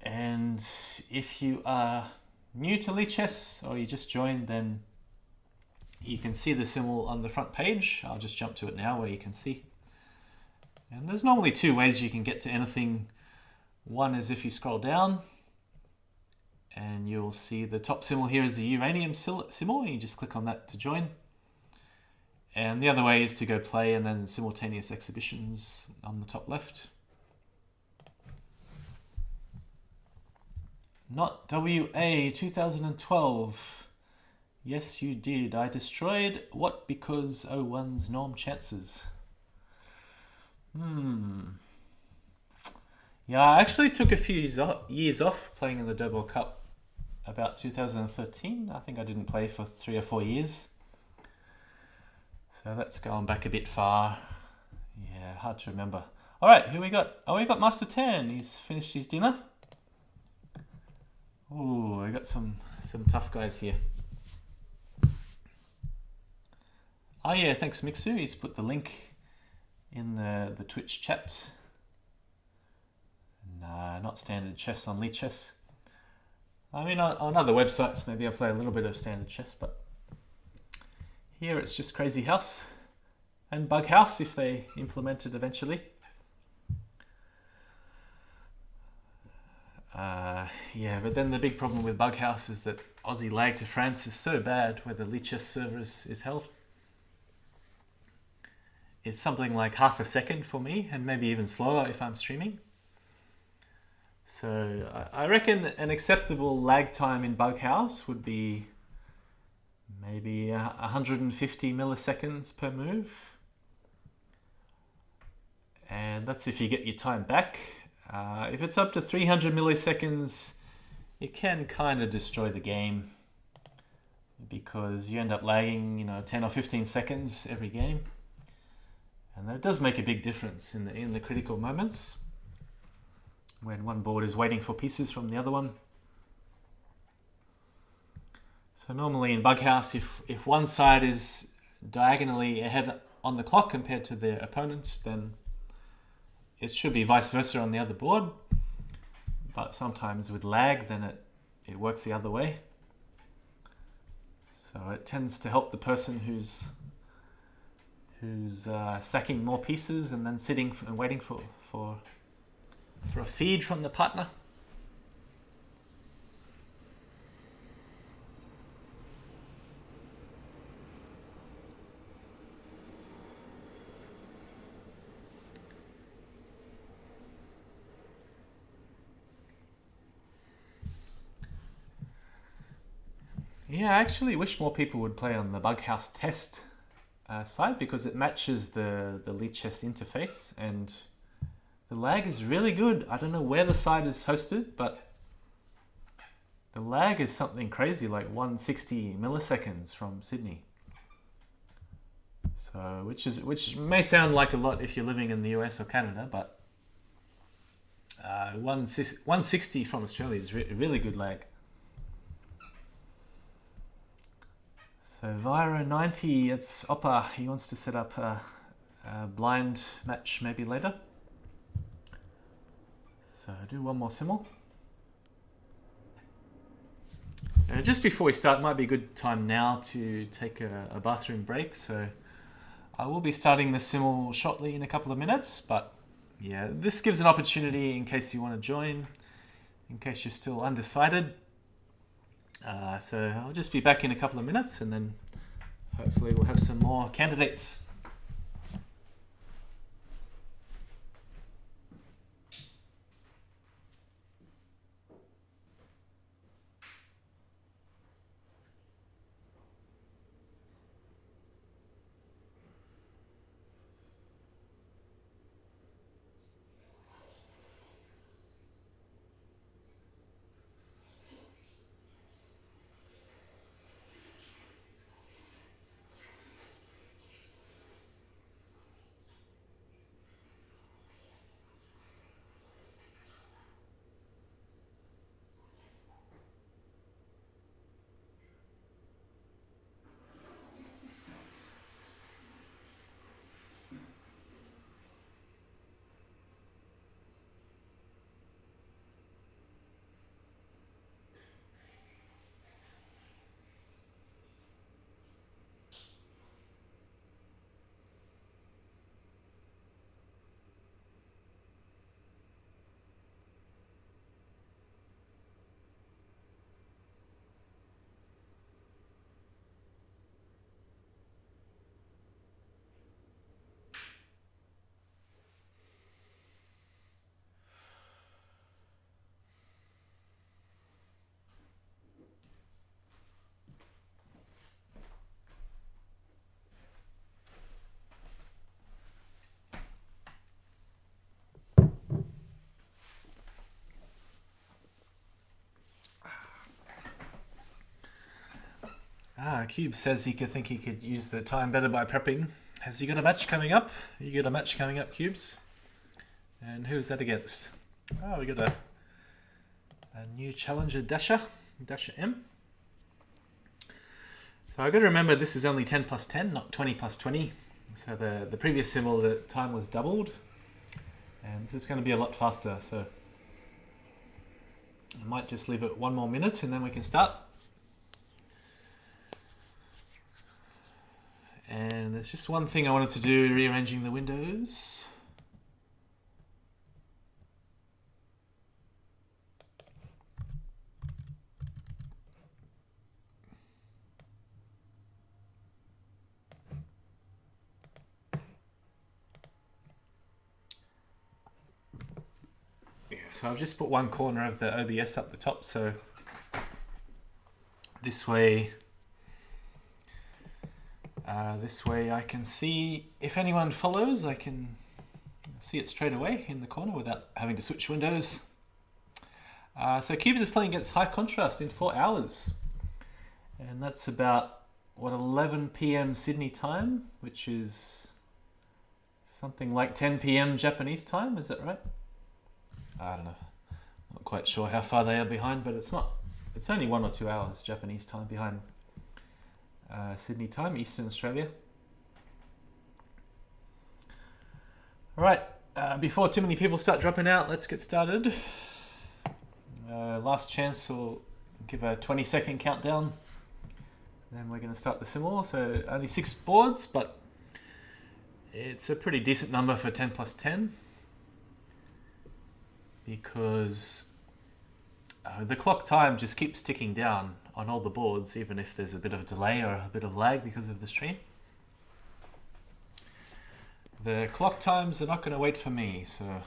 And if you are new to Lichess or you just joined, then you can see the symbol on the front page. I'll just jump to it now where you can see. And there's normally 2 ways you can get to anything. One is if you scroll down and you'll see the top symbol here is the uranium symbol, and you just click on that to join. And the other way is to go play and then simultaneous exhibitions on the top left. Not WA 2012. Yes, you did. I destroyed what because 01's norm chances. Yeah, I actually took a few years off playing in the Double Cup about 2013. I think I didn't play for 3 or 4 years. So that's going back a bit far. Yeah, hard to remember. All right, who we got? Oh, we got mastertan. He's finished his dinner. Ooh, we got some tough guys here. Oh yeah, thanks Mixu. He's put the link in the Twitch chat. Nah, not standard chess on Lichess. I mean, on other websites, maybe I play a little bit of standard chess, but here it's just Crazyhouse and Bughouse if they implement it eventually. Yeah, but then the big problem with Bughouse is that Aussie lag to France is so bad where the Lichess server is held. It's something like half a second for me, and maybe even slower if I'm streaming. So I reckon an acceptable lag time in Bughouse would be maybe 150 milliseconds per move. And that's if you get your time back. If it's up to 300 milliseconds, it can kind of destroy the game because you end up lagging, 10 or 15 seconds every game. And that does make a big difference in the critical moments when one board is waiting for pieces from the other one. So normally in Bughouse, if one side is diagonally ahead on the clock compared to their opponent, then it should be vice versa on the other board. But sometimes with lag, then it works the other way. So it tends to help the person who's sacking more pieces and then sitting and waiting for a feed from the partner. Yeah, I actually wish more people would play on the Bughouse test side because it matches the Lichess interface and the lag is really good. I don't know where the site is hosted, but the lag is something crazy, like 160 milliseconds from Sydney. So, which may sound like a lot if you're living in the US or Canada, but 160 from Australia is really good lag. So Viro90, it's Oppa. He wants to set up a blind match maybe later. So do one more simul. Just before we start, might be a good time now to take a bathroom break. So I will be starting the simul shortly in a couple of minutes, but yeah, this gives an opportunity in case you want to join, in case you're still undecided. So I'll just be back in a couple of minutes and then hopefully we'll have some more candidates. Cube says he could use the time better by prepping. Has he got a match coming up? You got a match coming up, Cubes? And who is that against? Oh, we got a new challenger, Dasher M. So I've got to remember this is only 10 plus 10, not 20 plus 20. So the previous symbol, the time was doubled. And this is going to be a lot faster, so I might just leave it 1 more minute and then we can start. And there's just one thing I wanted to do, rearranging the windows. Yeah, so I've just put one corner of the OBS up the top, so this way I can see if anyone follows, I can see it straight away in the corner without having to switch windows. So Cubes is playing against High Contrast in 4 hours. And that's about, what, 11 PM Sydney time, which is something like 10 PM Japanese time, is that right? I don't know. Not quite sure how far they are behind, but it's only 1 or 2 hours Japanese time behind Sydney time, Eastern Australia. Alright, before too many people start dropping out, let's get started. Last chance, we'll give a 20-second countdown. Then we're going to start the symbol. So only 6 boards, but it's a pretty decent number for 10 plus 10. Because the clock time just keeps ticking down on all the boards, even if there's a bit of a delay or a bit of lag because of the stream. The clock times are not going to wait for me, so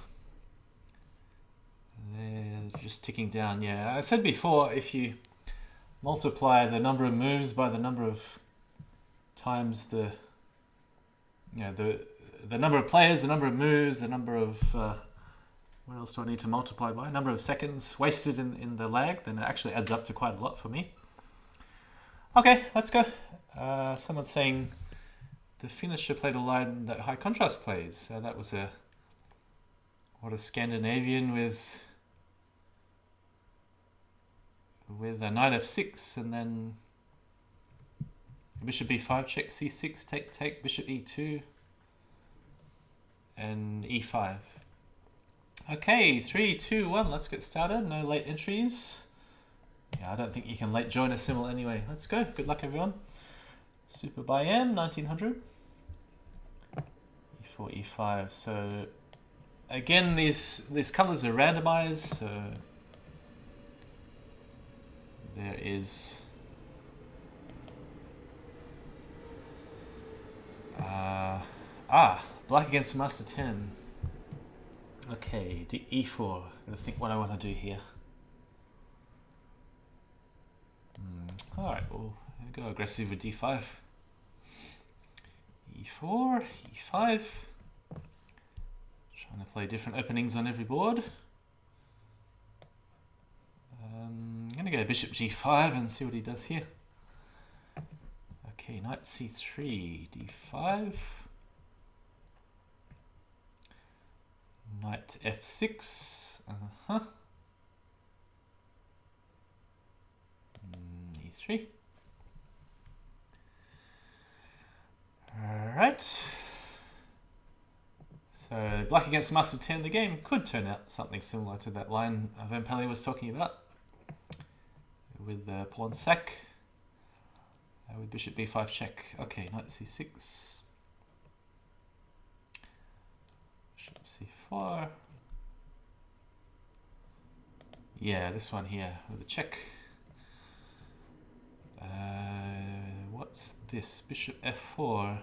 they're just ticking down. Yeah, I said before, if you multiply the number of moves by the number of times the number of players, the number of moves, the number of what else do I need to multiply by? Number of seconds wasted in the lag, then it actually adds up to quite a lot for me. Okay, let's go. Someone's saying TheFinnisher played a line that High Contrast plays. So that was a Scandinavian with a knight f6 and then bishop b5 check, c6 take, bishop e2 and e5. Okay, 3, 2, 1, let's get started. No late entries. Yeah, I don't think you can late join a symbol anyway. Let's go. Good luck, everyone. Super by M, 1900. E4, E5. So, again, these colors are randomized. So, there is... black against mastertan. Okay, e4. Gotta think what I want to do here. Alright, we'll go aggressive with d5. e4, e5. Trying to play different openings on every board. I'm gonna go bishop g5 and see what he does here. Okay, knight c3, d5. Knight f6, e3. Alright. So black against mastertan, the game could turn out something similar to that line Vempali was talking about. With the pawn sack. With bishop b5 check. Okay, knight c6. Bishop c4. Yeah, this one here with a check. What's this? Bishop f4.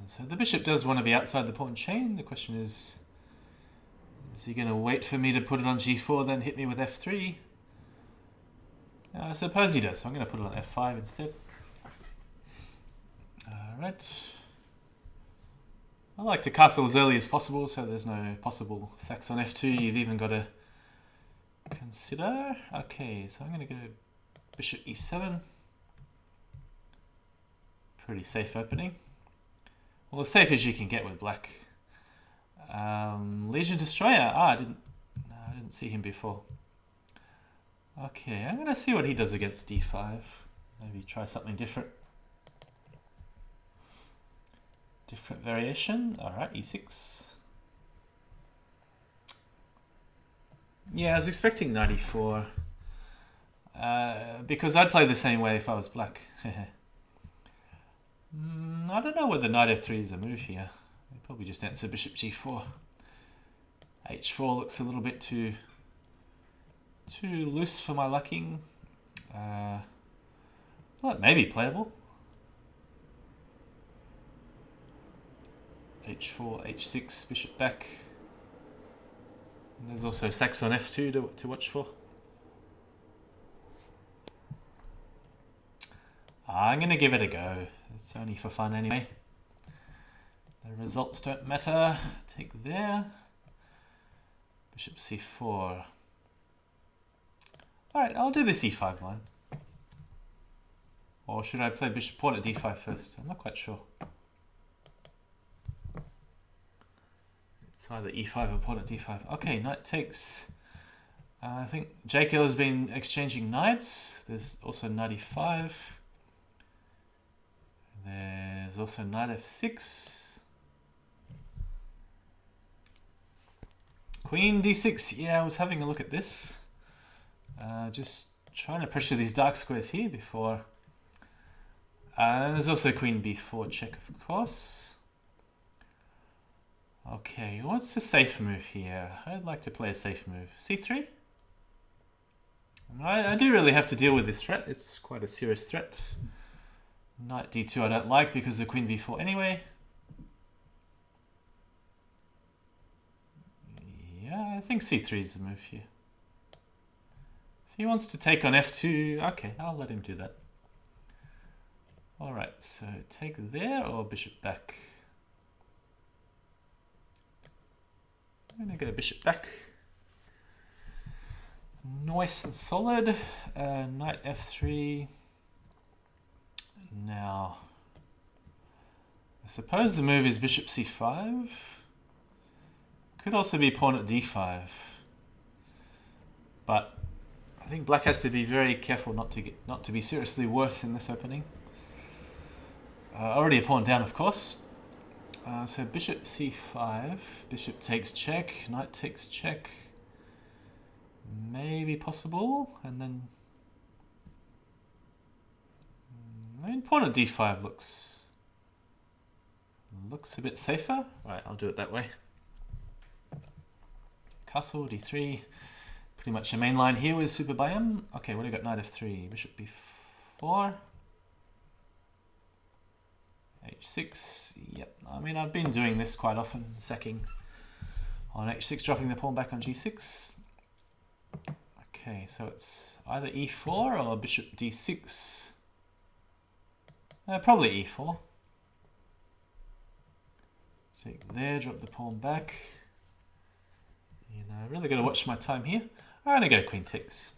So the bishop does want to be outside the pawn chain. The question is he going to wait for me to put it on g4, then hit me with f3? I suppose he does, so I'm going to put it on f5 instead. Alright. I like to castle as early as possible, so there's no possible sacks on f2 you've even got to consider. Okay, so I'm going to go bishop e7. Pretty safe opening. Well, as safe as you can get with black. Legion Destroyer. I didn't see him before. Okay, I'm going to see what he does against d5. Maybe try something different. Different variation. Alright, e6. Yeah, I was expecting knight e4. Because I'd play the same way if I was black. I don't know whether knight f3 is a move here. I'd probably just answer bishop g4. h4 looks a little bit too loose for my liking. Well, it may be playable. h4, h6, bishop back. And there's also sax on f2 to watch for. I'm going to give it a go. It's only for fun anyway. The results don't matter. Take there. Bishop c4. Alright, I'll do the c5 line. Or should I play bishop pawn at d5 first? I'm not quite sure. It's either e5 or pawn at d5. Okay, knight takes. I think JKL has been exchanging knights. There's also knight e5. There's also knight f6. Queen d6. Yeah, I was having a look at this. Just trying to pressure these dark squares here before. And there's also queen b4 check, of course. Okay, what's a safe move here? I'd like to play a safe move. c3? I do really have to deal with this threat. It's quite a serious threat. Knight d2 I don't like because of queen b4 anyway. Yeah, I think c3 is the move here. If he wants to take on f2, okay, I'll let him do that. Alright, so take there or bishop back? I'm going to go bishop back. Nice and solid. Knight f3. Now, I suppose the move is bishop c5. Could also be pawn at d5. But I think black has to be very careful not to be seriously worse in this opening. Already a pawn down, of course. So bishop c5, bishop takes check, knight takes check. Maybe possible, and then I mean, pawn at d5 looks a bit safer. Right, I'll do it that way. Castle d3, pretty much the main line here with Super Biome. Okay, what do we got? Knight f3, bishop b4. h6, yep. I mean, I've been doing this quite often, sacking on h6, dropping the pawn back on g6. Okay, so it's either e4 or bishop d6. Probably e4. Take there, drop the pawn back. You know, really got to watch my time here. I'm going to go queen takes.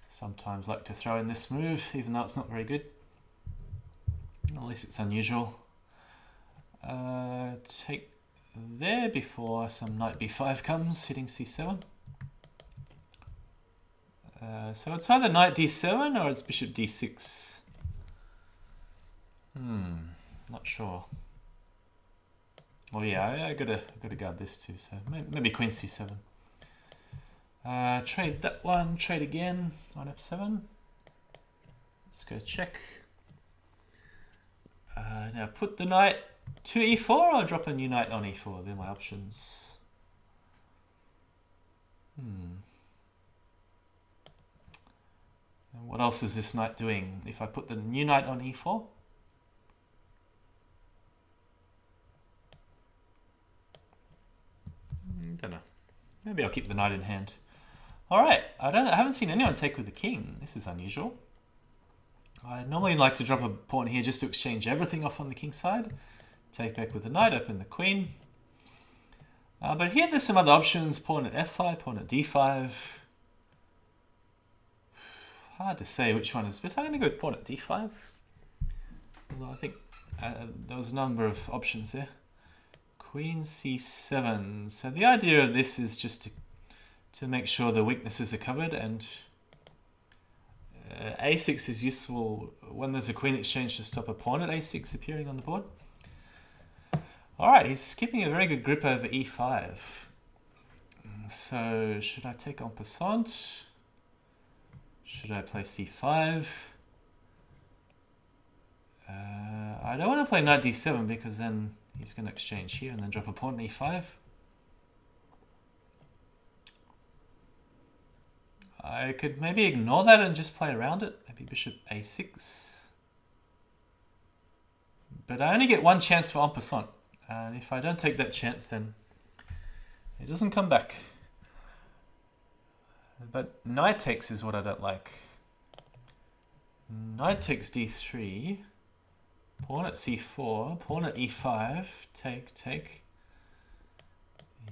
Sometimes like to throw in this move, even though it's not very good. At least it's unusual. Take there before some knight b5 comes, hitting c7. So it's either knight d7 or it's bishop d6. Not sure. Well, yeah, I gotta guard this too. So maybe queen c7. Trade that one. Trade again on f7. Let's go check. Now put the knight to e4 or drop a new knight on e4. They're my options. And what else is this knight doing? If I put the new knight on e4? Don't know. Maybe I'll keep the knight in hand. Alright, I haven't seen anyone take with the king. This is unusual. I normally like to drop a pawn here just to exchange everything off on the king side. Take back with the knight, open the queen. But here there's some other options. Pawn at f5, pawn at d5. hard to say which one is best. I'm going to go with pawn at d5. Although I think there was a number of options there. Queen c7. So the idea of this is just to make sure the weaknesses are covered, and a6 is useful when there's a queen exchange to stop a pawn at a6 appearing on the board. Alright, he's keeping a very good grip over e5. So should I take en passant? Should I play c5? I don't want to play knight d7 because then he's going to exchange here and then drop a pawn at e5. I could maybe ignore that and just play around it. Maybe bishop a6. But I only get one chance for en passant. And if I don't take that chance, then it doesn't come back. But knight takes is what I don't like. Knight takes d3. Pawn at c4. Pawn at e5. Take.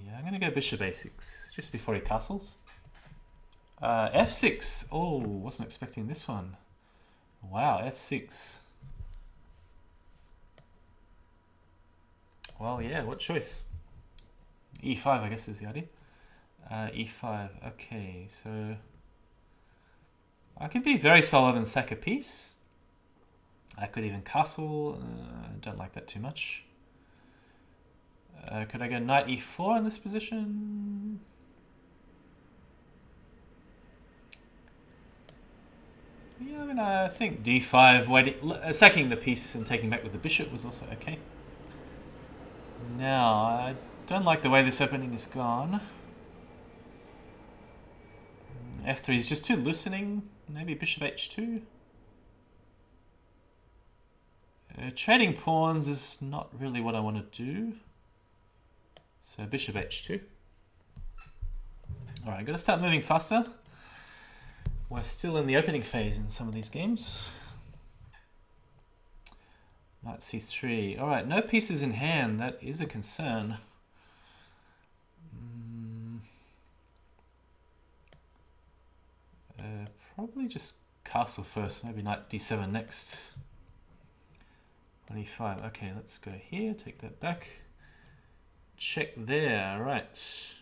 Yeah, I'm going to go bishop a6 just before he castles. f6. Oh, wasn't expecting this one. Wow, f6. Well, yeah, what choice? e5, I guess, is the idea. e5. Okay, so I could be very solid and sack a piece. I could even castle. I don't like that too much. Could I go knight e4 in this position? Yeah, I mean, I think d5, sacking the piece and taking back with the bishop was also okay. Now, I don't like the way this opening is gone. f3 is just too loosening. Maybe bishop h2. Trading pawns is not really what I want to do. So bishop h2. Alright, got to start moving faster. We're still in the opening phase in some of these games. Knight c3. Alright, no pieces in hand. That is a concern. Probably just castle first. Maybe knight d7 next. 25. Okay, let's go here. Take that back. Check there. Right.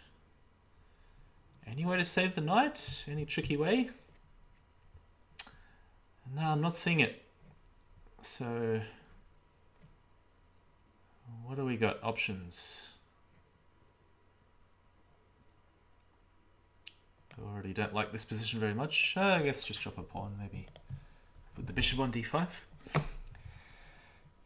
Any way to save the knight? Any tricky way? No, I'm not seeing it. So, what do we got? Options. I already don't like this position very much. I guess just drop a pawn, maybe. Put the bishop on d5.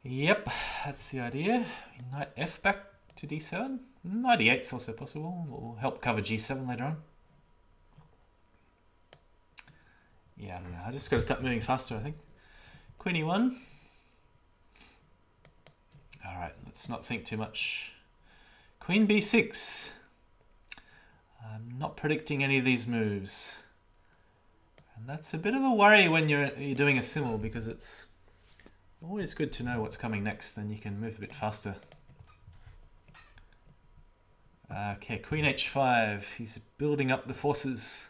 Yep, that's the idea. Knight f back to d7. Knight e8's also possible. Will help cover g7 later on. Yeah, I don't know. I just got to start moving faster, I think. Queen e1. Alright, let's not think too much. Queen b6. I'm not predicting any of these moves. And that's a bit of a worry when you're doing a simul, because it's always good to know what's coming next, then you can move a bit faster. Okay, queen h5. He's building up the forces.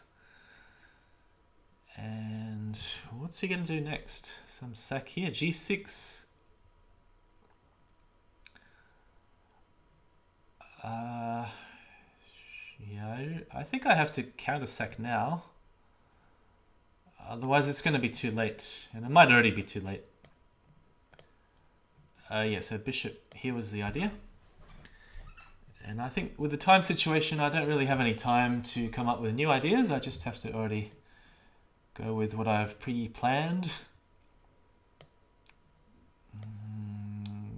And what's he going to do next? Some sack here. g6. Yeah, I think I have to counter sack now. Otherwise it's going to be too late. And it might already be too late. Yeah, so bishop here was the idea. And I think with the time situation, I don't really have any time to come up with new ideas. I just have to already go with what I've pre-planned.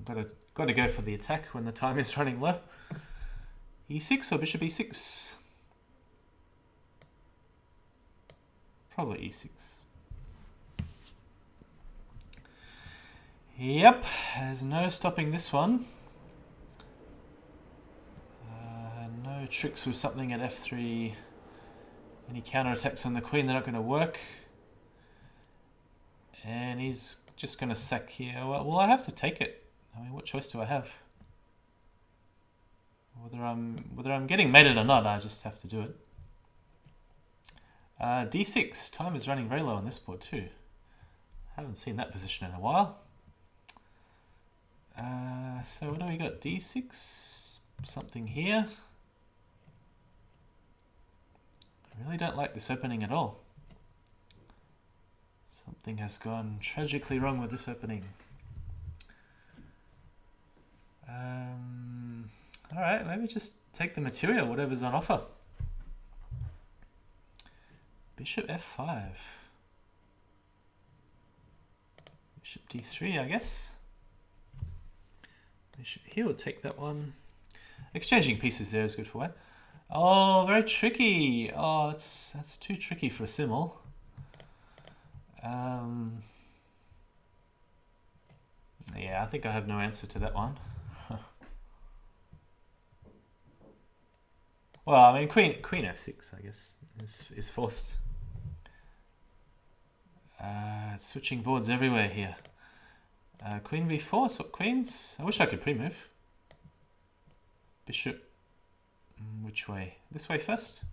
Got to go for the attack when the time is running low. e6 or bishop e6? Probably e6. Yep, there's no stopping this one. No tricks with something at f3. Any counterattacks on the queen, they're not going to work. And he's just going to sack here. Well, I have to take it. I mean, what choice do I have? Whether I'm getting mated or not, I just have to do it. D6. Time is running very low on this board too. Haven't seen that position in a while. So what do we got? D6. Something here. I really don't like this opening at all. Something has gone tragically wrong with this opening. Alright, maybe just take the material, whatever's on offer. Bishop F5. Bishop D3, I guess. Bishop here, we'll take that one. Exchanging pieces there is good for white. Oh, very tricky. Oh, that's too tricky for a simul. Yeah, I think I have no answer to that one. Well, I mean, Queen F6, I guess, is forced. Switching boards everywhere here. Queen B4, swap queens. I wish I could pre-move. Bishop, which way? This way first?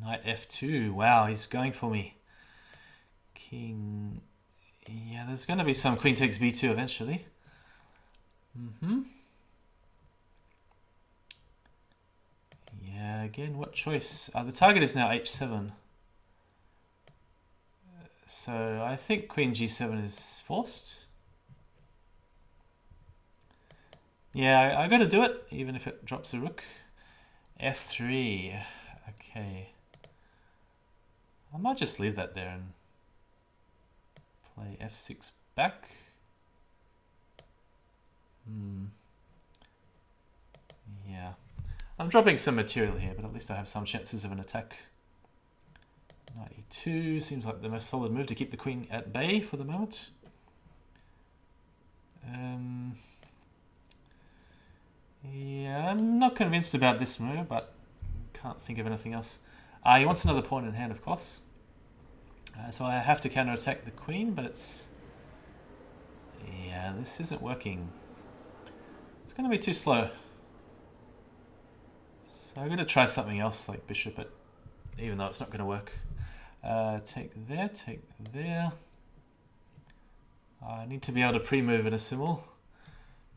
Knight F2, wow, he's going for me. King, yeah, there's going to be some queen takes B2 eventually. Yeah, again, what choice? The target is now H7. So I think Queen G7 is forced. Yeah, I got to do it, even if it drops a rook. F3. Okay. I might just leave that there and play F6 back. Yeah. I'm dropping some material here, but at least I have some chances of an attack. Knight E2 seems like the most solid move to keep the queen at bay for the moment. Yeah, I'm not convinced about this move, but can't think of anything else. He wants another pawn in hand, of course. So I have to counterattack the queen, but it's... Yeah, this isn't working. It's going to be too slow. So I'm going to try something else, like bishop, but even though it's not going to work. Take there, take there. I need to be able to pre-move in a simul.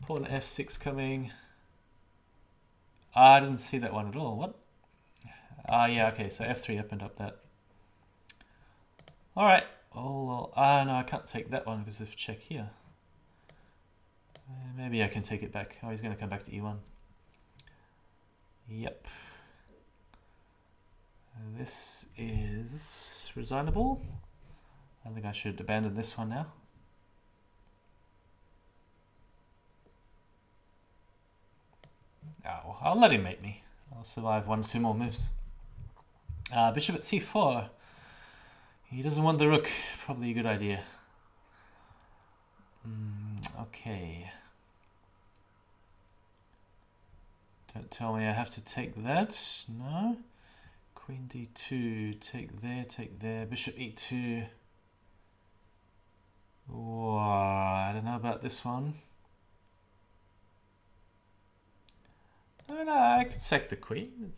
Pawn F6 coming. I didn't see that one at all. What? Yeah, okay, so F3 opened up that. Alright. No, I can't take that one because of check here. Maybe I can take it back. Oh, he's going to come back to E1. Yep. This is resignable. I think I should abandon this one now. Oh, I'll let him mate me. I'll survive 1 or 2 more moves. Bishop at C4. He doesn't want the rook. Probably a good idea. Okay. Don't tell me I have to take that. No. Queen D2. Take there. Bishop E2. Whoa, I don't know about this one. No, I could sack the queen.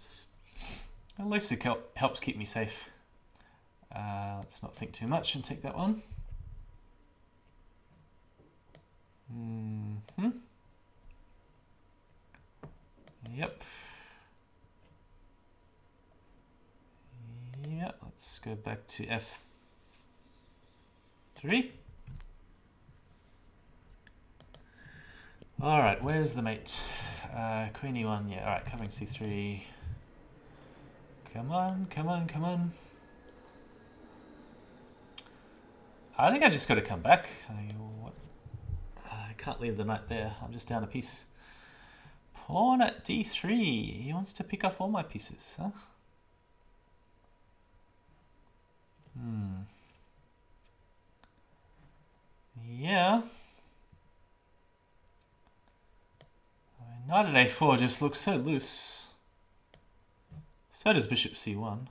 At least it helps keep me safe. Let's not think too much and take that one. Yep. Yeah, let's go back to F3. Alright, where's the mate? Queen E1, yeah, alright, coming C3. Come on. I think I just got to come back. I can't leave the knight there. I'm just down a piece. Pawn at D3. He wants to pick off all my pieces, huh? Yeah. Knight at A4 just looks so loose. So does Bishop C1.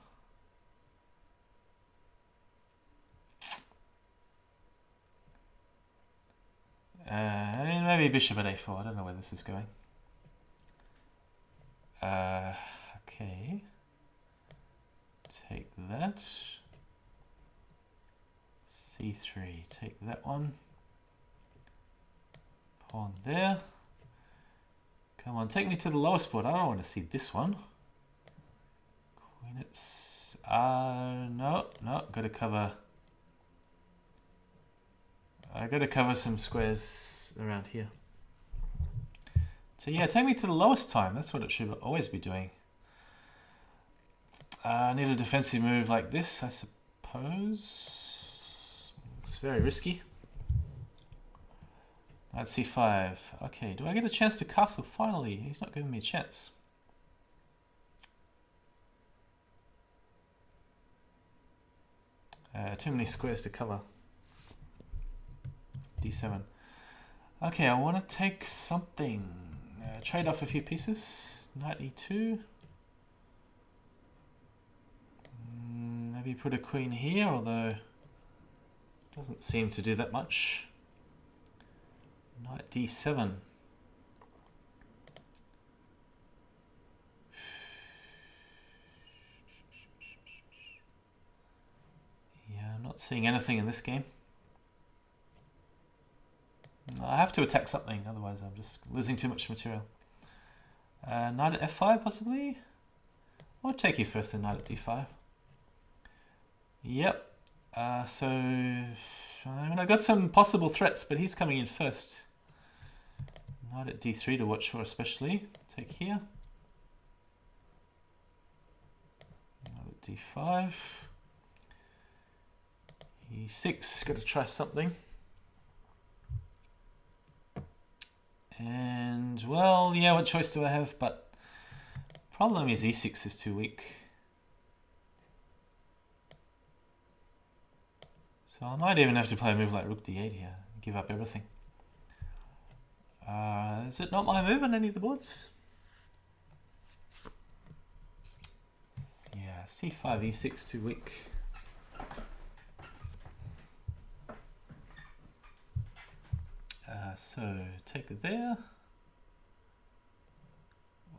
I mean, maybe Bishop at A4. I don't know where this is going. Okay. take that. C3, take that one. Pawn there. Come on, take me to the lowest board. I don't want to see this one. Queen it's no, gotta cover. I gotta cover some squares around here. So yeah, take me to the lowest time. That's what it should always be doing. I need a defensive move like this, I suppose. It's very risky. Knight c5. Okay, do I get a chance to castle finally? He's not giving me a chance. Too many squares to cover. d7. Okay, I want to take something. Trade off a few pieces. Knight e2. Maybe put a queen here, although it doesn't seem to do that much. Knight d7. Yeah, I'm not seeing anything in this game. I have to attack something, otherwise I'm just losing too much material. Knight at f5 possibly? I'll take you first then, knight at d5. Yep. So I mean, I got some possible threats, but he's coming in first. Knight at d3 to watch for especially. Take here. Knight at d5. e6, got to try something. And, well, yeah, what choice do I have? But problem is e6 is too weak. So I might even have to play a move like rook d8 here. Give up everything. Is it not my move on any of the boards? Yeah, c5, e6 too weak. So take there.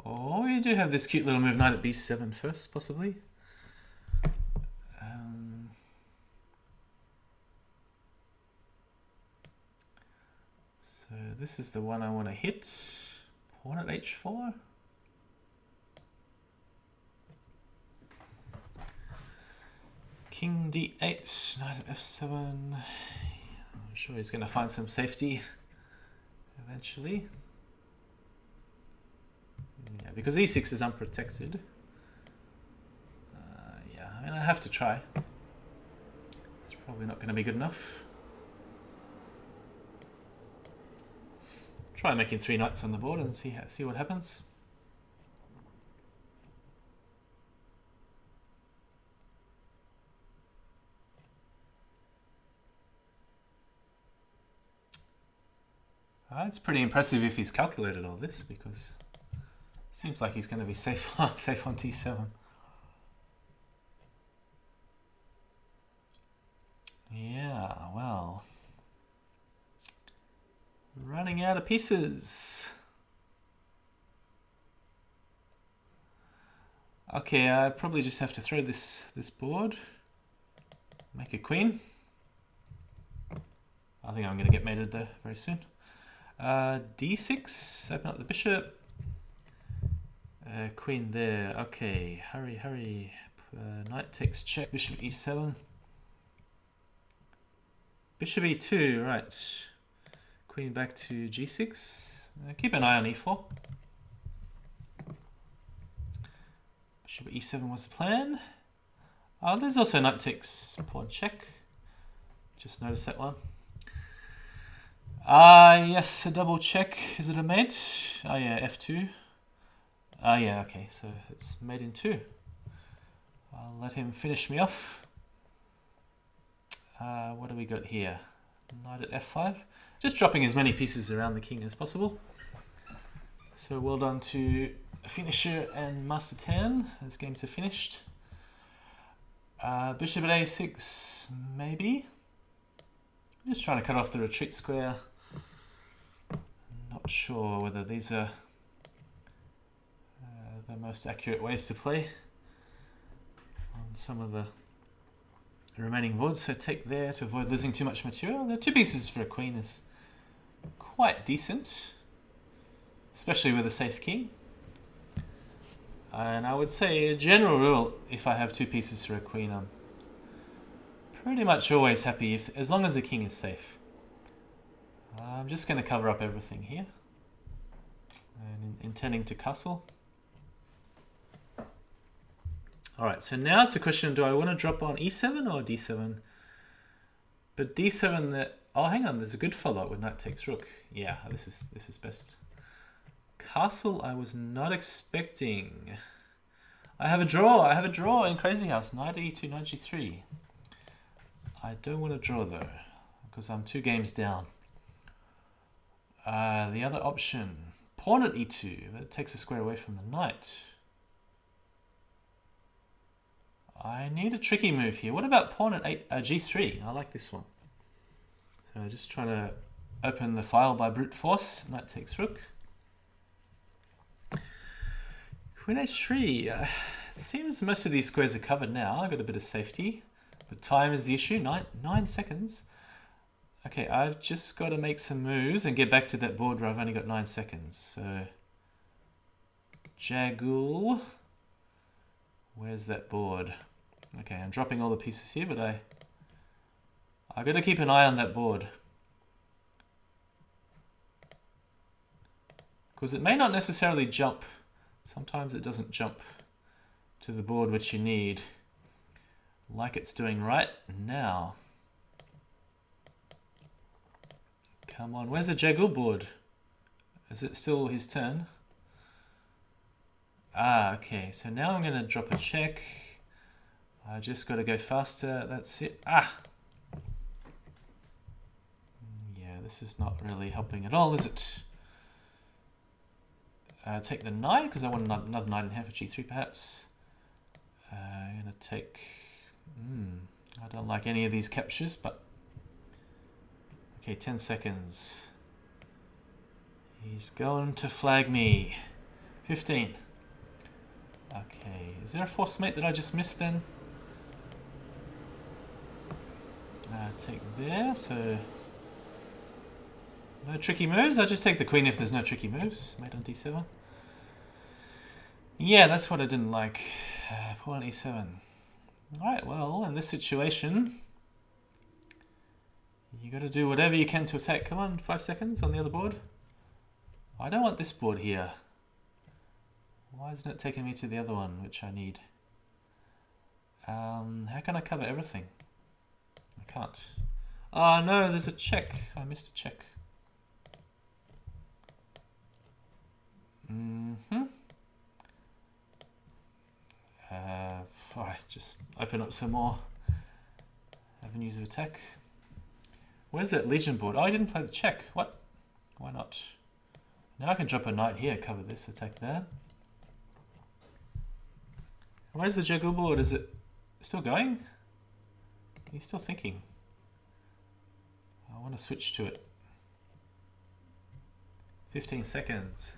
Oh, we do have this cute little move, knight at b7 first, possibly. So this is the one I want to hit. Pawn at h4. King d8, knight at f7. I'm sure he's going to find some safety eventually. Yeah, because e6 is unprotected. Yeah, I mean, I have to try. It's probably not going to be good enough. Try making 3 knights on the board and see what happens. It's pretty impressive if he's calculated all this, because it seems like he's going to be safe, safe on t7. Yeah, well, running out of pieces. Okay, I probably just have to throw this board, make a queen. I think I'm going to get mated there very soon. d6, open up the bishop. Queen there. Okay, hurry. Knight takes check, bishop e7. Bishop e2, right. Queen back to g6. Keep an eye on e4. Bishop e7 was the plan. There's also knight takes pawn check. Just noticed that one. Yes, a double check. Is it a mate? Oh yeah, f2. Yeah, okay, so it's mate in 2. I'll let him finish me off. What do we got here? Knight at f5. Just dropping as many pieces around the king as possible. So well done to TheFinnisher and mastertan. Those games are finished. Bishop at a6, maybe. Just trying to cut off the retreat square. Not sure whether these are the most accurate ways to play. some of the remaining boards. So take there to avoid losing too much material. The 2 pieces for a queen is quite decent, especially with a safe king. And I would say a general rule, if I have 2 pieces for a queen, I'm pretty much always happy as long as the king is safe. I'm just going to cover up everything here. And intending to castle. Alright, so now it's a question, do I want to drop on e7 or d7? But d7, oh hang on, there's a good follow-up with knight takes rook. Yeah, this is best. Castle, I was not expecting. I have a draw in Crazyhouse, knight e2, knight g3. I don't want to draw though, because I'm 2 games down. The other option, pawn at e2, that takes a square away from the knight. I need a tricky move here. What about pawn at g3? I like this one. So just trying to open the file by brute force. Knight takes rook. Queen h3. Seems most of these squares are covered now. I've got a bit of safety. But time is the issue. 9 seconds. Okay, I've just got to make some moves and get back to that board where I've only got 9 seconds. So, Jagul. Where's that board? Okay, I'm dropping all the pieces here, but I've got to keep an eye on that board. Because it may not necessarily jump. Sometimes it doesn't jump to the board which you need, like it's doing right now. Come on, where's the Jagul board? Is it still his turn? Ah, okay, so now I'm going to drop a check. I just got to go faster, that's it. Ah! Yeah, this is not really helping at all, is it? Take the knight, because I want another knight in hand for g3 perhaps. I'm going to take... I don't like any of these captures, but... Okay, 10 seconds. He's going to flag me. 15. Okay, is there a forced mate that I just missed then? Take there, so... No tricky moves? I'll just take the queen if there's no tricky moves. Mate on d7. Yeah, that's what I didn't like. Pawn e7. Alright, well, in this situation, you got to do whatever you can to attack. Come on, 5 seconds on the other board. I don't want this board here. Why isn't it taking me to the other one, which I need? How can I cover everything? I can't. Oh no, there's a check. I missed a check. Alright, just open up some more avenues of attack. Where's that Legion board? Oh, I didn't play the check. What? Why not? Now I can drop a knight here, cover this, attack that. Where's the Jagul board? Is it still going? He's still thinking. I want to switch to it. 15 seconds.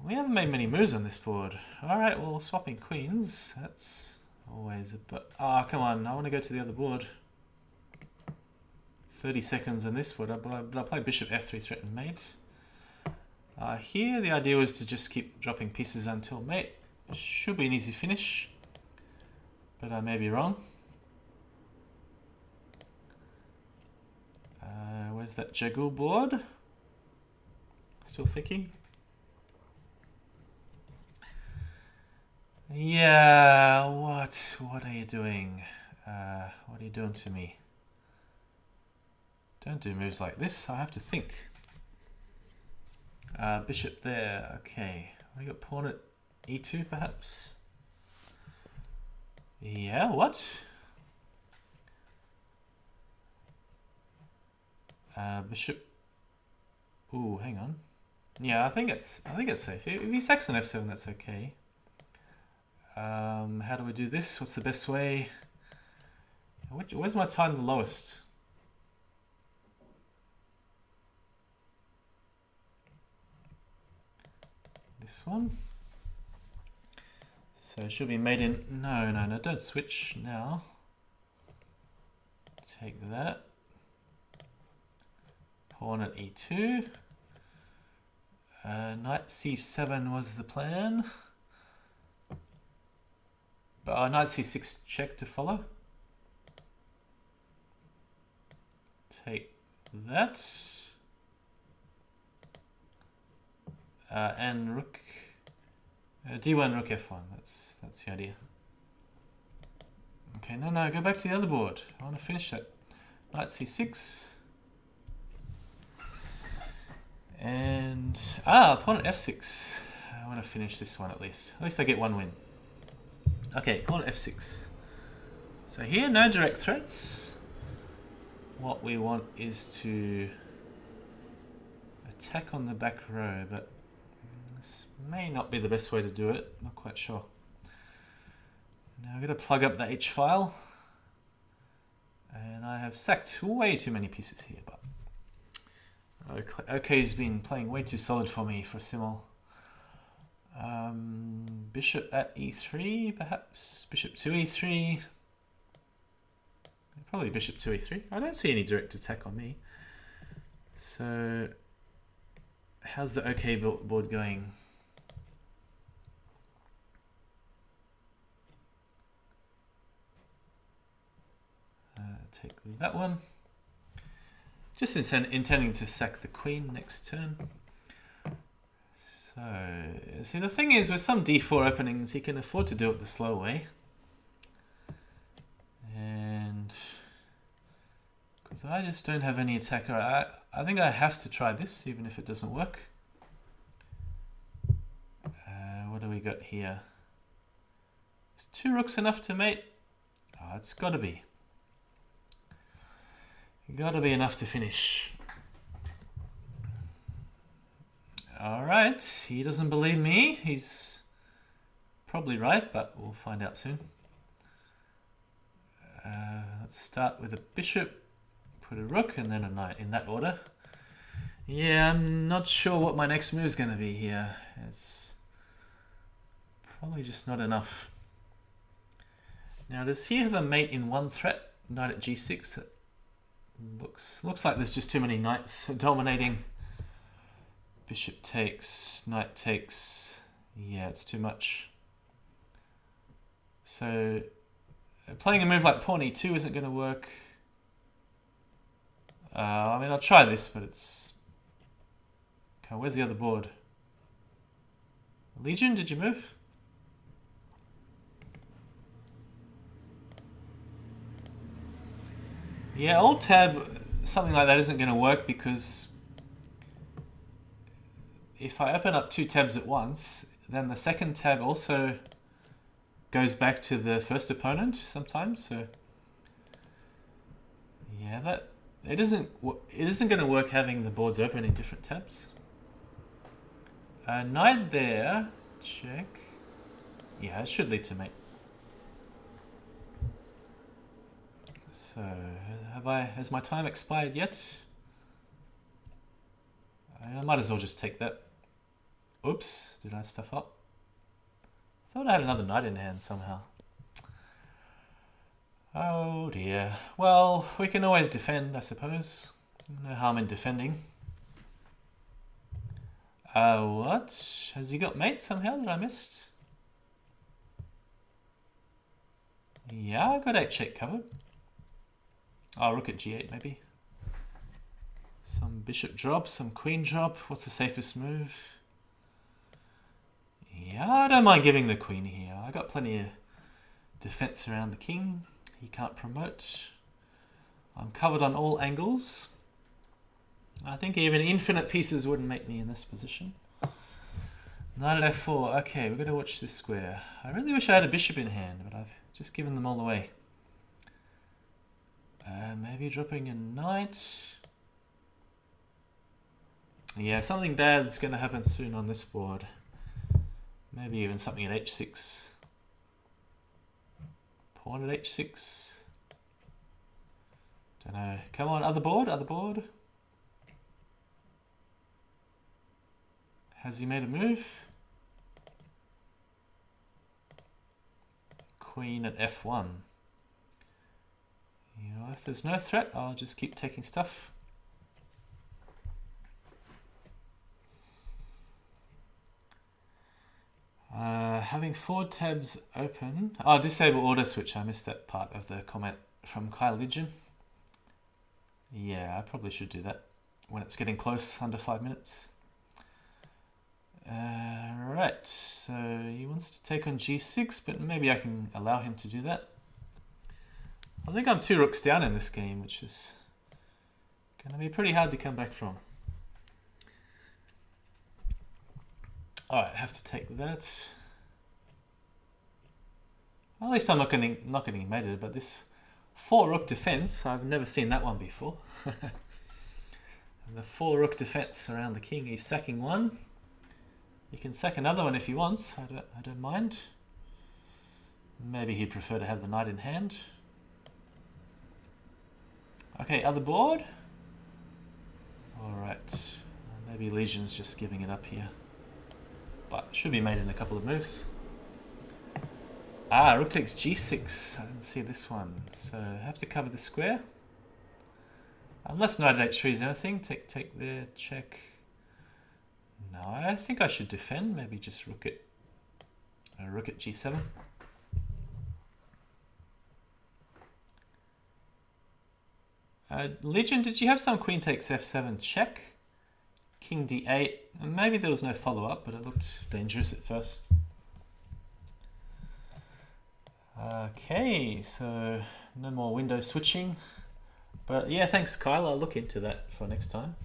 We haven't made many moves on this board. Alright, well, swapping queens. That's always a bit... Ah, come on. I want to go to the other board. 30 seconds on this board. But I'll play bishop f3, threaten mate. Here, the idea was to just keep dropping pieces until mate. Should be an easy finish. But I may be wrong. Where's that Jagul board? Still thinking. Yeah, what are you doing? What are you doing to me? Don't do moves like this, I have to think. Bishop there, okay. We got pawn at e2 perhaps? Yeah, what? Bishop. Ooh, hang on. Yeah, I think it's safe. If he sacks on f7, that's okay. How do we do this? What's the best way? Where's my time the lowest? This one. So So it should be made in... No, no, no, don't switch now. Take that. Pawn at e2. Knight c7 was the plan. But knight c6 check to follow. Take that. And rook... d1, rook f1. That's the idea. Okay, no, go back to the other board. I want to finish that. Knight c6. And... pawn at f6. I want to finish this one at least. At least I get one win. Okay, pawn at f6. So here, no direct threats. What we want is to attack on the back row, but this may not be the best way to do it. Not quite sure. Now I'm going to plug up the H file. And I have sacked way too many pieces here, but OK's been playing way too solid for me for Simul. Bishop at e3, perhaps? Bishop to e3. Probably bishop to e3. I don't see any direct attack on me. So, how's the OK board going? Take that one. Just intending to sack the queen next turn. So, see, the thing is, with some d4 openings, he can afford to do it the slow way. And because I just don't have any attacker, I think I have to try this, even if it doesn't work. What do we got here? Is 2 rooks enough to mate? Oh, it's got to be. Gotta be enough to finish. Alright, he doesn't believe me. He's probably right, but we'll find out soon. Let's start with a bishop, put a rook, and then a knight in that order. Yeah, I'm not sure what my next move is going to be here. It's probably just not enough. Now, does he have a mate in one threat? Knight at g6. Looks like there's just too many knights dominating. Bishop takes, knight takes. Yeah, it's too much. So playing a move like pawn e2 isn't going to work. I mean, I'll try this, but it's... Okay, where's the other board? Legion, did you move? Yeah, alt tab, something like that isn't going to work because if I open up 2 tabs at once, then the second tab also goes back to the first opponent sometimes. So yeah, it isn't going to work having the boards open in different tabs. Knight there, check. Yeah, it should lead to mate. So, has my time expired yet? I might as well just take that. Oops, did I stuff up? I thought I had another knight in hand somehow. Oh dear. Well, we can always defend, I suppose. No harm in defending. What? Has he got mate somehow that I missed? Yeah, I got h8 covered. Oh, rook at g8 maybe. Some bishop drop, some queen drop. What's the safest move? Yeah, I don't mind giving the queen here. I got plenty of defense around the king. He can't promote. I'm covered on all angles. I think even infinite pieces wouldn't make me in this position. Knight at f4. Okay, we're going to watch this square. I really wish I had a bishop in hand, but I've just given them all away. Maybe dropping a knight. Yeah, something bad is going to happen soon on this board. Maybe even something at h6. Pawn at h6. Don't know. Come on, other board, other board. Has he made a move? queen at f1. You know, if there's no threat, I'll just keep taking stuff. Having 4 tabs open. Oh, disable auto switch. I missed that part of the comment from Kyle Legion. Yeah, I probably should do that when it's getting close, under 5 minutes. Right, so he wants to take on g6, but maybe I can allow him to do that. I think I'm 2 rooks down in this game, which is going to be pretty hard to come back from. Alright, I have to take that. At least I'm not getting mated, but this 4 rook defense, I've never seen that one before. And the 4 rook defense around the king, he's sacking one. He can sack another one if he wants, I don't mind. Maybe he'd prefer to have the knight in hand. Okay, other board. Alright, maybe Legion's just giving it up here. But should be made in a couple of moves. Ah, rook takes g6. I didn't see this one. So I have to cover the square. Unless knight at h3 is anything. Take the check. No, I think I should defend. Maybe just rook at g7. Legion, did you have some queen takes f7 check? King d8. And maybe there was no follow-up, but it looked dangerous at first. Okay, so no more window switching. But yeah, thanks Kyle, I'll look into that for next time.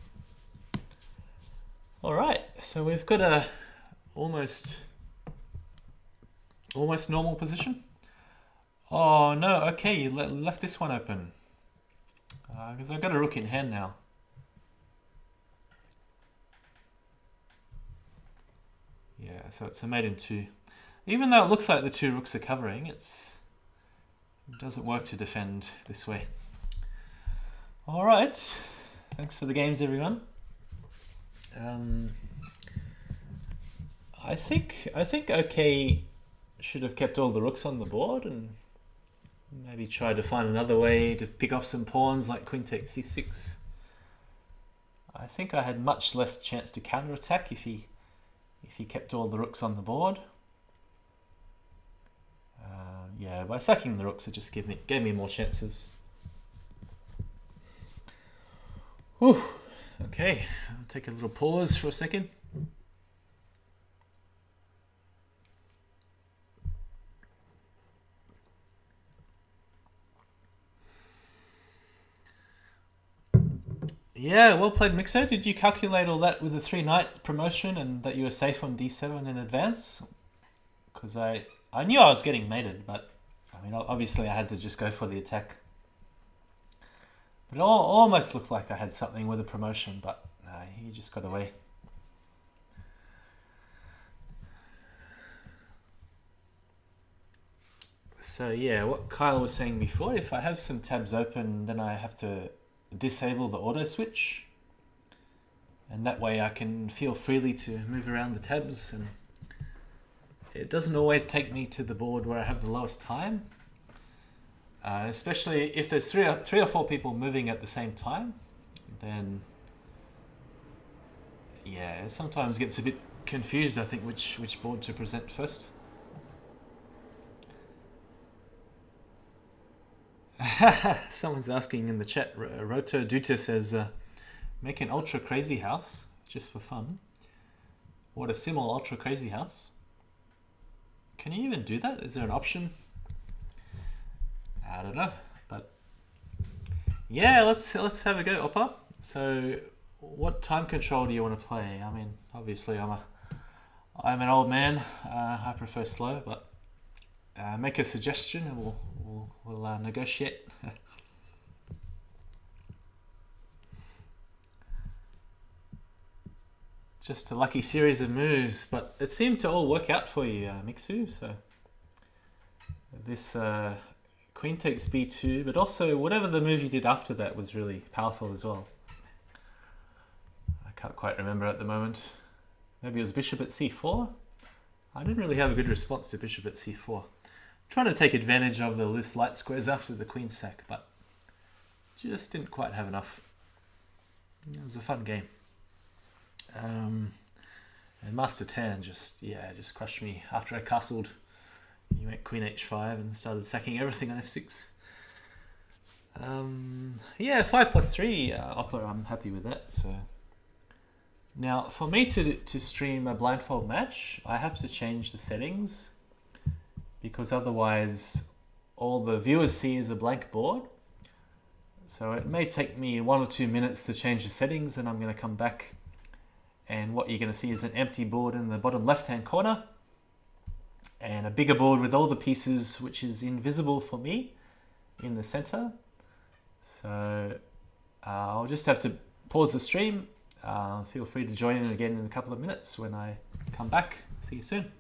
Alright, so we've got a almost normal position. Oh no, okay, you left this one open. Because I've got a rook in hand now. Yeah, so it's a mate in 2. Even though it looks like the 2 rooks are covering, it doesn't work to defend this way. Alright, thanks for the games everyone. I think OK should have kept all the rooks on the board and maybe tried to find another way to pick off some pawns like queen takes c6. I think I had much less chance to counterattack if he kept all the rooks on the board. Yeah, by sacking the rooks, it just gave me more chances. Whew. Okay, I'll take a little pause for a second. Yeah, well played, Mixo. Did you calculate all that with the 3-knight promotion and that you were safe on d7 in advance? Because I knew I was getting mated, but I mean, obviously I had to just go for the attack. But it almost looked like I had something with a promotion, but no, he just got away. So yeah, what Kyle was saying before, if I have some tabs open, then I have to disable the auto switch. And that way I can feel freely to move around the tabs, and it doesn't always take me to the board where I have the lowest time. Especially if there's three or four people moving at the same time, then yeah, it sometimes gets a bit confused, I think, which board to present first. Someone's asking in the chat, Roto Duta says, make an ultra crazy house just for fun. What a simul ultra crazy house. Can you even do that? Is there an option? I don't know, but yeah, let's have a go, Oppa. So, what time control do you want to play? I mean, obviously, I'm an old man. I prefer slow, but make a suggestion and we'll negotiate. Just a lucky series of moves, but it seemed to all work out for you, Mixu. So this queen takes b2, but also whatever the move you did after that was really powerful as well. I can't quite remember at the moment. Maybe it was bishop at c4. I didn't really have a good response to bishop at c4. trying to take advantage of the loose light squares after the queen sack, but just didn't quite have enough. It was a fun game. And mastertan just crushed me after I castled. You went queen h5 and started sacking everything on f6. Yeah, 5+3 opera, I'm happy with that. So now for me to stream a blindfold match, I have to change the settings, because otherwise all the viewers see is a blank board. So it may take me 1 or 2 minutes to change the settings, and I'm going to come back, and what you're going to see is an empty board in the bottom left hand corner, and a bigger board with all the pieces, which is invisible for me, in the center. So I'll just have to pause the stream. Feel free to join in again in a couple of minutes when I come back. See you soon.